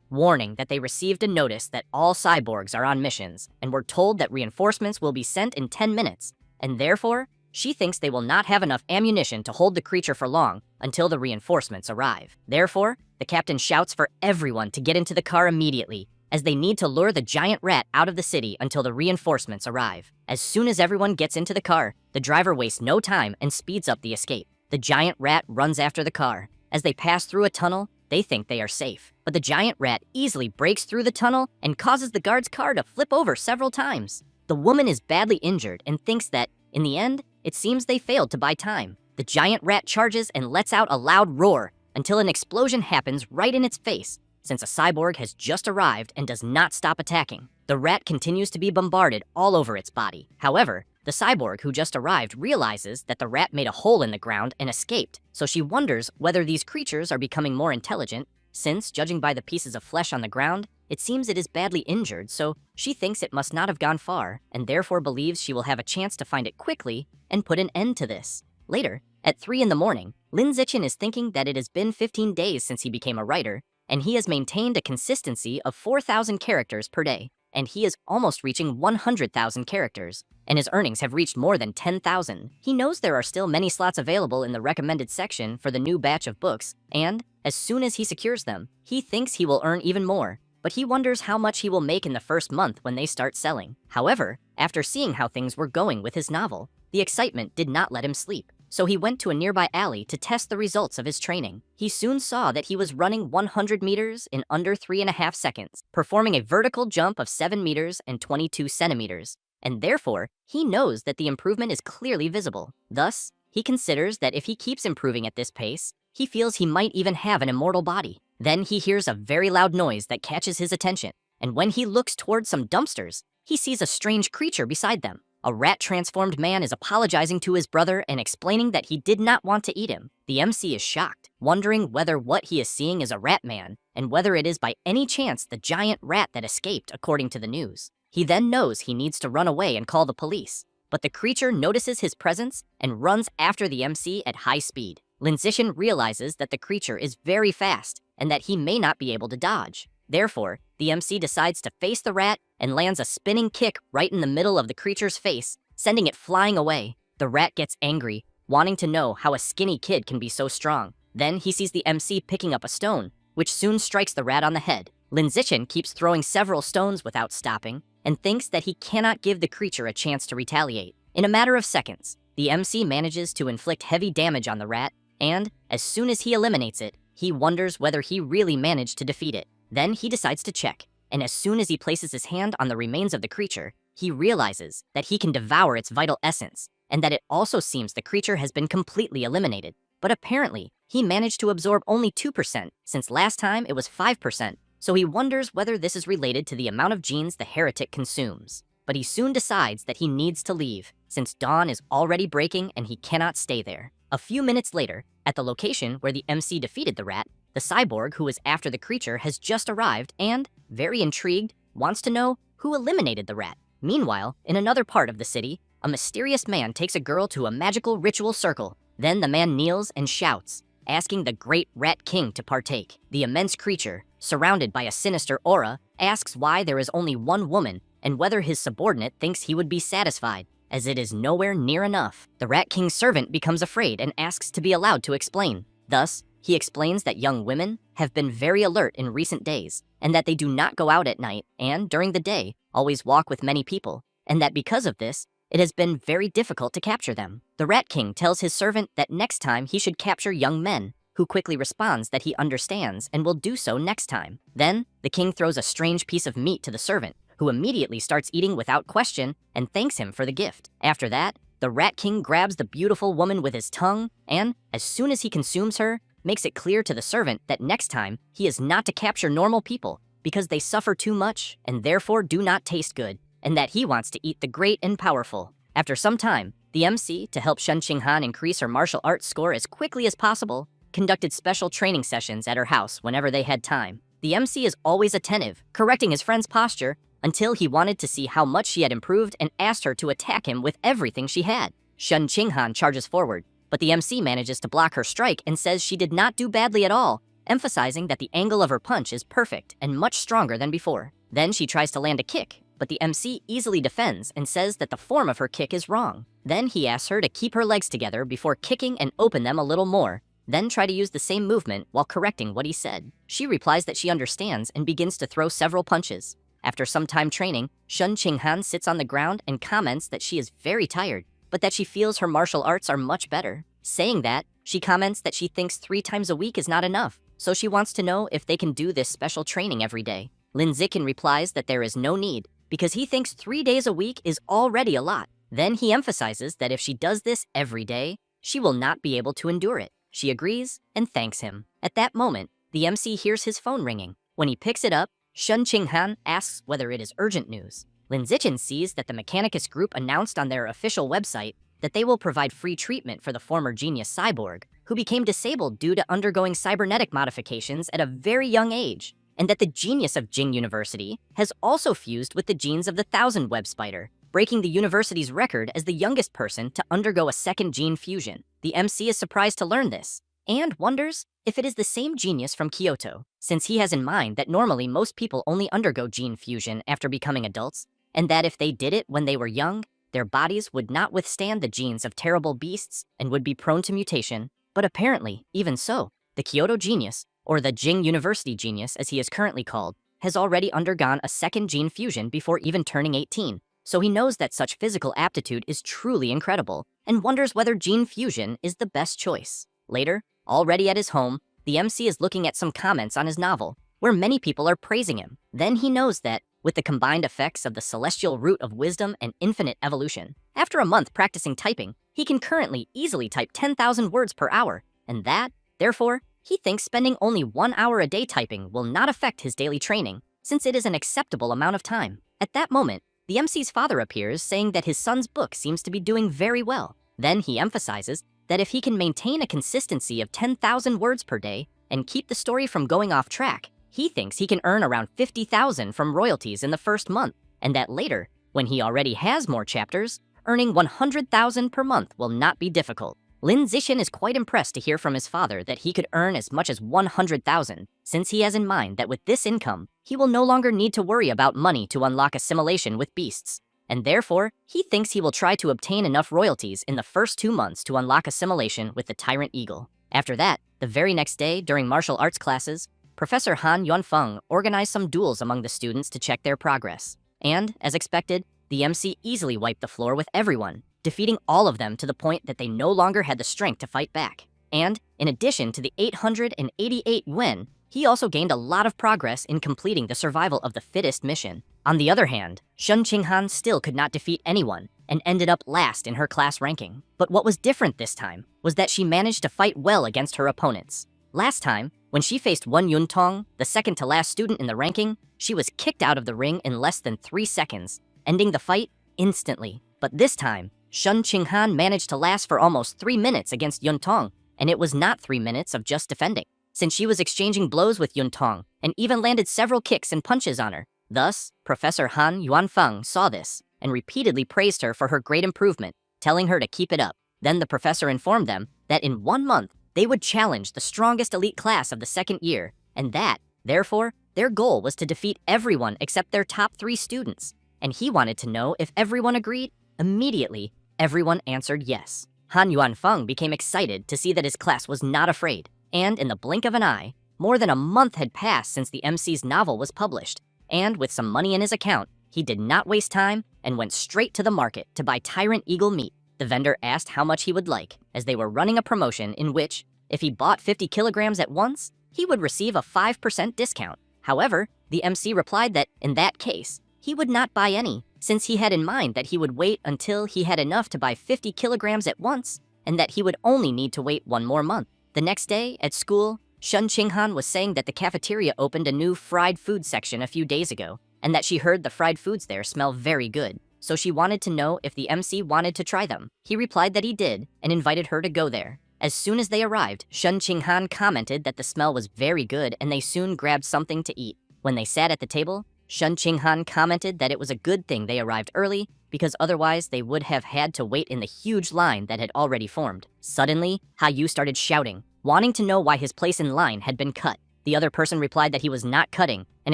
warning that they received a notice that all cyborgs are on missions, and were told that reinforcements will be sent in 10 minutes, and therefore, she thinks they will not have enough ammunition to hold the creature for long until the reinforcements arrive. Therefore, the captain shouts for everyone to get into the car immediately, as they need to lure the giant rat out of the city until the reinforcements arrive. As soon as everyone gets into the car, the driver wastes no time and speeds up the escape. The giant rat runs after the car. As they pass through a tunnel, they think they are safe. But the giant rat easily breaks through the tunnel and causes the guard's car to flip over several times. The woman is badly injured and thinks that, in the end, it seems they failed to buy time. The giant rat charges and lets out a loud roar until an explosion happens right in its face, since a cyborg has just arrived and does not stop attacking. The rat continues to be bombarded all over its body. However, the cyborg who just arrived realizes that the rat made a hole in the ground and escaped, so she wonders whether these creatures are becoming more intelligent, since, judging by the pieces of flesh on the ground, it seems it is badly injured, so she thinks it must not have gone far, and therefore believes she will have a chance to find it quickly and put an end to this. Later, at 3 in the morning, Lin Zichin is thinking that it has been 15 days since he became a writer, and he has maintained a consistency of 4,000 characters per day, and he is almost reaching 100,000 characters, and his earnings have reached more than 10,000. He knows there are still many slots available in the recommended section for the new batch of books, and as soon as he secures them, he thinks he will earn even more, but he wonders how much he will make in the first month when they start selling. However, after seeing how things were going with his novel, the excitement did not let him sleep. So he went to a nearby alley to test the results of his training. He soon saw that he was running 100 meters in under 3.5 seconds, performing a vertical jump of 7 meters and 22 centimeters, and therefore, he knows that the improvement is clearly visible. Thus, he considers that if he keeps improving at this pace, he feels he might even have an immortal body. Then he hears a very loud noise that catches his attention, and when he looks towards some dumpsters, he sees a strange creature beside them. A rat-transformed man is apologizing to his brother and explaining that he did not want to eat him. The MC is shocked, wondering whether what he is seeing is a rat man, and whether it is by any chance the giant rat that escaped according to the news. He then knows he needs to run away and call the police, but the creature notices his presence and runs after the MC at high speed. Lin Zichin realizes that the creature is very fast and that he may not be able to dodge. Therefore, the MC decides to face the rat and lands a spinning kick right in the middle of the creature's face, sending it flying away. The rat gets angry, wanting to know how a skinny kid can be so strong. Then he sees the MC picking up a stone, which soon strikes the rat on the head. Lin Zichin keeps throwing several stones without stopping, and thinks that he cannot give the creature a chance to retaliate. In a matter of seconds, the MC manages to inflict heavy damage on the rat, and as soon as he eliminates it, he wonders whether he really managed to defeat it. Then he decides to check, and as soon as he places his hand on the remains of the creature, he realizes that he can devour its vital essence, and that it also seems the creature has been completely eliminated. But apparently, he managed to absorb only 2%, since last time it was 5%, so he wonders whether this is related to the amount of genes the heretic consumes. But he soon decides that he needs to leave, since dawn is already breaking and he cannot stay there. A few minutes later, at the location where the MC defeated the rat, the cyborg who is after the creature has just arrived and, very intrigued, wants to know who eliminated the rat. Meanwhile, in another part of the city, a mysterious man takes a girl to a magical ritual circle. Then the man kneels and shouts, asking the great Rat King to partake. The immense creature, surrounded by a sinister aura, asks why there is only one woman and whether his subordinate thinks he would be satisfied, as it is nowhere near enough. The Rat King's servant becomes afraid and asks to be allowed to explain. Thus, he explains that young women have been very alert in recent days, and that they do not go out at night and, during the day, always walk with many people, and that because of this, it has been very difficult to capture them. The Rat King tells his servant that next time he should capture young men, who quickly responds that he understands and will do so next time. Then, the king throws a strange piece of meat to the servant, who immediately starts eating without question and thanks him for the gift. After that, the Rat King grabs the beautiful woman with his tongue and, as soon as he consumes her, makes it clear to the servant that next time he is not to capture normal people because they suffer too much and therefore do not taste good, and that he wants to eat the great and powerful. After some time, the MC, to help Shen Qinghan increase her martial arts score as quickly as possible, conducted special training sessions at her house whenever they had time. The MC is always attentive, correcting his friend's posture until he wanted to see how much she had improved and asked her to attack him with everything she had. Shen Qinghan charges forward, but the MC manages to block her strike and says she did not do badly at all, emphasizing that the angle of her punch is perfect and much stronger than before. Then she tries to land a kick, but the MC easily defends and says that the form of her kick is wrong. Then he asks her to keep her legs together before kicking and open them a little more, then try to use the same movement while correcting what he said. She replies that she understands and begins to throw several punches. After some time training, Shen Qinghan sits on the ground and comments that she is very tired, but that she feels her martial arts are much better. Saying that, she comments that she thinks 3 times a week is not enough, so she wants to know if they can do this special training every day. Lin Zikin replies that there is no need, because he thinks 3 days a week is already a lot. Then he emphasizes that if she does this every day, she will not be able to endure it. She agrees and thanks him. At that moment, the MC hears his phone ringing. When he picks it up, Shen Qinghan asks whether it is urgent news. Lin Zichen sees that the Mechanicus Group announced on their official website that they will provide free treatment for the former genius cyborg, who became disabled due to undergoing cybernetic modifications at a very young age, and that the genius of Jing University has also fused with the genes of the Thousand Web Spider, breaking the university's record as the youngest person to undergo a second gene fusion. The MC is surprised to learn this, and wonders if it is the same genius from Kyoto, since he has in mind that normally most people only undergo gene fusion after becoming adults, and that if they did it when they were young, their bodies would not withstand the genes of terrible beasts and would be prone to mutation. But apparently, even so, the Kyoto genius, or the Jing University genius as he is currently called, has already undergone a second gene fusion before even turning 18, so he knows that such physical aptitude is truly incredible, and wonders whether gene fusion is the best choice. Later, already at his home, the MC is looking at some comments on his novel, where many people are praising him. Then he knows that, with the combined effects of the celestial root of wisdom and infinite evolution, after a month practicing typing, he can currently easily type 10,000 words per hour, and that, therefore, he thinks spending only 1 hour a day typing will not affect his daily training, since it is an acceptable amount of time. At that moment, the MC's father appears, saying that his son's book seems to be doing very well. Then he emphasizes that if he can maintain a consistency of 10,000 words per day and keep the story from going off track, he thinks he can earn around 50,000 from royalties in the first month, and that later, when he already has more chapters, earning 100,000 per month will not be difficult. Lin Zixin is quite impressed to hear from his father that he could earn as much as 100,000, since he has in mind that with this income, he will no longer need to worry about money to unlock assimilation with beasts, and therefore, he thinks he will try to obtain enough royalties in the first 2 months to unlock assimilation with the Tyrant Eagle. After that, the very next day during martial arts classes, Professor Han Yuanfeng organized some duels among the students to check their progress. And, as expected, the MC easily wiped the floor with everyone, defeating all of them to the point that they no longer had the strength to fight back. And, in addition to the 888 yuan, he also gained a lot of progress in completing the survival of the fittest mission. On the other hand, Shen Qinghan still could not defeat anyone and ended up last in her class ranking. But what was different this time was that she managed to fight well against her opponents. Last time, when she faced Wen Yuntong, the second to last student in the ranking, she was kicked out of the ring in less than 3 seconds, ending the fight instantly. But this time, Shen Qinghan managed to last for almost 3 minutes against Yuntong, and it was not 3 minutes of just defending, since she was exchanging blows with Yuntong and even landed several kicks and punches on her. Thus, Professor Han Yuanfeng saw this and repeatedly praised her for her great improvement, telling her to keep it up. Then the professor informed them that in 1 month, they would challenge the strongest elite class of the second year, and that, therefore, their goal was to defeat everyone except their top 3 students. And he wanted to know if everyone agreed. Immediately, everyone answered yes. Han Yuanfeng became excited to see that his class was not afraid, and in the blink of an eye, more than a month had passed since the MC's novel was published, and with some money in his account, he did not waste time and went straight to the market to buy Tyrant Eagle meat. The vendor asked how much he would like, as they were running a promotion in which, if he bought 50 kilograms at once, he would receive a 5% discount. However, the MC replied that, in that case, he would not buy any, since he had in mind that he would wait until he had enough to buy 50 kilograms at once, and that he would only need to wait one more month. The next day, at school, Shun Qinghan was saying that the cafeteria opened a new fried food section a few days ago, and that she heard the fried foods there smell very good, so she wanted to know if the MC wanted to try them. He replied that he did, and invited her to go there. As soon as they arrived, Shun Qinghan commented that the smell was very good and they soon grabbed something to eat. When they sat at the table, Shun Qinghan commented that it was a good thing they arrived early because otherwise they would have had to wait in the huge line that had already formed. Suddenly, Hayu started shouting, wanting to know why his place in line had been cut. The other person replied that he was not cutting and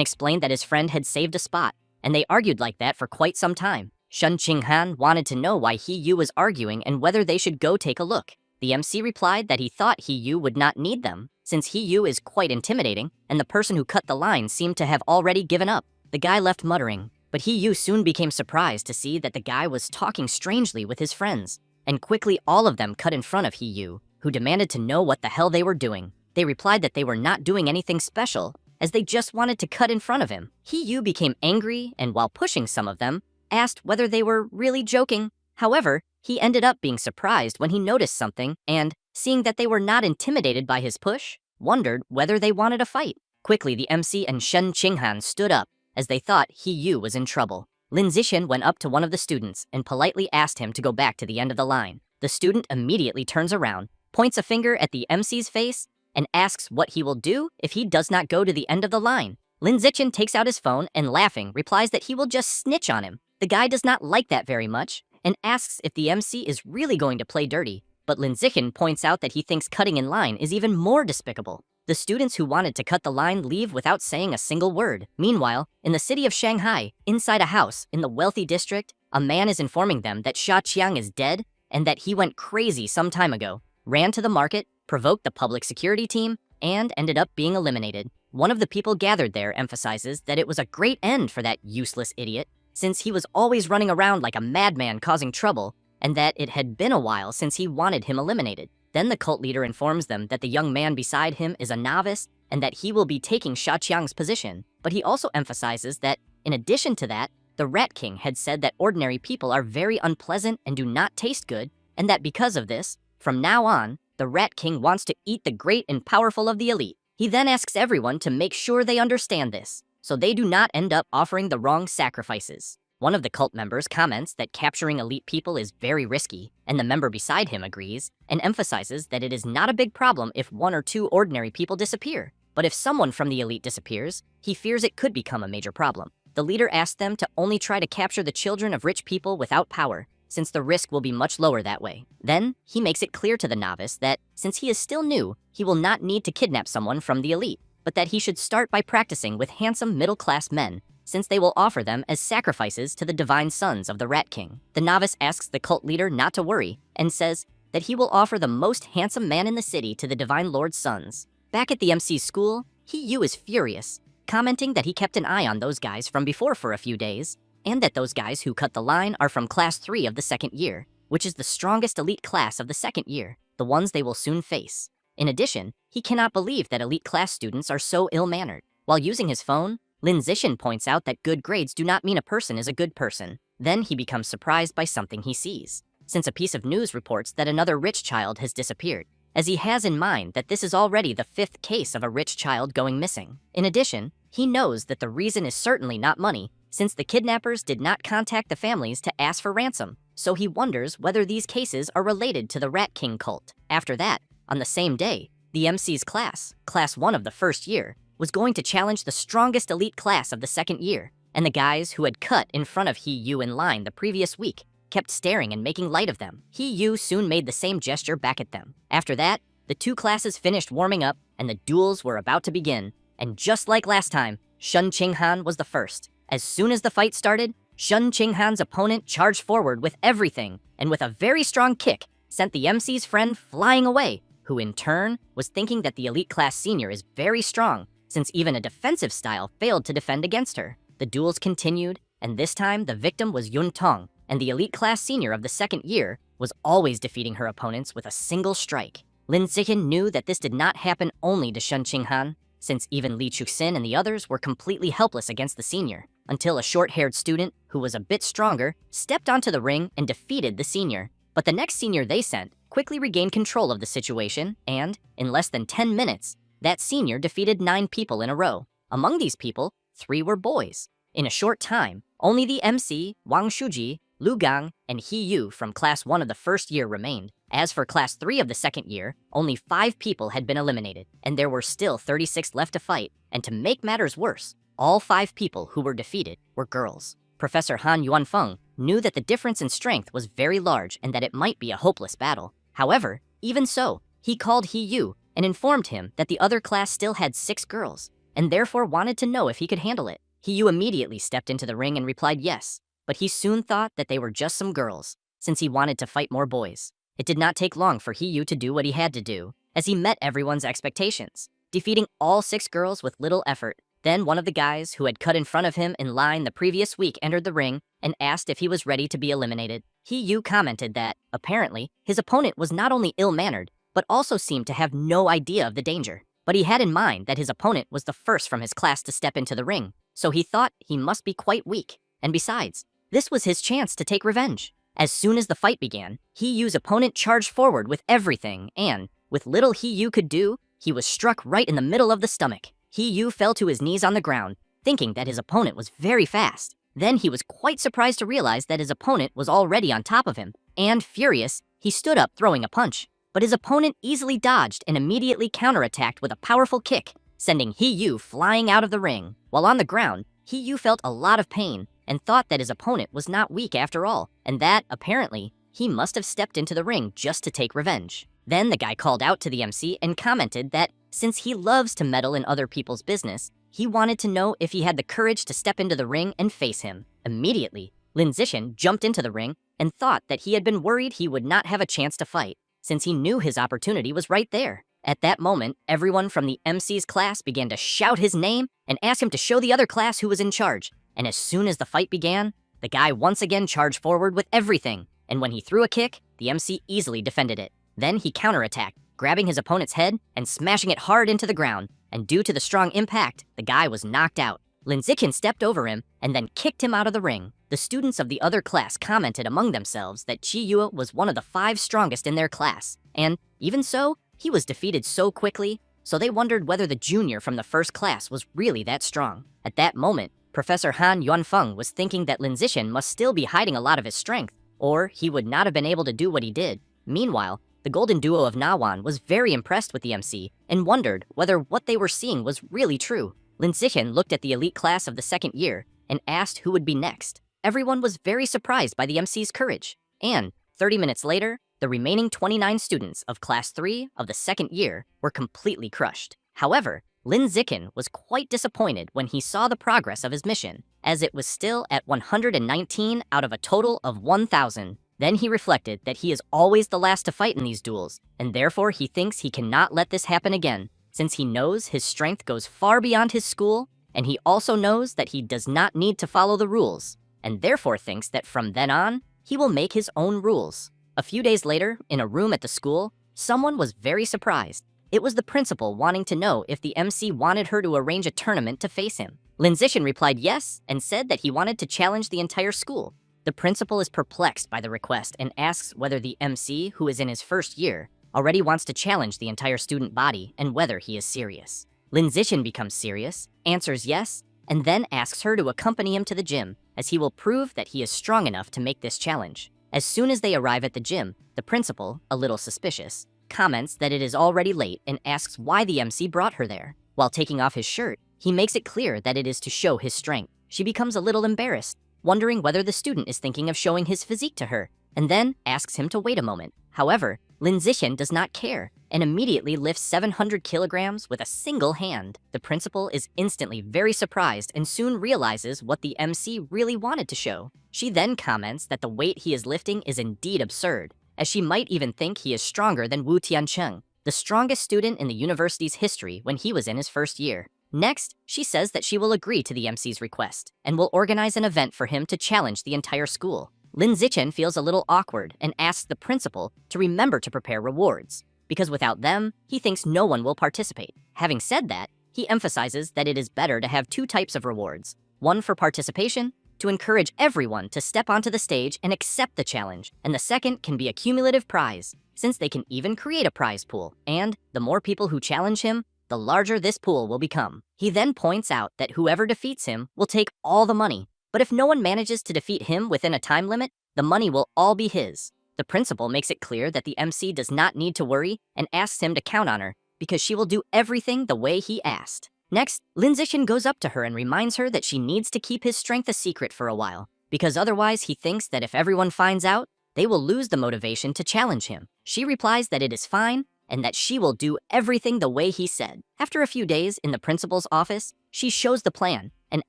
explained that his friend had saved a spot, and they argued like that for quite some time. Shun Qinghan wanted to know why Yu was arguing and whether they should go take a look. The MC replied that he thought Yu would not need them, since Yu is quite intimidating, and the person who cut the line seemed to have already given up. The guy left muttering, but Yu soon became surprised to see that the guy was talking strangely with his friends, and quickly all of them cut in front of Yu, who demanded to know what the hell they were doing. They replied that they were not doing anything special, as they just wanted to cut in front of him. Yu became angry, and while pushing some of them, asked whether they were really joking. However, he ended up being surprised when he noticed something and, seeing that they were not intimidated by his push, wondered whether they wanted a fight. Quickly, the MC and Shun Qinghan stood up, as they thought Yu was in trouble. Lin Zixin went up to one of the students and politely asked him to go back to the end of the line. The student immediately turns around, points a finger at the MC's face, and asks what he will do if he does not go to the end of the line. Lin Zixin takes out his phone and, laughing, replies that he will just snitch on him. The guy does not like that very much, and asks if the MC is really going to play dirty, but Lin Zixin points out that he thinks cutting in line is even more despicable. The students who wanted to cut the line leave without saying a single word. Meanwhile, in the city of Shanghai, inside a house in the wealthy district, a man is informing them that Xia Qiang is dead and that he went crazy some time ago, ran to the market, provoked the public security team, and ended up being eliminated. One of the people gathered there emphasizes that it was a great end for that useless idiot, since he was always running around like a madman causing trouble, and that it had been a while since he wanted him eliminated. Then the cult leader informs them that the young man beside him is a novice and that he will be taking Xia Qiang's position, but he also emphasizes that, in addition to that, the Rat King had said that ordinary people are very unpleasant and do not taste good, and that because of this, from now on, the Rat King wants to eat the great and powerful of the elite. He then asks everyone to make sure they understand this, so they do not end up offering the wrong sacrifices. One of the cult members comments that capturing elite people is very risky, and the member beside him agrees and emphasizes that it is not a big problem if one or two ordinary people disappear. But if someone from the elite disappears, he fears it could become a major problem. The leader asks them to only try to capture the children of rich people without power, since the risk will be much lower that way. Then, he makes it clear to the novice that, since he is still new, he will not need to kidnap someone from the elite, but that he should start by practicing with handsome middle-class men, since they will offer them as sacrifices to the divine sons of the Rat King. The novice asks the cult leader not to worry, and says that he will offer the most handsome man in the city to the Divine Lord's sons. Back at the MC's school, Yu is furious, commenting that he kept an eye on those guys from before for a few days, and that those guys who cut the line are from Class 3 of the second year, which is the strongest elite class of the second year, the ones they will soon face. In addition, he cannot believe that elite class students are so ill-mannered. While using his phone, Lin Zixin points out that good grades do not mean a person is a good person. Then he becomes surprised by something he sees, since a piece of news reports that another rich child has disappeared, as he has in mind that this is already the 5th case of a rich child going missing. In addition, he knows that the reason is certainly not money, since the kidnappers did not contact the families to ask for ransom, so he wonders whether these cases are related to the Rat King cult. After that, on the same day, the MC's class, Class 1 of the first year, was going to challenge the strongest elite class of the second year, and the guys who had cut in front of Yu in line the previous week kept staring and making light of them. Yu soon made the same gesture back at them. After that, the two classes finished warming up, and the duels were about to begin, and just like last time, Shun Qinghan was the first. As soon as the fight started, Shun Qinghan's opponent charged forward with everything, and with a very strong kick, sent the MC's friend flying away, who in turn was thinking that the elite class senior is very strong, since even a defensive style failed to defend against her. The duels continued, and this time the victim was Yun Tong, and the elite class senior of the second year was always defeating her opponents with a single strike. Lin Zihan knew that this did not happen only to Shun Qinghan, since even Li Chuxin and the others were completely helpless against the senior, until a short-haired student, who was a bit stronger, stepped onto the ring and defeated the senior. But the next senior they sent quickly regained control of the situation, and, in less than 10 minutes, that senior defeated 9 people in a row. Among these people, 3 were boys. In a short time, only the MC, Wang Shuji, Lu Gang, and He Yu from Class 1 of the first year remained. As for Class 3 of the second year, only 5 people had been eliminated, and there were still 36 left to fight. And to make matters worse, all 5 people who were defeated were girls. Professor Han Yuanfeng knew that the difference in strength was very large and that it might be a hopeless battle. However, even so, he called He Yu and informed him that the other class still had 6 girls, and therefore wanted to know if he could handle it. He Yu immediately stepped into the ring and replied yes, but he soon thought that they were just some girls, since he wanted to fight more boys. It did not take long for He Yu to do what he had to do, as he met everyone's expectations, defeating all 6 girls with little effort. Then one of the guys who had cut in front of him in line the previous week entered the ring and asked if he was ready to be eliminated. He Yu commented that, apparently, his opponent was not only ill-mannered, but also seemed to have no idea of the danger. But he had in mind that his opponent was the first from his class to step into the ring, so he thought he must be quite weak. And besides, this was his chance to take revenge. As soon as the fight began, He Yu's opponent charged forward with everything, and, with little He Yu could do, he was struck right in the middle of the stomach. He Yu fell to his knees on the ground, thinking that his opponent was very fast. Then he was quite surprised to realize that his opponent was already on top of him, and furious, he stood up throwing a punch. But his opponent easily dodged and immediately counterattacked with a powerful kick, sending He Yu flying out of the ring. While on the ground, He Yu felt a lot of pain and thought that his opponent was not weak after all, and that, apparently, he must have stepped into the ring just to take revenge. Then the guy called out to the MC and commented that since he loves to meddle in other people's business, he wanted to know if he had the courage to step into the ring and face him. Immediately, Lin Zihan jumped into the ring and thought that he had been worried he would not have a chance to fight, since he knew his opportunity was right there. At that moment, everyone from the MC's class began to shout his name and ask him to show the other class who was in charge. And as soon as the fight began, the guy once again charged forward with everything, and when he threw a kick, the MC easily defended it. Then he counterattacked, grabbing his opponent's head and smashing it hard into the ground, and due to the strong impact, the guy was knocked out. Lin Zihan stepped over him and then kicked him out of the ring. The students of the other class commented among themselves that Chi Yue was one of the 5 strongest in their class, and, even so, he was defeated so quickly, so they wondered whether the junior from the first class was really that strong. At that moment, Professor Han Yuanfeng was thinking that Lin Zihan must still be hiding a lot of his strength, or he would not have been able to do what he did. Meanwhile, the golden duo of Nawan was very impressed with the MC and wondered whether what they were seeing was really true. Lin Zihan looked at the elite class of the second year and asked who would be next. Everyone was very surprised by the MC's courage, and 30 minutes later, the remaining 29 students of Class 3 of the second year were completely crushed. However, Lin Zihan was quite disappointed when he saw the progress of his mission, as it was still at 119 out of a total of 1,000. Then he reflected that he is always the last to fight in these duels, and therefore he thinks he cannot let this happen again, since he knows his strength goes far beyond his school, and he also knows that he does not need to follow the rules, and therefore thinks that from then on, he will make his own rules. A few days later, in a room at the school, someone was very surprised. It was the principal wanting to know if the MC wanted her to arrange a tournament to face him. Lin Zihan replied yes and said that he wanted to challenge the entire school. The principal is perplexed by the request and asks whether the MC, who is in his first year, already wants to challenge the entire student body and whether he is serious. Lin Zihan becomes serious, answers yes, and then asks her to accompany him to the gym, as he will prove that he is strong enough to make this challenge. As soon as they arrive at the gym, the principal, a little suspicious, comments that it is already late and asks why the MC brought her there. While taking off his shirt, he makes it clear that it is to show his strength. She becomes a little embarrassed, wondering whether the student is thinking of showing his physique to her, and then asks him to wait a moment. However, Lin Zihan does not care and immediately lifts 700 kilograms with a single hand. The principal is instantly very surprised and soon realizes what the MC really wanted to show. She then comments that the weight he is lifting is indeed absurd, as she might even think he is stronger than Wu Tiancheng, the strongest student in the university's history when he was in his first year. Next, she says that she will agree to the MC's request and will organize an event for him to challenge the entire school. Lin Zihan feels a little awkward and asks the principal to remember to prepare rewards. because without them, he thinks no one will participate. Having said that, he emphasizes that it is better to have two types of rewards. One for participation, to encourage everyone to step onto the stage and accept the challenge, and the second can be a cumulative prize, since they can even create a prize pool, and the more people who challenge him, the larger this pool will become. He then points out that whoever defeats him will take all the money, but if no one manages to defeat him within a time limit, the money will all be his. The principal makes it clear that the MC does not need to worry and asks him to count on her, because she will do everything the way he asked. Next, Lin Zixin goes up to her and reminds her that she needs to keep his strength a secret for a while, because otherwise he thinks that if everyone finds out, they will lose the motivation to challenge him. She replies that it is fine and that she will do everything the way he said. After a few days in the principal's office, she shows the plan and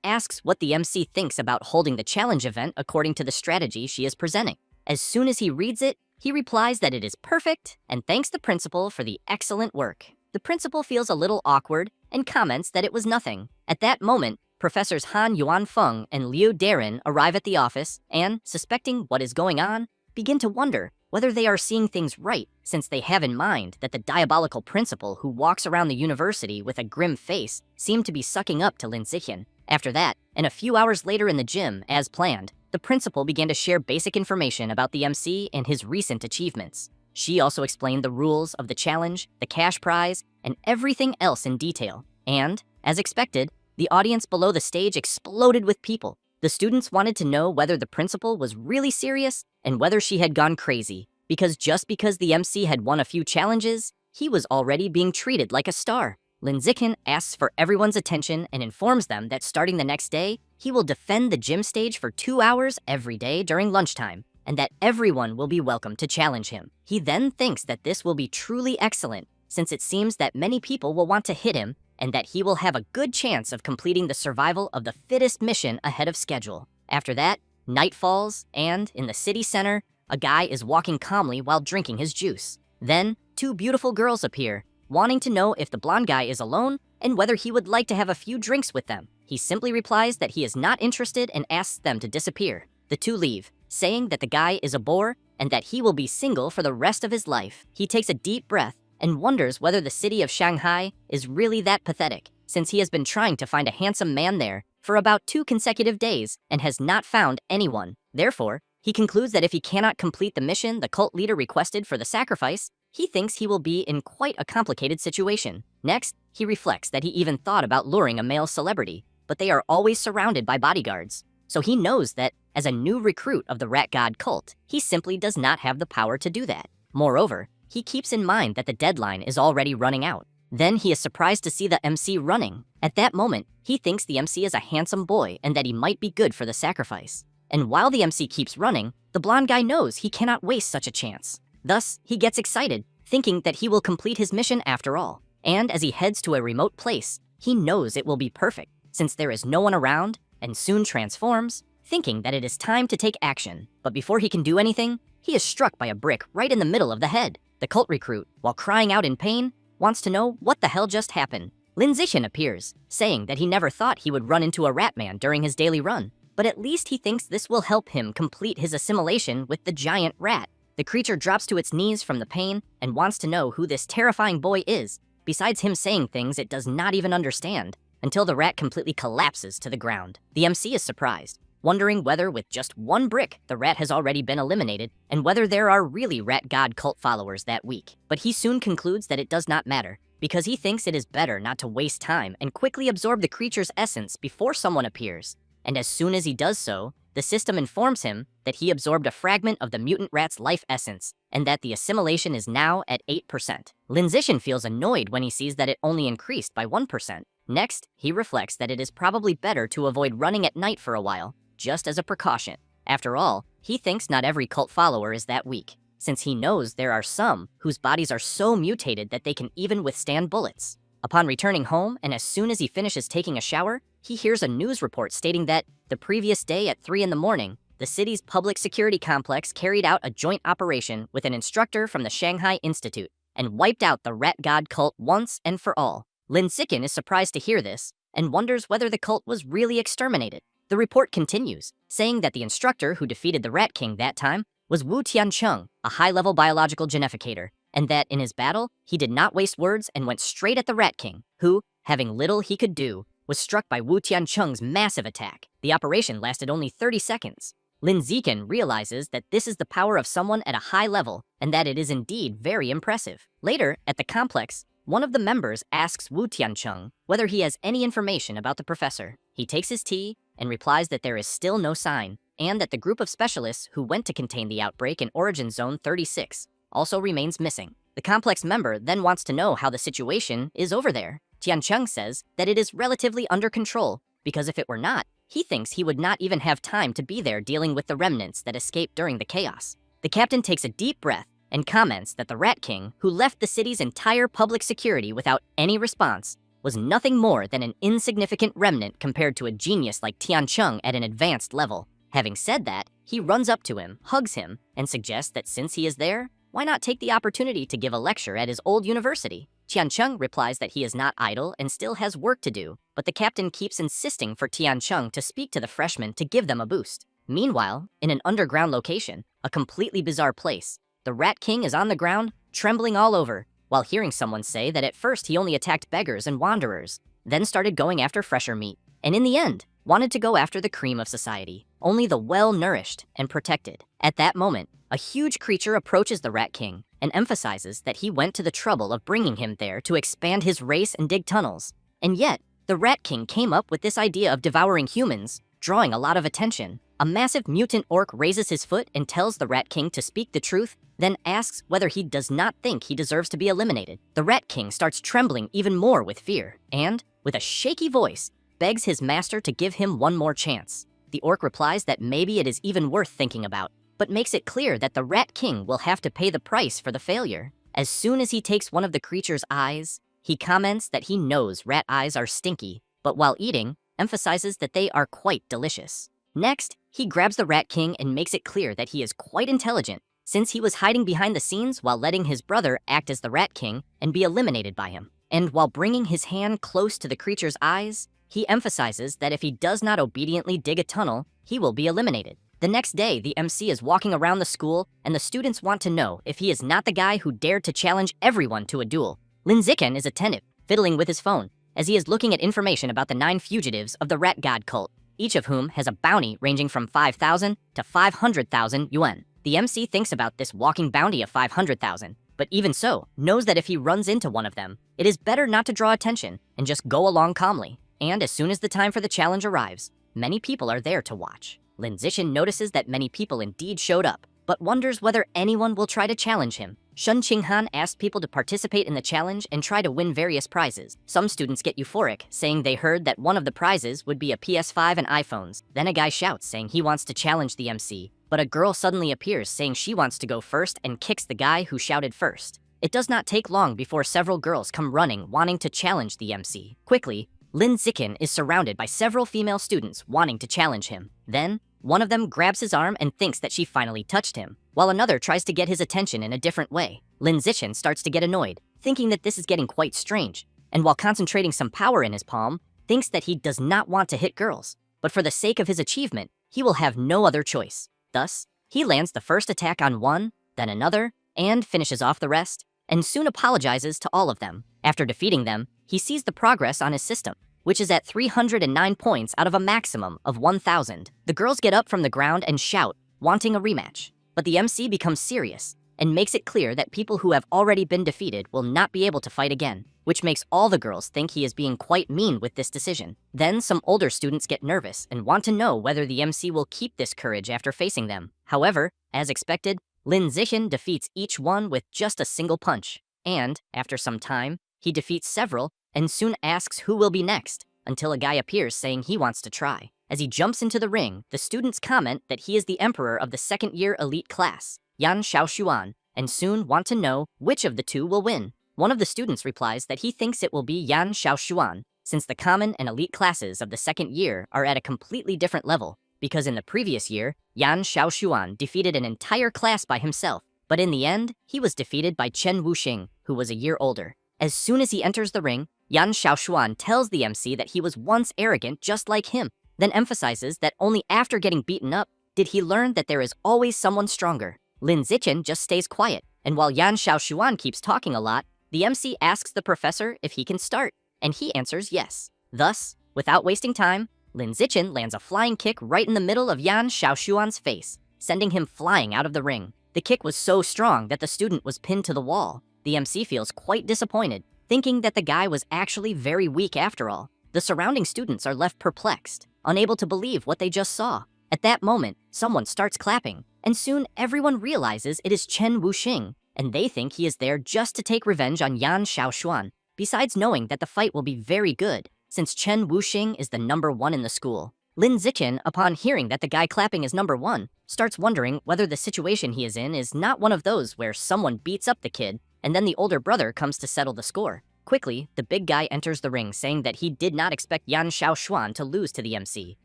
asks what the MC thinks about holding the challenge event according to the strategy she is presenting. As soon as he reads it, he replies that it is perfect and thanks the principal for the excellent work. The principal feels a little awkward and comments that it was nothing. At that moment, Professors Han Yuanfeng and Liu Darin arrive at the office and, suspecting what is going on, begin to wonder whether they are seeing things right, since they have in mind that the diabolical principal who walks around the university with a grim face seemed to be sucking up to Lin Zixin. After that, and a few hours later in the gym, as planned, the principal began to share basic information about the MC and his recent achievements. She also explained the rules of the challenge, the cash prize, and everything else in detail. And, as expected, the audience below the stage exploded with people. The students wanted to know whether the principal was really serious and whether she had gone crazy, because just because the MC had won a few challenges, he was already being treated like a star. Lin Zixin asks for everyone's attention and informs them that starting the next day, he will defend the gym stage for 2 hours every day during lunchtime, and that everyone will be welcome to challenge him. He then thinks that this will be truly excellent, since it seems that many people will want to hit him, and that he will have a good chance of completing the survival of the fittest mission ahead of schedule. After that, night falls, and in the city center, a guy is walking calmly while drinking his juice. Then, two beautiful girls appear, wanting to know if the blonde guy is alone and whether he would like to have a few drinks with them. He simply replies that he is not interested and asks them to disappear. The two leave, saying that the guy is a bore and that he will be single for the rest of his life. He takes a deep breath and wonders whether the city of Shanghai is really that pathetic, since he has been trying to find a handsome man there for about 2 consecutive days and has not found anyone. Therefore, he concludes that if he cannot complete the mission the cult leader requested for the sacrifice, he thinks he will be in quite a complicated situation. Next, he reflects that he even thought about luring a male celebrity, but they are always surrounded by bodyguards. So he knows that, as a new recruit of the rat god cult, he simply does not have the power to do that. Moreover, he keeps in mind that the deadline is already running out. Then he is surprised to see the MC running. At that moment, he thinks the MC is a handsome boy and that he might be good for the sacrifice. And while the MC keeps running, the blonde guy knows he cannot waste such a chance. Thus, he gets excited, thinking that he will complete his mission after all. And as he heads to a remote place, he knows it will be perfect, since there is no one around, and soon transforms, thinking that it is time to take action. But before he can do anything, he is struck by a brick right in the middle of the head. The cult recruit, while crying out in pain, wants to know what the hell just happened. Lin Zixin appears, saying that he never thought he would run into a rat man during his daily run, but at least he thinks this will help him complete his assimilation with the giant rat. The creature drops to its knees from the pain and wants to know who this terrifying boy is, besides him saying things it does not even understand, until the rat completely collapses to the ground. The MC is surprised, wondering whether with just one brick the rat has already been eliminated and whether there are really rat god cult followers that week. But he soon concludes that it does not matter, because he thinks it is better not to waste time and quickly absorb the creature's essence before someone appears. And as soon as he does so, the system informs him that he absorbed a fragment of the mutant rat's life essence and that the assimilation is now at 8%. Lin Zixin feels annoyed when he sees that it only increased by 1%. Next, he reflects that it is probably better to avoid running at night for a while, just as a precaution. After all, he thinks not every cult follower is that weak, since he knows there are some whose bodies are so mutated that they can even withstand bullets. Upon returning home, and as soon as he finishes taking a shower, he hears a news report stating that the previous day at 3 in the morning, the city's public security complex carried out a joint operation with an instructor from the Shanghai Institute and wiped out the rat god cult once and for all. Lin Zixin is surprised to hear this and wonders whether the cult was really exterminated. The report continues, saying that the instructor who defeated the Rat King that time was Wu Tiancheng, a high-level biological genetificator, and that in his battle, he did not waste words and went straight at the Rat King, who, having little he could do, was struck by Wu Tiancheng's massive attack. The operation lasted only 30 seconds. Lin Zikin realizes that this is the power of someone at a high level and that it is indeed very impressive. Later, at the complex, one of the members asks Wu Tiancheng whether he has any information about the professor. He takes his tea and replies that there is still no sign, and that the group of specialists who went to contain the outbreak in Origin Zone 36 also remains missing. The complex member then wants to know how the situation is over there. Tiancheng says that it is relatively under control, because if it were not, he thinks he would not even have time to be there dealing with the remnants that escaped during the chaos. The captain takes a deep breath and comments that the Rat King, who left the city's entire public security without any response, was nothing more than an insignificant remnant compared to a genius like Tiancheng at an advanced level. Having said that, he runs up to him, hugs him, and suggests that since he is there, why not take the opportunity to give a lecture at his old university? Tiancheng replies that he is not idle and still has work to do, but the captain keeps insisting for Tiancheng to speak to the freshmen to give them a boost. Meanwhile, in an underground location, a completely bizarre place, the Rat King is on the ground, trembling all over, while hearing someone say that at first he only attacked beggars and wanderers, then started going after fresher meat, and in the end, wanted to go after the cream of society, only the well-nourished and protected. At that moment, a huge creature approaches the Rat King and emphasizes that he went to the trouble of bringing him there to expand his race and dig tunnels. And yet, the Rat King came up with this idea of devouring humans, drawing a lot of attention. A massive mutant orc raises his foot and tells the Rat King to speak the truth, then asks whether he does not think he deserves to be eliminated. The Rat King starts trembling even more with fear, and, with a shaky voice, begs his master to give him one more chance. The orc replies that maybe it is even worth thinking about, but makes it clear that the Rat King will have to pay the price for the failure. As soon as he takes one of the creature's eyes, he comments that he knows rat eyes are stinky, but while eating, emphasizes that they are quite delicious. Next, he grabs the Rat King and makes it clear that he is quite intelligent, since he was hiding behind the scenes while letting his brother act as the Rat King and be eliminated by him. And while bringing his hand close to the creature's eyes, he emphasizes that if he does not obediently dig a tunnel, he will be eliminated. The next day, the MC is walking around the school, and the students want to know if he is not the guy who dared to challenge everyone to a duel. Lin Zikin is attentive, fiddling with his phone, as he is looking at information about the 9 fugitives of the Rat God cult, each of whom has a bounty ranging from 5,000 to 500,000 yuan. The MC thinks about this walking bounty of 500,000, but even so, knows that if he runs into one of them, it is better not to draw attention and just go along calmly. And as soon as the time for the challenge arrives, many people are there to watch. Lin Zikin notices that many people indeed showed up, but wonders whether anyone will try to challenge him. Shun Qinghan asked people to participate in the challenge and try to win various prizes. Some students get euphoric, saying they heard that one of the prizes would be a PS5 and iPhones. Then a guy shouts saying he wants to challenge the MC, but a girl suddenly appears saying she wants to go first and kicks the guy who shouted first. It does not take long before several girls come running wanting to challenge the MC. Quickly, Lin Zikin is surrounded by several female students wanting to challenge him. Then, one of them grabs his arm and thinks that she finally touched him, while another tries to get his attention in a different way. Lin Zikin starts to get annoyed, thinking that this is getting quite strange, and while concentrating some power in his palm, thinks that he does not want to hit girls, but for the sake of his achievement, he will have no other choice. Thus, he lands the first attack on one, then another, and finishes off the rest, and soon apologizes to all of them. After defeating them, he sees the progress on his system, which is at 309 points out of a maximum of 1,000. The girls get up from the ground and shout, wanting a rematch. But the MC becomes serious and makes it clear that people who have already been defeated will not be able to fight again, which makes all the girls think he is being quite mean with this decision. Then some older students get nervous and want to know whether the MC will keep this courage after facing them. However, as expected, Lin Zikin defeats each one with just a single punch. And, after some time, he defeats several and soon asks who will be next, until a guy appears saying he wants to try. As he jumps into the ring, the students comment that he is the emperor of the second-year elite class, Yan Xiaoshuan, and soon want to know which of the two will win. One of the students replies that he thinks it will be Yan Xiaoshuan, since the common and elite classes of the second year are at a completely different level, because in the previous year, Yan Xiaoshuan defeated an entire class by himself, but in the end, he was defeated by Chen Wuxing, who was a year older. As soon as he enters the ring, Yan Xiaoshuan tells the MC that he was once arrogant just like him, then emphasizes that only after getting beaten up did he learn that there is always someone stronger. Lin Zikin just stays quiet, And while Yan Xiaoshuan keeps talking a lot, the MC asks the professor if he can start, and he answers yes. Thus, without wasting time, Lin Zichen lands a flying kick right in the middle of Yan Xiaoshuan's face, sending him flying out of the ring. The kick was so strong that the student was pinned to the wall. The MC feels quite disappointed, thinking that the guy was actually very weak after all. The surrounding students are left perplexed, unable to believe what they just saw. At that moment, someone starts clapping, and soon everyone realizes it is Chen Wuxing, and they think he is there just to take revenge on Yan Xiaoshuan, besides knowing that the fight will be very good, since Chen Wuxing is the number 1 in the school. Lin Zichen, upon hearing that the guy clapping is number 1, starts wondering whether the situation he is in is not one of those where someone beats up the kid, and then the older brother comes to settle the score. Quickly, the big guy enters the ring saying that he did not expect Yan Xiaoshuan to lose to the MC,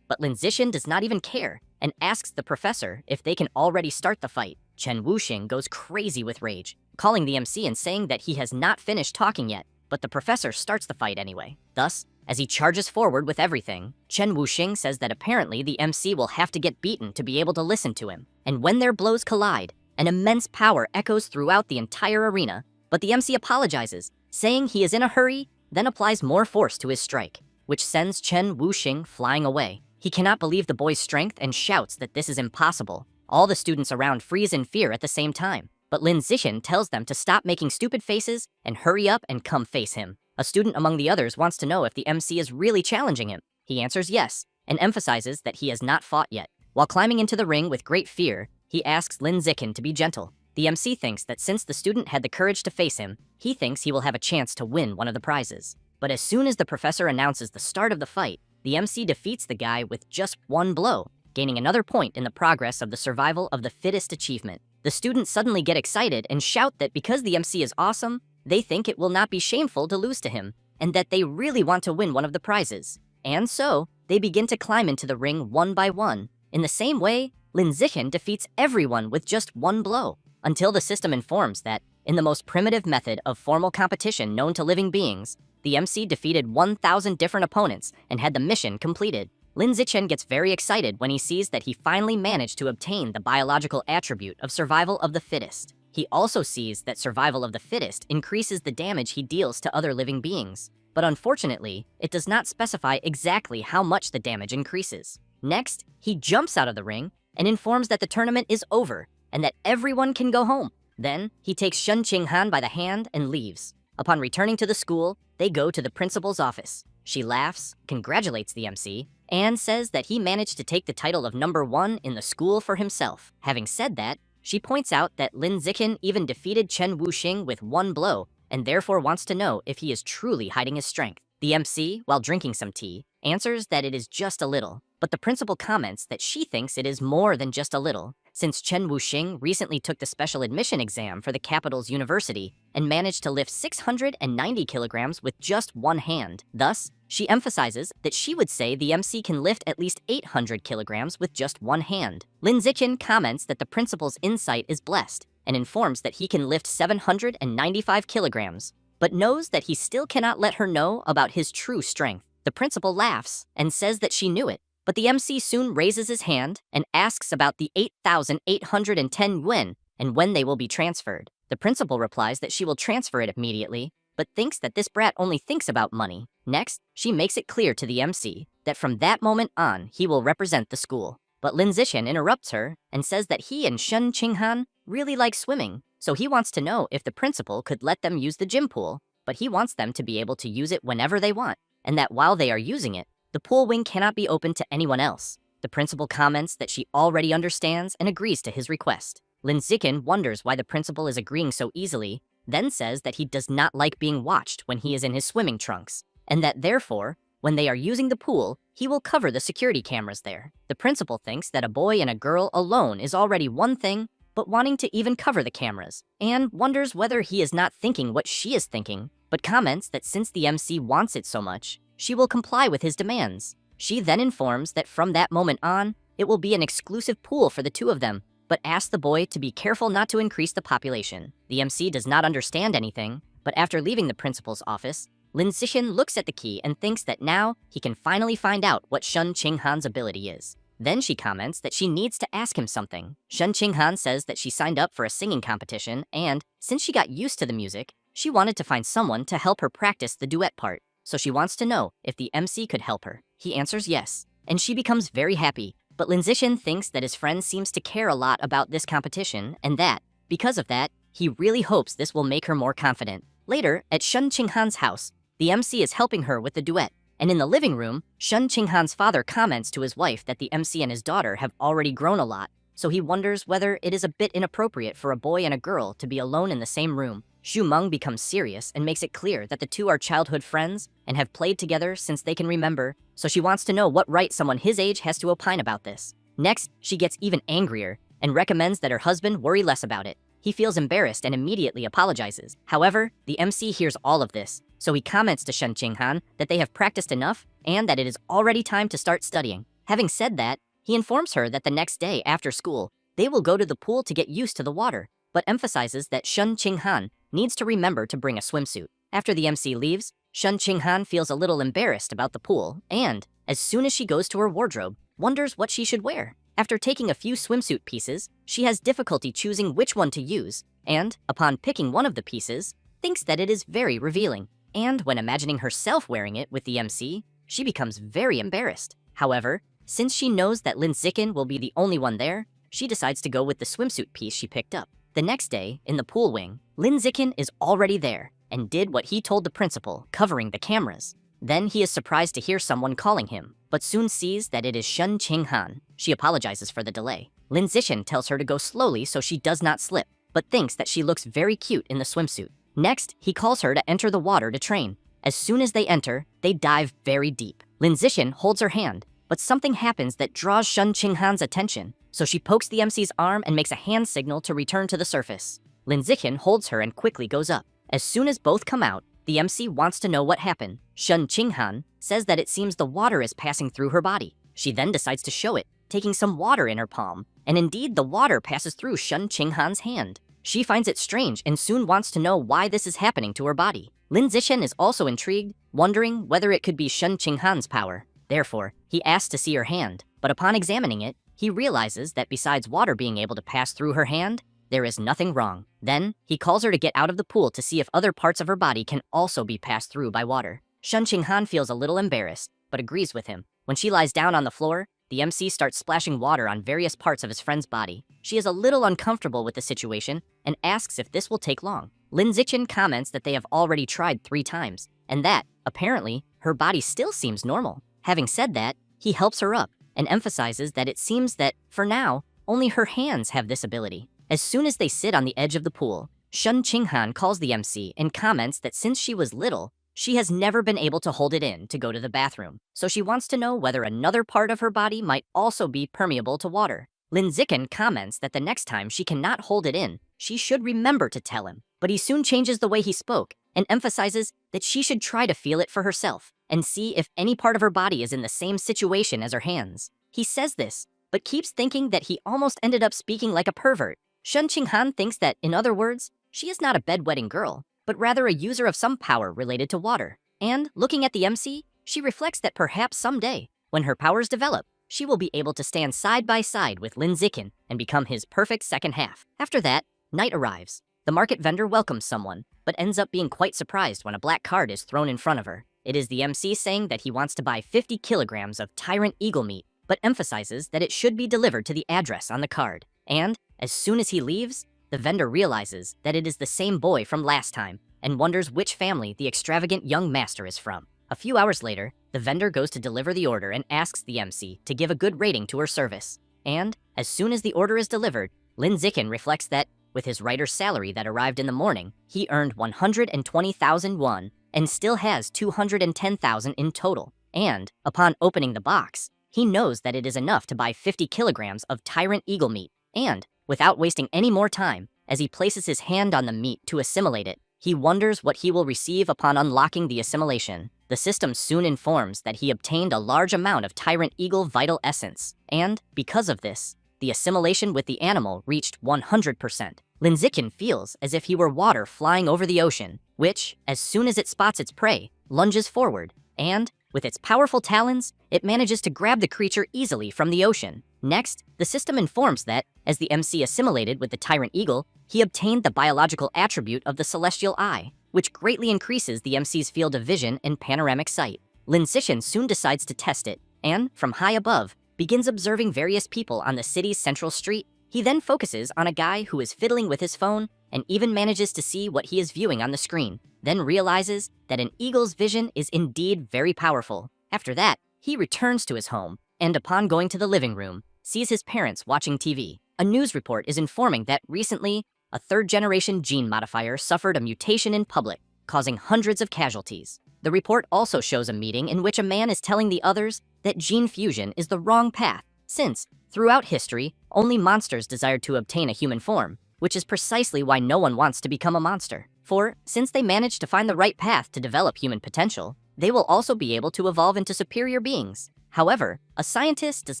but Lin Zichen does not even care, and asks the professor if they can already start the fight. Chen Wuxing goes crazy with rage, calling the MC and saying that he has not finished talking yet, but the professor starts the fight anyway. Thus, as he charges forward with everything, Chen Wuxing says that apparently the MC will have to get beaten to be able to listen to him. And when their blows collide, an immense power echoes throughout the entire arena, but the MC apologizes, saying he is in a hurry, then applies more force to his strike, which sends Chen Wuxing flying away. He cannot believe the boy's strength and shouts that this is impossible. All the students around freeze in fear at the same time, but Lin Zichen tells them to stop making stupid faces and hurry up and come face him. A student among the others wants to know if the MC is really challenging him. He answers yes, and emphasizes that he has not fought yet. While climbing into the ring with great fear, he asks Lin Zichen to be gentle. The MC thinks that since the student had the courage to face him, he thinks he will have a chance to win one of the prizes. But as soon as the professor announces the start of the fight, the MC defeats the guy with just one blow, gaining another point in the progress of the survival of the fittest achievement. The students suddenly get excited and shout that because the MC is awesome, they think it will not be shameful to lose to him, and that they really want to win one of the prizes. And so, they begin to climb into the ring one by one. In the same way, Lin Zichen defeats everyone with just one blow, until the system informs that, in the most primitive method of formal competition known to living beings, the MC defeated 1,000 different opponents and had the mission completed. Lin Zichen gets very excited when he sees that he finally managed to obtain the biological attribute of survival of the fittest. He also sees that survival of the fittest increases the damage he deals to other living beings, but unfortunately, it does not specify exactly how much the damage increases. Next, he jumps out of the ring and informs that the tournament is over and that everyone can go home. Then, he takes Shen Qinghan by the hand and leaves. Upon returning to the school, they go to the principal's office. She laughs, congratulates the MC, and says that he managed to take the title of number 1 in the school for himself. Having said that, she points out that Lin Zichen even defeated Chen Wuxing with one blow, and therefore wants to know if he is truly hiding his strength. The MC, while drinking some tea, answers that it is just a little, but the principal comments that she thinks it is more than just a little, since Chen Wuxing recently took the special admission exam for the capital's university and managed to lift 690 kilograms with just one hand. Thus, she emphasizes that she would say the MC can lift at least 800 kilograms with just one hand. Lin Zichen comments that the principal's insight is blessed and informs that he can lift 795 kilograms, but knows that he still cannot let her know about his true strength. The principal laughs and says that she knew it, but the MC soon raises his hand and asks about the 8,810 yuan and when they will be transferred. The principal replies that she will transfer it immediately, but thinks that this brat only thinks about money. Next, she makes it clear to the MC that from that moment on, he will represent the school. But Lin Zichen interrupts her and says that he and Shen Qinghan really like swimming, so he wants to know if the principal could let them use the gym pool, but he wants them to be able to use it whenever they want, and that while they are using it, the pool wing cannot be open to anyone else. The principal comments that she already understands and agrees to his request. Lin Zichen wonders why the principal is agreeing so easily, then says that he does not like being watched when he is in his swimming trunks, and that therefore, when they are using the pool, he will cover the security cameras there. The principal thinks that a boy and a girl alone is already one thing, but wanting to even cover the cameras, and wonders whether he is not thinking what she is thinking, but comments that since the MC wants it so much, she will comply with his demands. She then informs that from that moment on, it will be an exclusive pool for the two of them, but asks the boy to be careful not to increase the population. The MC does not understand anything, but after leaving the principal's office, Lin Zichen looks at the key and thinks that now he can finally find out what Shen Qinghan's ability is. Then she comments that she needs to ask him something. Shun Qinghan says that she signed up for a singing competition, and since she got used to the music, she wanted to find someone to help her practice the duet part. So she wants to know if the MC could help her. He answers yes, and she becomes very happy. But Lin Zixin thinks that his friend seems to care a lot about this competition, and that, because of that, he really hopes this will make her more confident. Later, at Shun Qinghan's house, the MC is helping her with the duet. And in the living room, Shun Qinghan's father comments to his wife that the MC and his daughter have already grown a lot, so he wonders whether it is a bit inappropriate for a boy and a girl to be alone in the same room. Xu Meng becomes serious and makes it clear that the two are childhood friends and have played together since they can remember, so she wants to know what right someone his age has to opine about this. Next, she gets even angrier and recommends that her husband worry less about it. He feels embarrassed and immediately apologizes. However, the MC hears all of this, so he comments to Shun Qinghan that they have practiced enough and that it is already time to start studying. Having said that, he informs her that the next day after school, they will go to the pool to get used to the water, but emphasizes that Shun Qinghan needs to remember to bring a swimsuit. After the MC leaves, Shun Qinghan feels a little embarrassed about the pool and, as soon as she goes to her wardrobe, wonders what she should wear. After taking a few swimsuit pieces, she has difficulty choosing which one to use, and, upon picking one of the pieces, thinks that it is very revealing. And when imagining herself wearing it with the MC, she becomes very embarrassed. However, since she knows that Lin Zixin will be the only one there, she decides to go with the swimsuit piece she picked up. The next day, in the pool wing, Lin Zixin is already there and did what he told the principal, covering the cameras. Then he is surprised to hear someone calling him, but soon sees that it is Shun Qinghan. She apologizes for the delay. Lin Zixin tells her to go slowly so she does not slip, but thinks that she looks very cute in the swimsuit. Next, he calls her to enter the water to train. As soon as they enter, they dive very deep. Lin Zixin holds her hand, but something happens that draws Shun Qinghan's attention, so she pokes the MC's arm and makes a hand signal to return to the surface. Lin Zixin holds her and quickly goes up. As soon as both come out, the MC wants to know what happened. Shun Qinghan says that it seems the water is passing through her body. She then decides to show it, taking some water in her palm, and indeed the water passes through Shun Qinghan's hand. She finds it strange and soon wants to know why this is happening to her body. Lin Zixin is also intrigued, wondering whether it could be Shun Qinghan's power. Therefore, he asks to see her hand, but upon examining it, he realizes that besides water being able to pass through her hand, there is nothing wrong. Then, he calls her to get out of the pool to see if other parts of her body can also be passed through by water. Shun Qinghan feels a little embarrassed, but agrees with him. When she lies down on the floor, the MC starts splashing water on various parts of his friend's body. She is a little uncomfortable with the situation and asks if this will take long. Lin Zixin comments that they have already tried 3 times, and that, apparently, her body still seems normal. Having said that, he helps her up and emphasizes that it seems that, for now, only her hands have this ability. As soon as they sit on the edge of the pool, Shun Qinghan calls the MC and comments that since she was little, she has never been able to hold it in to go to the bathroom, so she wants to know whether another part of her body might also be permeable to water. Lin Zixin comments that the next time she cannot hold it in, she should remember to tell him, but he soon changes the way he spoke and emphasizes that she should try to feel it for herself and see if any part of her body is in the same situation as her hands. He says this, but keeps thinking that he almost ended up speaking like a pervert. Shun Qinghan thinks that, in other words, she is not a bedwetting girl, but rather a user of some power related to water. And, looking at the MC, she reflects that perhaps someday, when her powers develop, she will be able to stand side by side with Lin Zixin and become his perfect second half. After that, night arrives. The market vendor welcomes someone, but ends up being quite surprised when a black card is thrown in front of her. It is the MC saying that he wants to buy 50 kilograms of tyrant eagle meat, but emphasizes that it should be delivered to the address on the card. And, as soon as he leaves, the vendor realizes that it is the same boy from last time and wonders which family the extravagant young master is from. A few hours later, the vendor goes to deliver the order and asks the MC to give a good rating to her service. And, as soon as the order is delivered, Lin Zixin reflects that, with his writer's salary that arrived in the morning, he earned 120,000 won and still has 210,000 in total. And, upon opening the box, he knows that it is enough to buy 50 kilograms of tyrant eagle meat. And, without wasting any more time, as he places his hand on the meat to assimilate it, he wonders what he will receive upon unlocking the assimilation. The system soon informs that he obtained a large amount of tyrant eagle vital essence, and, because of this, the assimilation with the animal reached 100%. Lin Zixin feels as if he were water flying over the ocean, which, as soon as it spots its prey, lunges forward, and, With its powerful talons, it manages to grab the creature easily from the ocean. Next, the system informs that, as the MC assimilated with the tyrant eagle, he obtained the biological attribute of the celestial eye, which greatly increases the MC's field of vision and panoramic sight. Lin Zixin soon decides to test it, and, from high above, begins observing various people on the city's central street. He then focuses on a guy who is fiddling with his phone and even manages to see what he is viewing on the screen, then realizes that an eagle's vision is indeed very powerful. After that, he returns to his home, and upon going to the living room, sees his parents watching TV. A news report is informing that recently, a third-generation gene modifier suffered a mutation in public, causing hundreds of casualties. The report also shows a meeting in which a man is telling the others that gene fusion is the wrong path, since, throughout history, only monsters desired to obtain a human form, which is precisely why no one wants to become a monster. For, since they managed to find the right path to develop human potential, they will also be able to evolve into superior beings. However, a scientist does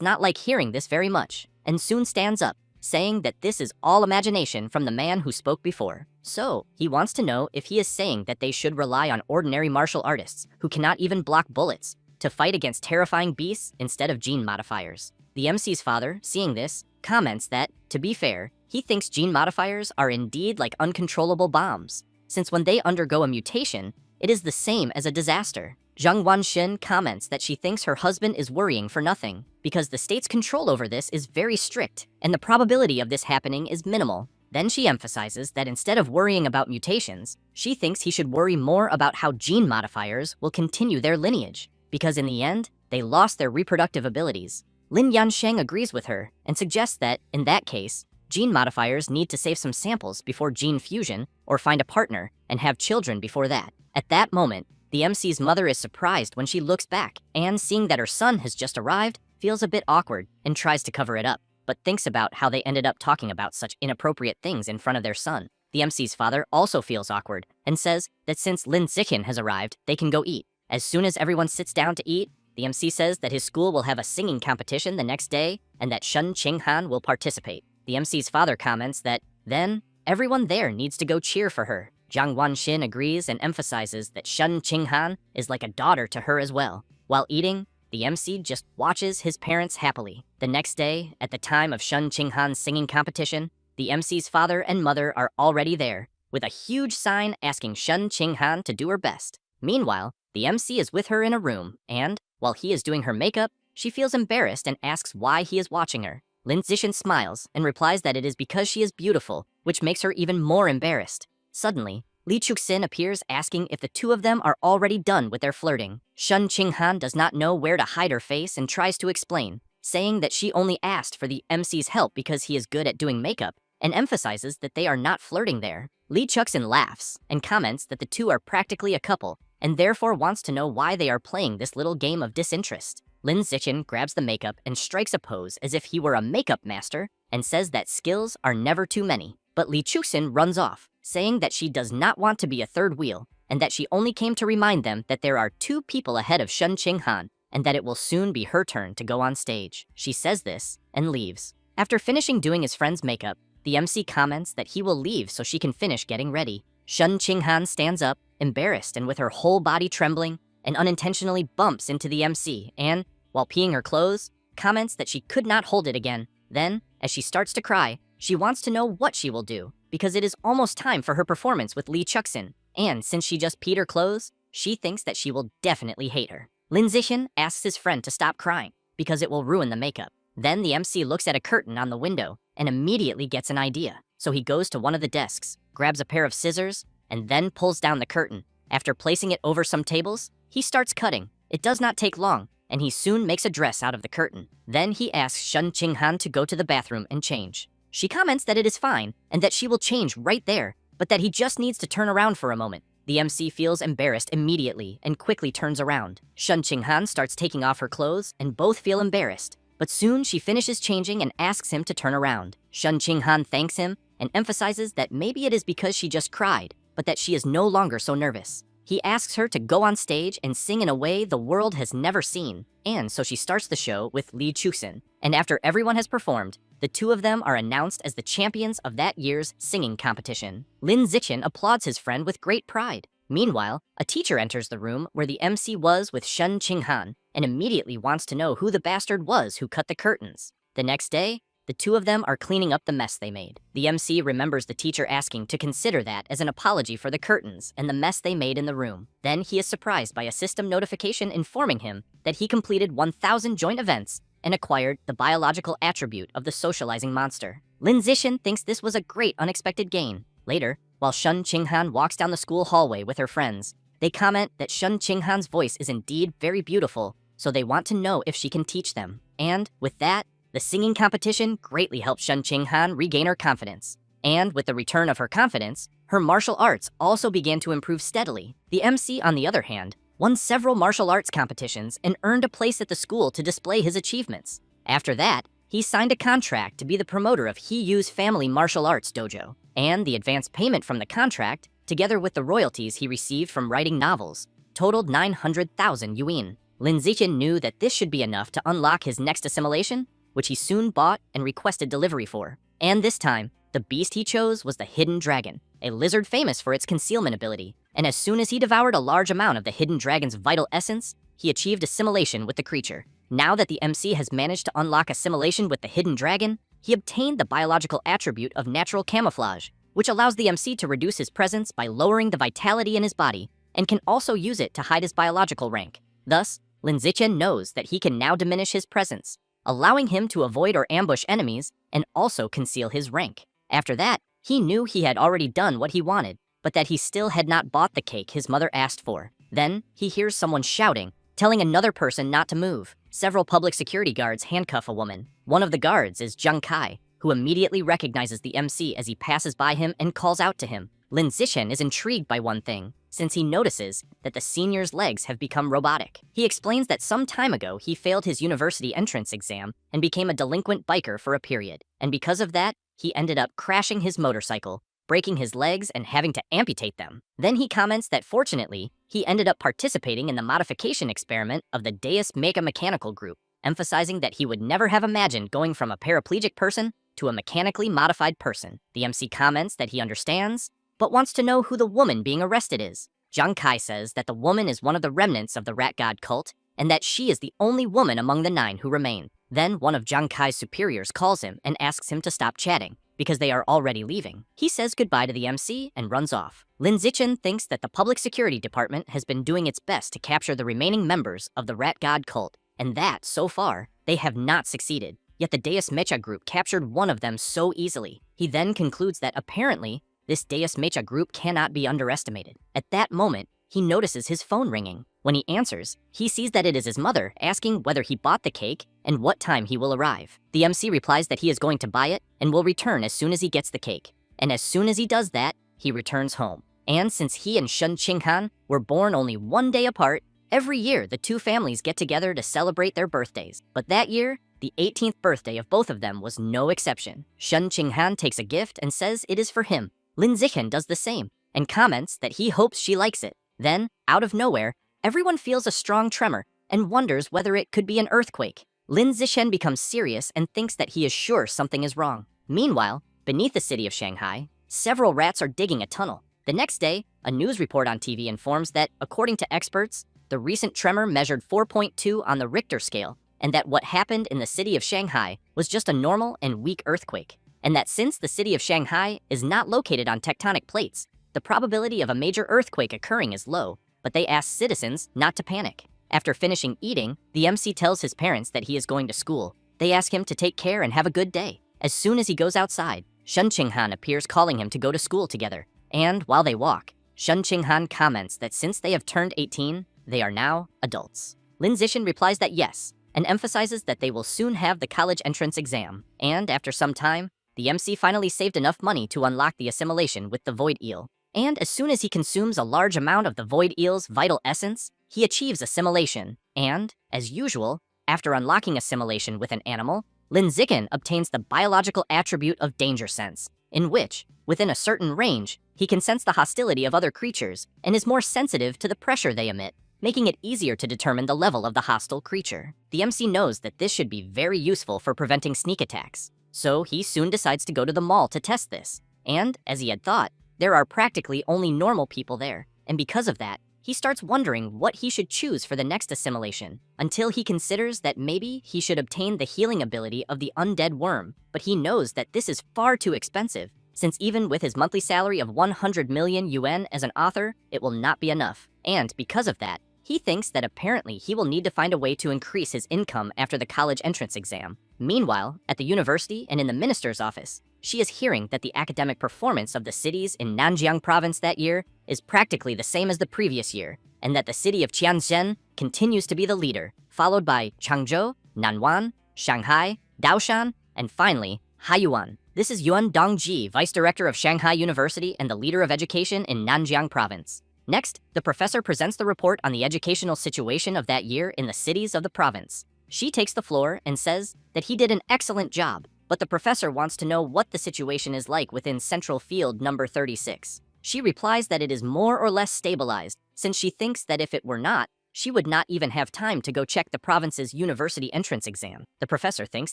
not like hearing this very much, and soon stands up, saying that this is all imagination from the man who spoke before. So, he wants to know if he is saying that they should rely on ordinary martial artists, who cannot even block bullets, to fight against terrifying beasts instead of gene modifiers. The MC's father, seeing this, comments that, to be fair, he thinks gene modifiers are indeed like uncontrollable bombs, since when they undergo a mutation, it is the same as a disaster. Zhang Wanxin comments that she thinks her husband is worrying for nothing, because the state's control over this is very strict, and the probability of this happening is minimal. Then she emphasizes that instead of worrying about mutations, she thinks he should worry more about how gene modifiers will continue their lineage, because in the end, they lost their reproductive abilities. Lin Yansheng agrees with her, and suggests that, in that case, gene modifiers need to save some samples before gene fusion, or find a partner, and have children before that. At that moment, the MC's mother is surprised when she looks back, and seeing that her son has just arrived, feels a bit awkward and tries to cover it up, but thinks about how they ended up talking about such inappropriate things in front of their son. The MC's father also feels awkward, and says that since Lin Zixin has arrived, they can go eat. As soon as everyone sits down to eat, the MC says that his school will have a singing competition the next day, and that Shen Qinghan will participate. The MC's father comments that, then, everyone there needs to go cheer for her. Zhang Wanxin agrees and emphasizes that Shen Qinghan is like a daughter to her as well. While eating, the MC just watches his parents happily. The next day, at the time of Shen Qinghan's singing competition, the MC's father and mother are already there, with a huge sign asking Shen Qinghan to do her best. Meanwhile, the MC is with her in a room, and, while he is doing her makeup, she feels embarrassed and asks why he is watching her. Lin Zixin smiles and replies that it is because she is beautiful, which makes her even more embarrassed. Suddenly, Li Chuxin appears asking if the two of them are already done with their flirting. Shen Qinghan does not know where to hide her face and tries to explain, saying that she only asked for the MC's help because he is good at doing makeup, and emphasizes that they are not flirting there. Li Chuxin laughs and comments that the two are practically a couple, and therefore wants to know why they are playing this little game of disinterest. Lin Zixin grabs the makeup and strikes a pose as if he were a makeup master, and says that skills are never too many. But Li Chuxin runs off, saying that she does not want to be a third wheel, and that she only came to remind them that there are two people ahead of Shen Qinghan, and that it will soon be her turn to go on stage. She says this, and leaves. After finishing doing his friend's makeup, the MC comments that he will leave so she can finish getting ready. Shen Qinghan stands up, embarrassed and with her whole body trembling, and unintentionally bumps into the MC, and, while peeing her clothes, comments that she could not hold it again. Then, as she starts to cry, she wants to know what she will do, because it is almost time for her performance with Li Chuxin, and since she just peed her clothes, she thinks that she will definitely hate her. Lin Zixin asks his friend to stop crying, because it will ruin the makeup. Then the MC looks at a curtain on the window, and immediately gets an idea. So he goes to one of the desks, grabs a pair of scissors, and then pulls down the curtain. After placing it over some tables, he starts cutting. It does not take long, and he soon makes a dress out of the curtain. Then he asks Shen Qinghan to go to the bathroom and change. She comments that it is fine, and that she will change right there, but that he just needs to turn around for a moment. The MC feels embarrassed immediately and quickly turns around. Shen Qinghan starts taking off her clothes, and both feel embarrassed. But soon she finishes changing and asks him to turn around. Shen Qinghan thanks him and emphasizes that maybe it is because she just cried, but that she is no longer so nervous. He asks her to go on stage and sing in a way the world has never seen, and so she starts the show with Li Chuxin. And after everyone has performed, the two of them are announced as the champions of that year's singing competition. Lin Zixin applauds his friend with great pride. Meanwhile, a teacher enters the room where the MC was with Shun Qinghan and immediately wants to know who the bastard was who cut the curtains. The next day, the two of them are cleaning up the mess they made. The MC remembers the teacher asking to consider that as an apology for the curtains and the mess they made in the room. Then he is surprised by a system notification informing him that he completed 1,000 joint events and acquired the biological attribute of the socializing monster. Lin Zixin thinks this was a great unexpected gain. Later, while Shun Qinghan walks down the school hallway with her friends, they comment that Shun Qinghan's voice is indeed very beautiful, so they want to know if she can teach them. And with that, the singing competition greatly helped Shun Qinghan regain her confidence. And with the return of her confidence, her martial arts also began to improve steadily. The MC, on the other hand, won several martial arts competitions and earned a place at the school to display his achievements. After that, he signed a contract to be the promoter of He Yu's family martial arts dojo, and the advance payment from the contract, together with the royalties he received from writing novels, totaled 900,000 yuan. Lin Zixin knew that this should be enough to unlock his next assimilation, which he soon bought and requested delivery for. And this time, the beast he chose was the hidden dragon, a lizard famous for its concealment ability. And as soon as he devoured a large amount of the hidden dragon's vital essence, he achieved assimilation with the creature. Now that the MC has managed to unlock assimilation with the hidden dragon, he obtained the biological attribute of natural camouflage, which allows the MC to reduce his presence by lowering the vitality in his body, and can also use it to hide his biological rank. Thus, Lin Zixin knows that he can now diminish his presence, allowing him to avoid or ambush enemies and also conceal his rank. After that, he knew he had already done what he wanted, but that he still had not bought the cake his mother asked for. Then, he hears someone shouting, telling another person not to move. Several public security guards handcuff a woman. One of the guards is Zhang Kai, who immediately recognizes the MC as he passes by him and calls out to him. Lin Zixin is intrigued by one thing, since he notices that the senior's legs have become robotic. He explains that some time ago he failed his university entrance exam and became a delinquent biker for a period, and because of that, he ended up crashing his motorcycle, breaking his legs and having to amputate them. Then he comments that fortunately, he ended up participating in the modification experiment of the Deus Mecha Mechanical Group, emphasizing that he would never have imagined going from a paraplegic person to a mechanically modified person. The MC comments that he understands, but wants to know who the woman being arrested is. Zhang Kai says that the woman is one of the remnants of the rat god cult, and that she is the only woman among the 9 who remain. Then one of Zhang Kai's superiors calls him and asks him to stop chatting, because they are already leaving. He says goodbye to the MC and runs off. Lin Zixin thinks that the public security department has been doing its best to capture the remaining members of the rat god cult, and that, so far, they have not succeeded. Yet the Deus Mecha group captured one of them so easily. He then concludes that apparently, this Deus Mecha group cannot be underestimated. At that moment, he notices his phone ringing. When he answers, he sees that it is his mother asking whether he bought the cake and what time he will arrive. The MC replies that he is going to buy it and will return as soon as he gets the cake. And as soon as he does that, he returns home. And since he and Shun Qinghan were born only one day apart, every year the two families get together to celebrate their birthdays. But that year, the 18th birthday of both of them was no exception. Shun Qinghan takes a gift and says it is for him. Lin Zixin does the same and comments that he hopes she likes it. Then, out of nowhere, everyone feels a strong tremor and wonders whether it could be an earthquake. Lin Zixin becomes serious and thinks that he is sure something is wrong. Meanwhile, beneath the city of Shanghai, several rats are digging a tunnel. The next day, a news report on TV informs that, according to experts, the recent tremor measured 4.2 on the Richter scale, and that what happened in the city of Shanghai was just a normal and weak earthquake. And that since the city of Shanghai is not located on tectonic plates, the probability of a major earthquake occurring is low, but they ask citizens not to panic. After finishing eating, the MC tells his parents that he is going to school. They ask him to take care and have a good day. As soon as he goes outside, Shun Qinghan appears calling him to go to school together. And while they walk, Shun Qinghan comments that since they have turned 18, they are now adults. Lin Zixin replies that yes, and emphasizes that they will soon have the college entrance exam. And after some time, the MC finally saved enough money to unlock the assimilation with the Void Eel. And as soon as he consumes a large amount of the Void Eel's vital essence, he achieves assimilation. And, as usual, after unlocking assimilation with an animal, Lin Zixin obtains the biological attribute of danger sense, in which, within a certain range, he can sense the hostility of other creatures and is more sensitive to the pressure they emit, making it easier to determine the level of the hostile creature. The MC knows that this should be very useful for preventing sneak attacks, so he soon decides to go to the mall to test this. And, as he had thought, there are practically only normal people there. and because of that, he starts wondering what he should choose for the next assimilation, until he considers that maybe he should obtain the healing ability of the undead worm, but he knows that this is far too expensive, since even with his monthly salary of 100 million yuan as an author, it will not be enough. And because of that, he thinks that apparently he will need to find a way to increase his income after the college entrance exam. Meanwhile, at the university and in the minister's office, she is hearing that the academic performance of the cities in Nanjiang province that year is practically the same as the previous year, and that the city of Tianjin continues to be the leader, followed by Changzhou, Nanwan, Shanghai, Daoshan, and finally, Haiyuan. This is Yuan Dongji, vice director of Shanghai University and the leader of education in Nanjiang province. Next, the professor presents the report on the educational situation of that year in the cities of the province. She takes the floor and says that he did an excellent job, but the professor wants to know what the situation is like within Central Field number 36. She replies that it is more or less stabilized, since she thinks that if it were not, she would not even have time to go check the province's university entrance exam. The professor thinks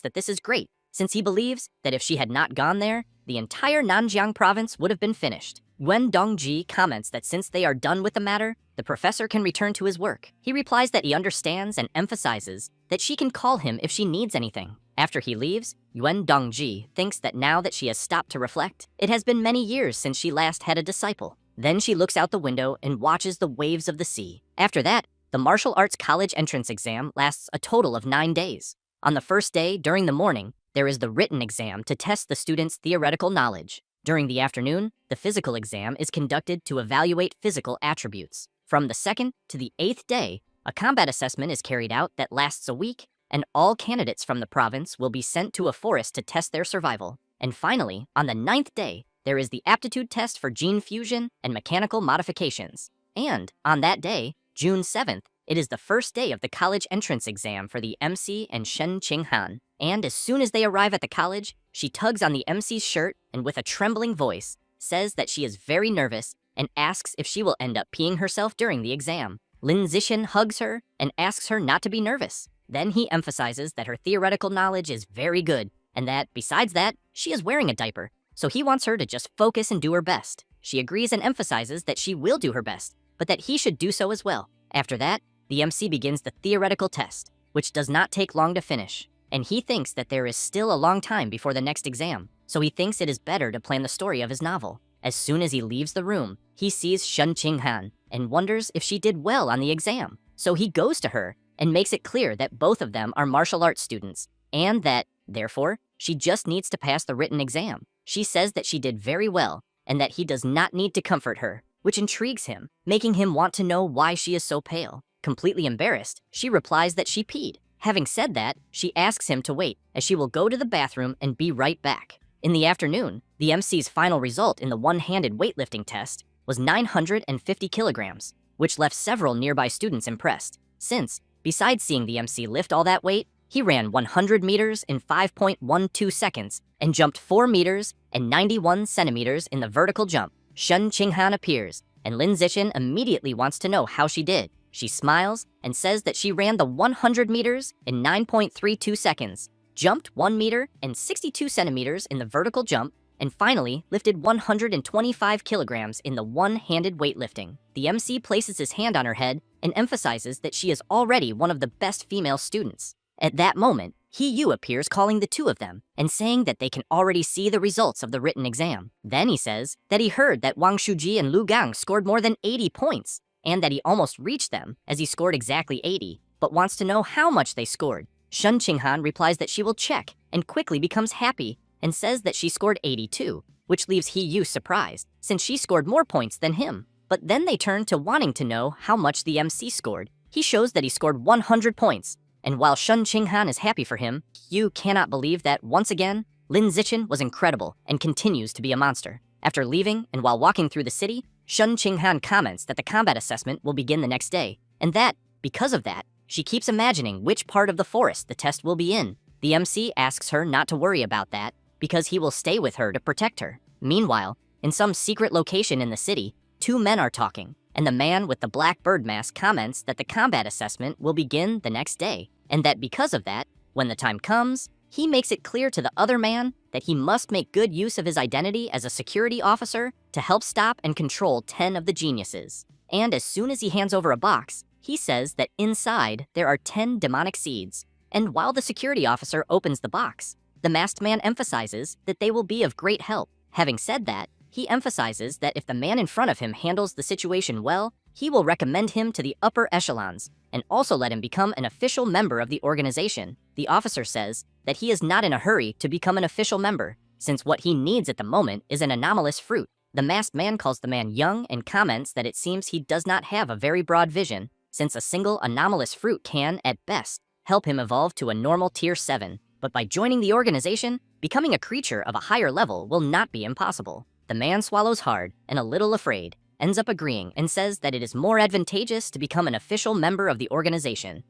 that this is great, since he believes that if she had not gone there, the entire Nanjiang province would have been finished. Wen Dongji comments that since they are done with the matter, the professor can return to his work. He replies that he understands and emphasizes that she can call him if she needs anything. After he leaves, Yuan Dongji thinks that now that she has stopped to reflect, it has been many years since she last had a disciple. Then she looks out the window and watches the waves of the sea. After that, the martial arts college entrance exam lasts a total of 9 days. On the first day, during the morning, there is the written exam to test the student's theoretical knowledge. During the afternoon, the physical exam is conducted to evaluate physical attributes. From the 2nd to the 8th day, a combat assessment is carried out that lasts a week, and all candidates from the province will be sent to a forest to test their survival. And finally, on the 9th day, there is the aptitude test for gene fusion and mechanical modifications. And on that day, June 7th, it is the first day of the college entrance exam for the MC and Shen Qinghan. And as soon as they arrive at the college, she tugs on the MC's shirt and with a trembling voice, says that she is very nervous and asks if she will end up peeing herself during the exam. Lin Zixin hugs her and asks her not to be nervous. Then he emphasizes that her theoretical knowledge is very good and that, besides that, she is wearing a diaper, so he wants her to just focus and do her best. She agrees and emphasizes that she will do her best, but that he should do so as well. After that, the MC begins the theoretical test, which does not take long to finish, and he thinks that there is still a long time before the next exam, so he thinks it is better to plan the story of his novel. As soon as he leaves the room, he sees Shen Qinghan and wonders if she did well on the exam. So he goes to her and makes it clear that both of them are martial arts students, and that, therefore, she just needs to pass the written exam. She says that she did very well, and that he does not need to comfort her, which intrigues him, making him want to know why she is so pale. Completely embarrassed, she replies that she peed. Having said that, she asks him to wait, as she will go to the bathroom and be right back. In the afternoon, the MC's final result in the one-handed weightlifting test was 950 kilograms, which left several nearby students impressed, since, besides seeing the MC lift all that weight, he ran 100 meters in 5.12 seconds and jumped 4 meters and 91 centimeters in the vertical jump. Shen Qinghan appears, and Lin Zixin immediately wants to know how she did. She smiles and says that she ran the 100 meters in 9.32 seconds, jumped 1 meter and 62 centimeters in the vertical jump, and finally lifted 125 kilograms in the one-handed weightlifting. The MC places his hand on her head and emphasizes that she is already one of the best female students. At that moment, He Yu appears calling the two of them and saying that they can already see the results of the written exam. Then he says that he heard that Wang Shuji and Lu Gang scored more than 80 points, and that he almost reached them as he scored exactly 80, but wants to know how much they scored. Shen Qinghan replies that she will check and quickly becomes happy and says that she scored 82, which leaves He Yu surprised, since she scored more points than him. But then they turn to wanting to know how much the MC scored. He shows that he scored 100 points, and while Shen Qinghan is happy for him, Yu cannot believe that, once again, Lin Zixin was incredible and continues to be a monster. After leaving and while walking through the city, Shen Qinghan comments that the combat assessment will begin the next day, and that, because of that, she keeps imagining which part of the forest the test will be in. The MC asks her not to worry about that, because he will stay with her to protect her. Meanwhile, in some secret location in the city, two men are talking, and the man with the black bird mask comments that the combat assessment will begin the next day, and that because of that, when the time comes, he makes it clear to the other man that he must make good use of his identity as a security officer to help stop and control 10 of the geniuses. And as soon as he hands over a box, he says that inside there are 10 demonic seeds. And while the security officer opens the box, the masked man emphasizes that they will be of great help. Having said that, he emphasizes that if the man in front of him handles the situation well, he will recommend him to the upper echelons and also let him become an official member of the organization. The officer says that he is not in a hurry to become an official member, since what he needs at the moment is an anomalous fruit. The masked man calls the man young and comments that it seems he does not have a very broad vision, since a single anomalous fruit can, at best, help him evolve to a normal tier 7. But by joining the organization, becoming a creature of a higher level will not be impossible. The man swallows hard and, a little afraid, ends up agreeing and says that it is more advantageous to become an official member of the organization.